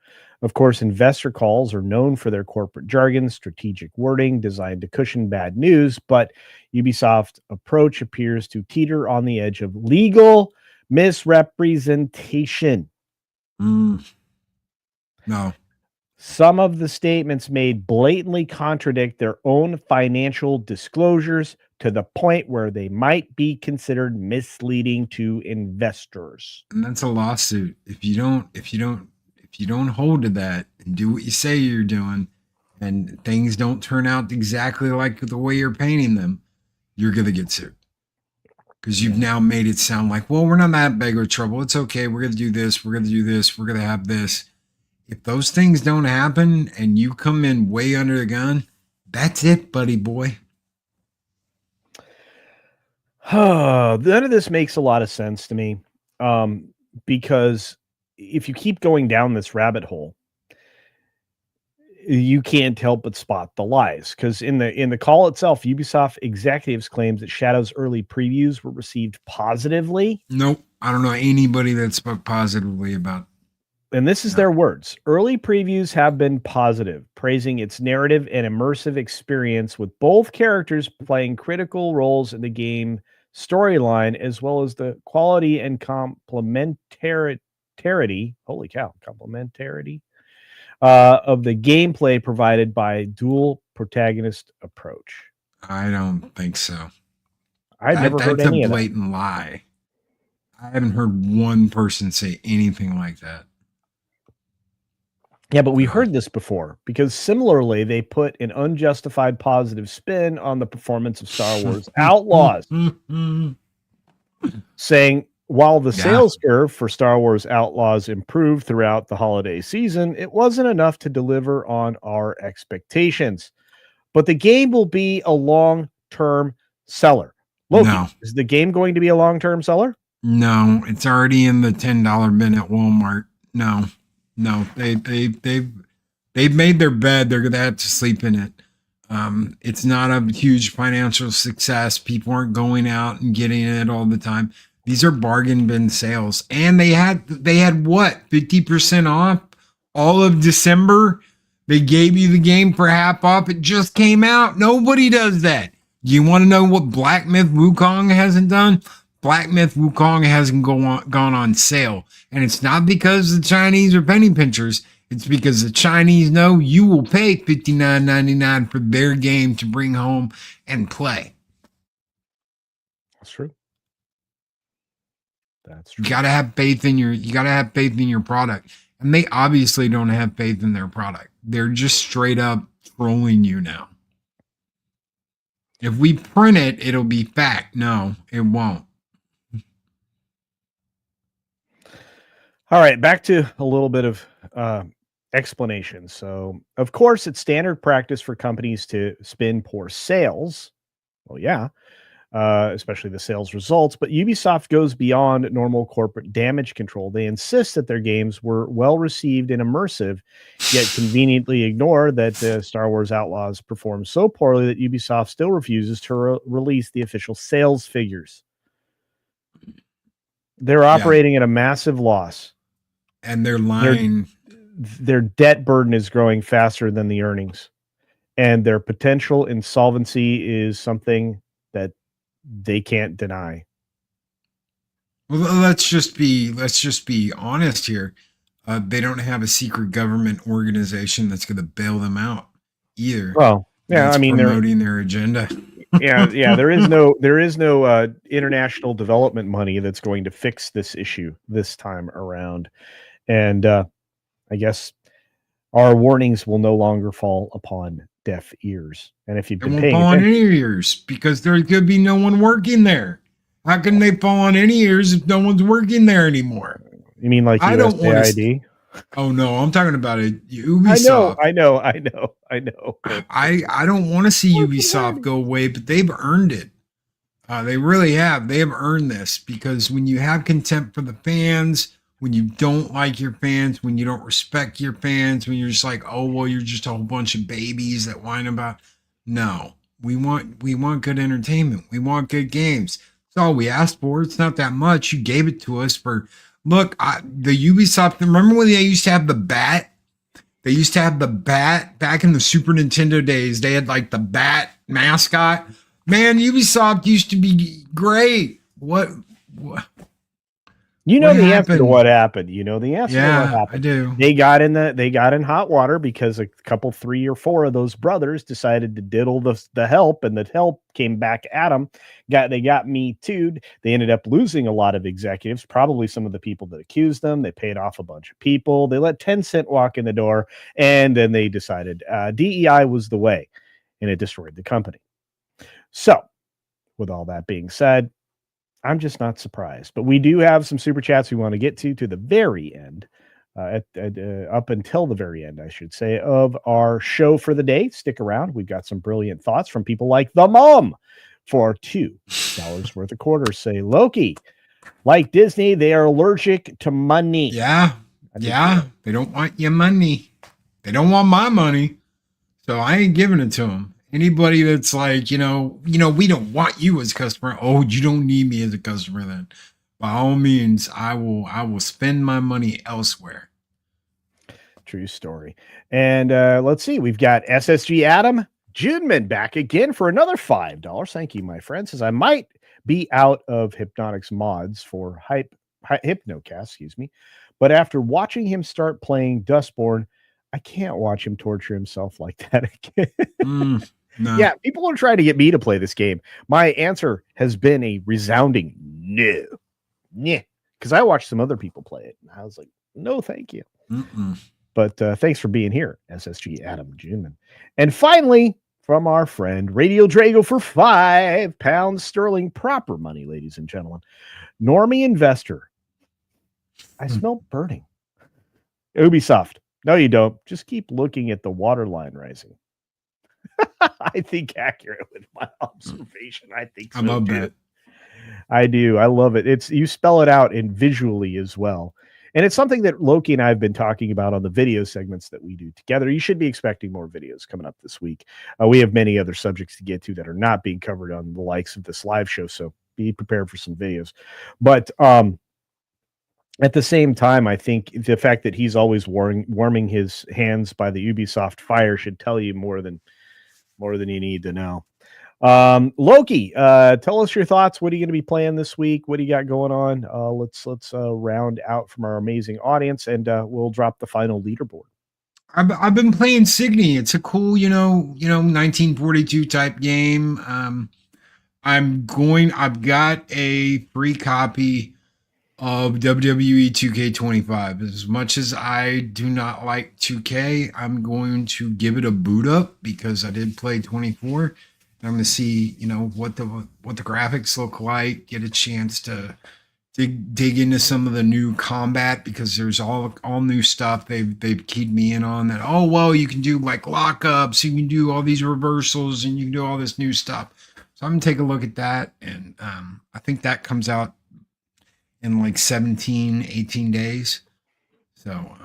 [SPEAKER 1] Of course, investor calls are known for their corporate jargon, strategic wording designed to cushion bad news, but Ubisoft's approach appears to teeter on the edge of legal misrepresentation.
[SPEAKER 2] No.
[SPEAKER 1] Some of the statements made blatantly contradict their own financial disclosures to the point where they might be considered misleading to investors.
[SPEAKER 2] And that's a lawsuit. If you don't hold to that and do what you say you're doing, and things don't turn out exactly like the way you're painting them, you're going to get sued. Because you've now made it sound like, well, we're not that big of trouble. It's okay. We're going to do this. We're going to do this. We're going to have this. If those things don't happen and you come in way under the gun, that's it, buddy boy.
[SPEAKER 1] None of this makes a lot of sense to me, because if you keep going down this rabbit hole, you can't help but spot the lies. Because in the call itself, Ubisoft executives claims that Shadow's early previews were received positively.
[SPEAKER 2] Nope, I don't know anybody that spoke positively about.
[SPEAKER 1] And this is their words. Early previews have been positive, praising its narrative and immersive experience with both characters playing critical roles in the game storyline, as well as the quality and complementarity, holy cow, complementarity of the gameplay provided by dual protagonist approach.
[SPEAKER 2] I don't think so.
[SPEAKER 1] I've never heard any of that.
[SPEAKER 2] That's a blatant lie. I haven't heard one person say anything like that.
[SPEAKER 1] Yeah, but we heard this before, because similarly, they put an unjustified positive spin on the performance of Star Wars Outlaws, saying while the sales curve for Star Wars Outlaws improved throughout the holiday season, it wasn't enough to deliver on our expectations. But the game will be a long-term seller. Loki,
[SPEAKER 2] No.
[SPEAKER 1] Is the game going to be a long-term seller?
[SPEAKER 2] No, it's already in the $10 bin at Walmart. No, they've made their bed. They're gonna have to sleep in it. It's not a huge financial success. People aren't going out and getting it all the time. These are bargain bin sales, and they had what, 50% off all of December. They gave you the game for half off. It just came out. Nobody does that. Do you want to know what Black Myth Wukong hasn't done? Black Myth Wukong hasn't gone on sale. And it's not because the Chinese are penny pinchers. It's because the Chinese know you will pay $59.99 for their game to bring home and play.
[SPEAKER 1] That's true. That's true.
[SPEAKER 2] You gotta have faith in your product. And they obviously don't have faith in their product. They're just straight up trolling you now. If we print it, it'll be fact. No, it won't.
[SPEAKER 1] All right, back to a little bit of explanation. So, of course, it's standard practice for companies to spin poor sales. Well, yeah, especially the sales results. But Ubisoft goes beyond normal corporate damage control. They insist that their games were well received and immersive, yet conveniently ignore that Star Wars Outlaws performed so poorly that Ubisoft still refuses to release the official sales figures. They're operating at a massive loss.
[SPEAKER 2] And they're lying.
[SPEAKER 1] Their debt burden is growing faster than the earnings. And their potential insolvency is something that they can't deny.
[SPEAKER 2] Well, let's just be honest here. They don't have a secret government organization that's going to bail them out either.
[SPEAKER 1] Well, yeah, I mean,
[SPEAKER 2] promoting their agenda.
[SPEAKER 1] yeah. There is no international development money that's going to fix this issue this time around, and I guess our warnings will no longer fall upon deaf ears. And if you've been paying
[SPEAKER 2] attention,
[SPEAKER 1] on
[SPEAKER 2] any ears, because there could be no one working there. How can they fall on any ears if no one's working there anymore?
[SPEAKER 1] You mean like USAID?
[SPEAKER 2] Oh no, I'm talking about it. Ubisoft.
[SPEAKER 1] I know.
[SPEAKER 2] I don't want to see Ubisoft go away, but they've earned it. They really have. They have earned this, because when you have contempt for the fans, when you don't like your fans, when you don't respect your fans, when you're just like, oh well, you're just a whole bunch of babies that whine about. No, we want good entertainment. We want good games. That's all we asked for. It's not that much. You gave it to us for. Look, the Ubisoft. Remember when they used to have the bat? They used to have the bat back in the Super Nintendo days. They had like the bat mascot. Man, Ubisoft used to be great. What?
[SPEAKER 1] You know the answer to what happened. You know the answer to what happened.
[SPEAKER 2] I do.
[SPEAKER 1] They got in hot water because a couple, 3 or 4 of those brothers decided to diddle the help, and the help came back at them. They got me too'd. They ended up losing a lot of executives, probably some of the people that accused them. They paid off a bunch of people. They let Tencent walk in the door, and then they decided DEI was the way, and it destroyed the company. So, with all that being said, I'm just not surprised. But we do have some super chats we want to get to the very end, up until the very end, I should say, of our show for the day. Stick around. We've got some brilliant thoughts from people like the Mom for $2 worth of quarters. Say, Loki, like Disney, they are allergic to money.
[SPEAKER 2] Yeah. They don't want your money. They don't want my money. So I ain't giving it to them. Anybody that's like, we don't want you as a customer. Oh, you don't need me as a customer then. By all means, I will spend my money elsewhere.
[SPEAKER 1] True story. And let's see. We've got SSG Adam Juneman back again for another $5. Thank you, my friend. Says, I might be out of Hypnotic's mods for Hypnocast, excuse me. But after watching him start playing Dustborn, I can't watch him torture himself like that again. No. Yeah, people are trying to get me to play this game. My answer has been a resounding no. Yeah, because I watched some other people play it, and I was like, no, thank you. But thanks for being here, SSG Adam Juneman. And finally, from our friend Radio Drago for £5 sterling, proper money, ladies and gentlemen. Normie Investor. I smell burning. Ubisoft. No, you don't. Just keep looking at the water line rising. I think accurate with my observation. I think so.
[SPEAKER 2] I love that.
[SPEAKER 1] I do. I love it. You spell it out in visually as well. And it's something that Loki and I have been talking about on the video segments that we do together. You should be expecting more videos coming up this week. We have many other subjects to get to that are not being covered on the likes of this live show. So be prepared for some videos. But at the same time, I think the fact that he's always warming his hands by the Ubisoft fire should tell you more than you need to know. Loki, tell us your thoughts. What are you going to be playing this week? What do you got going on? Let's round out from our amazing audience, and we'll drop the final leaderboard.
[SPEAKER 2] I've been playing Signy. It's a cool, 1942 type game. I've got a free copy of WWE 2K25. As much as I do not like 2K, I'm going to give it a boot up because I did play 24. I'm going to see, what the graphics look like, get a chance to dig into some of the new combat, because there's all new stuff they've keyed me in on. That, oh well, you can do like lockups, you can do all these reversals, and you can do all this new stuff. So I'm gonna take a look at that, and I think that comes out in like 17-18 days. So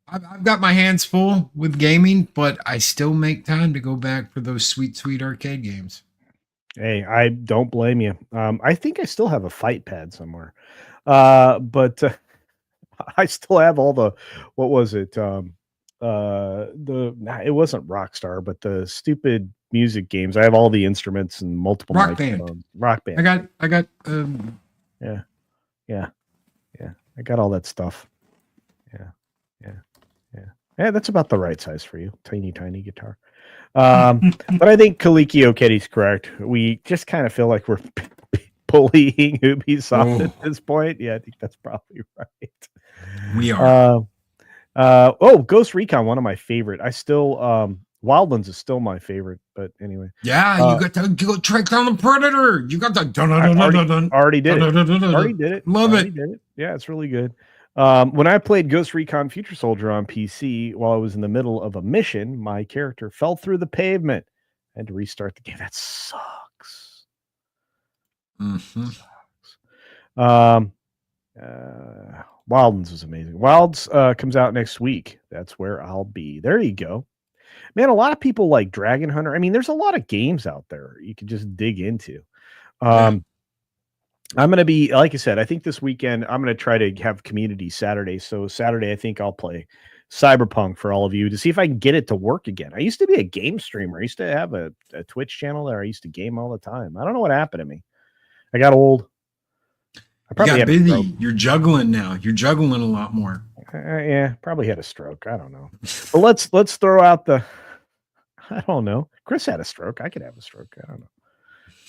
[SPEAKER 2] I've got my hands full with gaming, but I still make time to go back for those sweet arcade games.
[SPEAKER 1] Hey, I don't blame you. I think I still have a fight pad somewhere. But I still have all the, what was it? It wasn't Rockstar, but the stupid music games. I have all the instruments and multiple
[SPEAKER 2] Rock Band.
[SPEAKER 1] microphones. Rock Band.
[SPEAKER 2] I got
[SPEAKER 1] Yeah. I got all that stuff. Yeah, that's about the right size for you. Tiny guitar. But I think Kalikio Kitty's correct. We just kind of feel like we're bullying Ubisoft at this point. Yeah, I think that's probably right.
[SPEAKER 2] We are.
[SPEAKER 1] Ghost Recon, one of my favorite. I still Wildlands is still my favorite, but anyway.
[SPEAKER 2] Yeah, you got to go track down the Predator. You got the
[SPEAKER 1] already did it. Already did it.
[SPEAKER 2] Love it.
[SPEAKER 1] Did it. Yeah, it's really good. When I played Ghost Recon Future Soldier on PC while I was in the middle of a mission, my character fell through the pavement. I had to restart the game. That sucks.
[SPEAKER 2] Mm-hmm.
[SPEAKER 1] Wildlands was amazing. Wilds comes out next week. That's where I'll be. There you go. Man, a lot of people like Dragon Hunter. I mean, there's a lot of games out there you can just dig into. I'm going to be, like I said, I think this weekend I'm going to try to have community Saturday. So Saturday, I think I'll play Cyberpunk for all of you to see if I can get it to work again. I used to be a game streamer. I used to have a Twitch channel there. I used to game all the time. I don't know what happened to me. I got old.
[SPEAKER 2] I probably got busy. You're juggling now. You're juggling a lot more.
[SPEAKER 1] Yeah, probably had a stroke. I don't know. But let's throw out the, I don't know. Chris had a stroke. I could have a stroke. I don't know.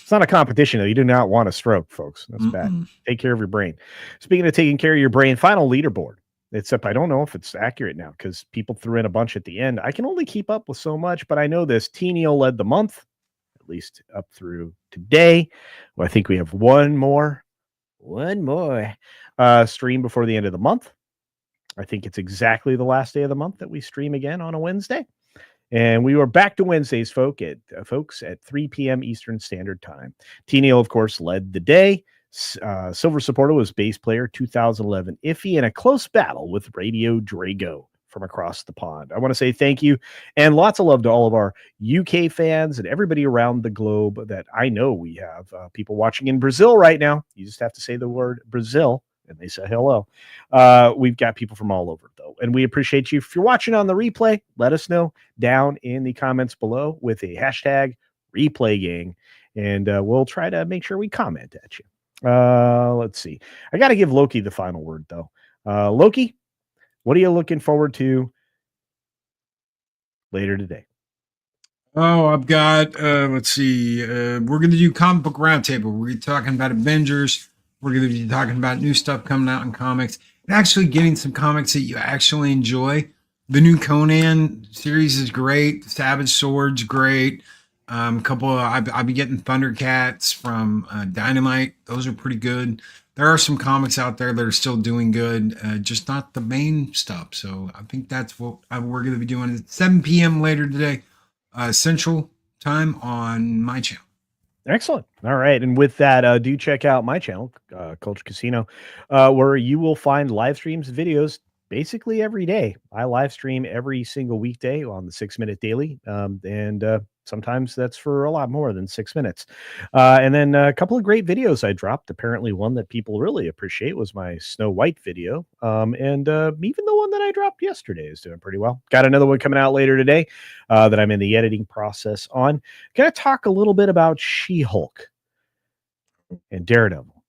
[SPEAKER 1] It's not a competition, though. You do not want a stroke, folks. That's bad. Take care of your brain. Speaking of taking care of your brain, final leaderboard. Except I don't know if it's accurate now because people threw in a bunch at the end. I can only keep up with so much, but I know this. T-Neil led the month, at least up through today. Well, I think we have one more stream before the end of the month. I think it's exactly the last day of the month that we stream again on a Wednesday. And we were back to Wednesdays, folks, at 3 p.m. Eastern Standard Time. T-Neil, of course, led the day. Silver Supporter was bass player 2011 Iffy in a close battle with Radio Drago from across the pond. I want to say thank you and lots of love to all of our UK fans and everybody around the globe that I know we have people watching in Brazil right now. You just have to say the word Brazil and they say hello. We've got people from all over, though, and we appreciate you. If you're watching on the replay, let us know down in the comments below with a hashtag replay gang, and we'll try to make sure we comment at you. Let's see. I got to give Loki the final word, though. Loki, what are you looking forward to later today?
[SPEAKER 2] Oh, I've got, let's see. We're going to do comic book roundtable. We're talking about Avengers. We're going to be talking about new stuff coming out in comics and actually getting some comics that you actually enjoy. The new Conan series is great. Savage Sword's great. I've been getting Thundercats from Dynamite. Those are pretty good. There are some comics out there that are still doing good, just not the main stuff. So I think that's what we're going to be doing at 7 p.m. later today, Central Time on my channel.
[SPEAKER 1] Excellent. All right. And with that, do check out my channel, Culture Casino, where you will find live streams, videos, basically every day. I live stream every single weekday on the 6 Minute Daily. And sometimes that's for a lot more than 6 minutes. And then a couple of great videos I dropped. Apparently one that people really appreciate was my Snow White video. And even the one that I dropped yesterday is doing pretty well. Got another one coming out later today that I'm in the editing process on. Going to talk a little bit about She-Hulk and Daredevil.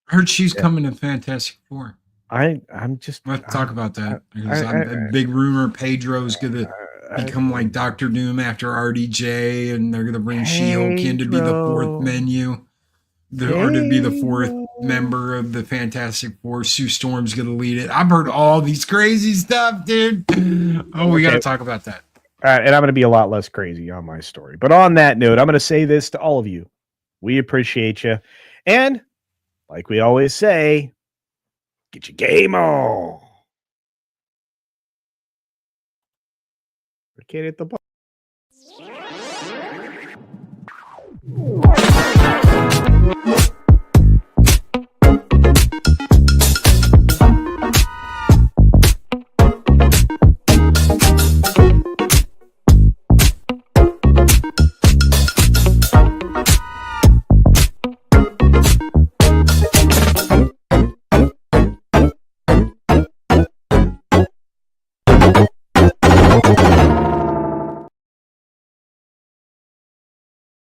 [SPEAKER 2] I heard she's coming to Fantastic Four.
[SPEAKER 1] I'm just...
[SPEAKER 2] Let's talk about that. A big rumor Pedro's going to become like Doctor Doom after RDJ, and they're going to bring She-Hulk in to be the fourth menu. Or to be the fourth member of the Fantastic Four. Sue Storm's going to lead it. I've heard all these crazy stuff, dude. Oh, we got to talk about that.
[SPEAKER 1] All right, and I'm going to be a lot less crazy on my story. But on that note, I'm going to say this to all of you. We appreciate you. And like we always say, get your game on. Can't hit the button.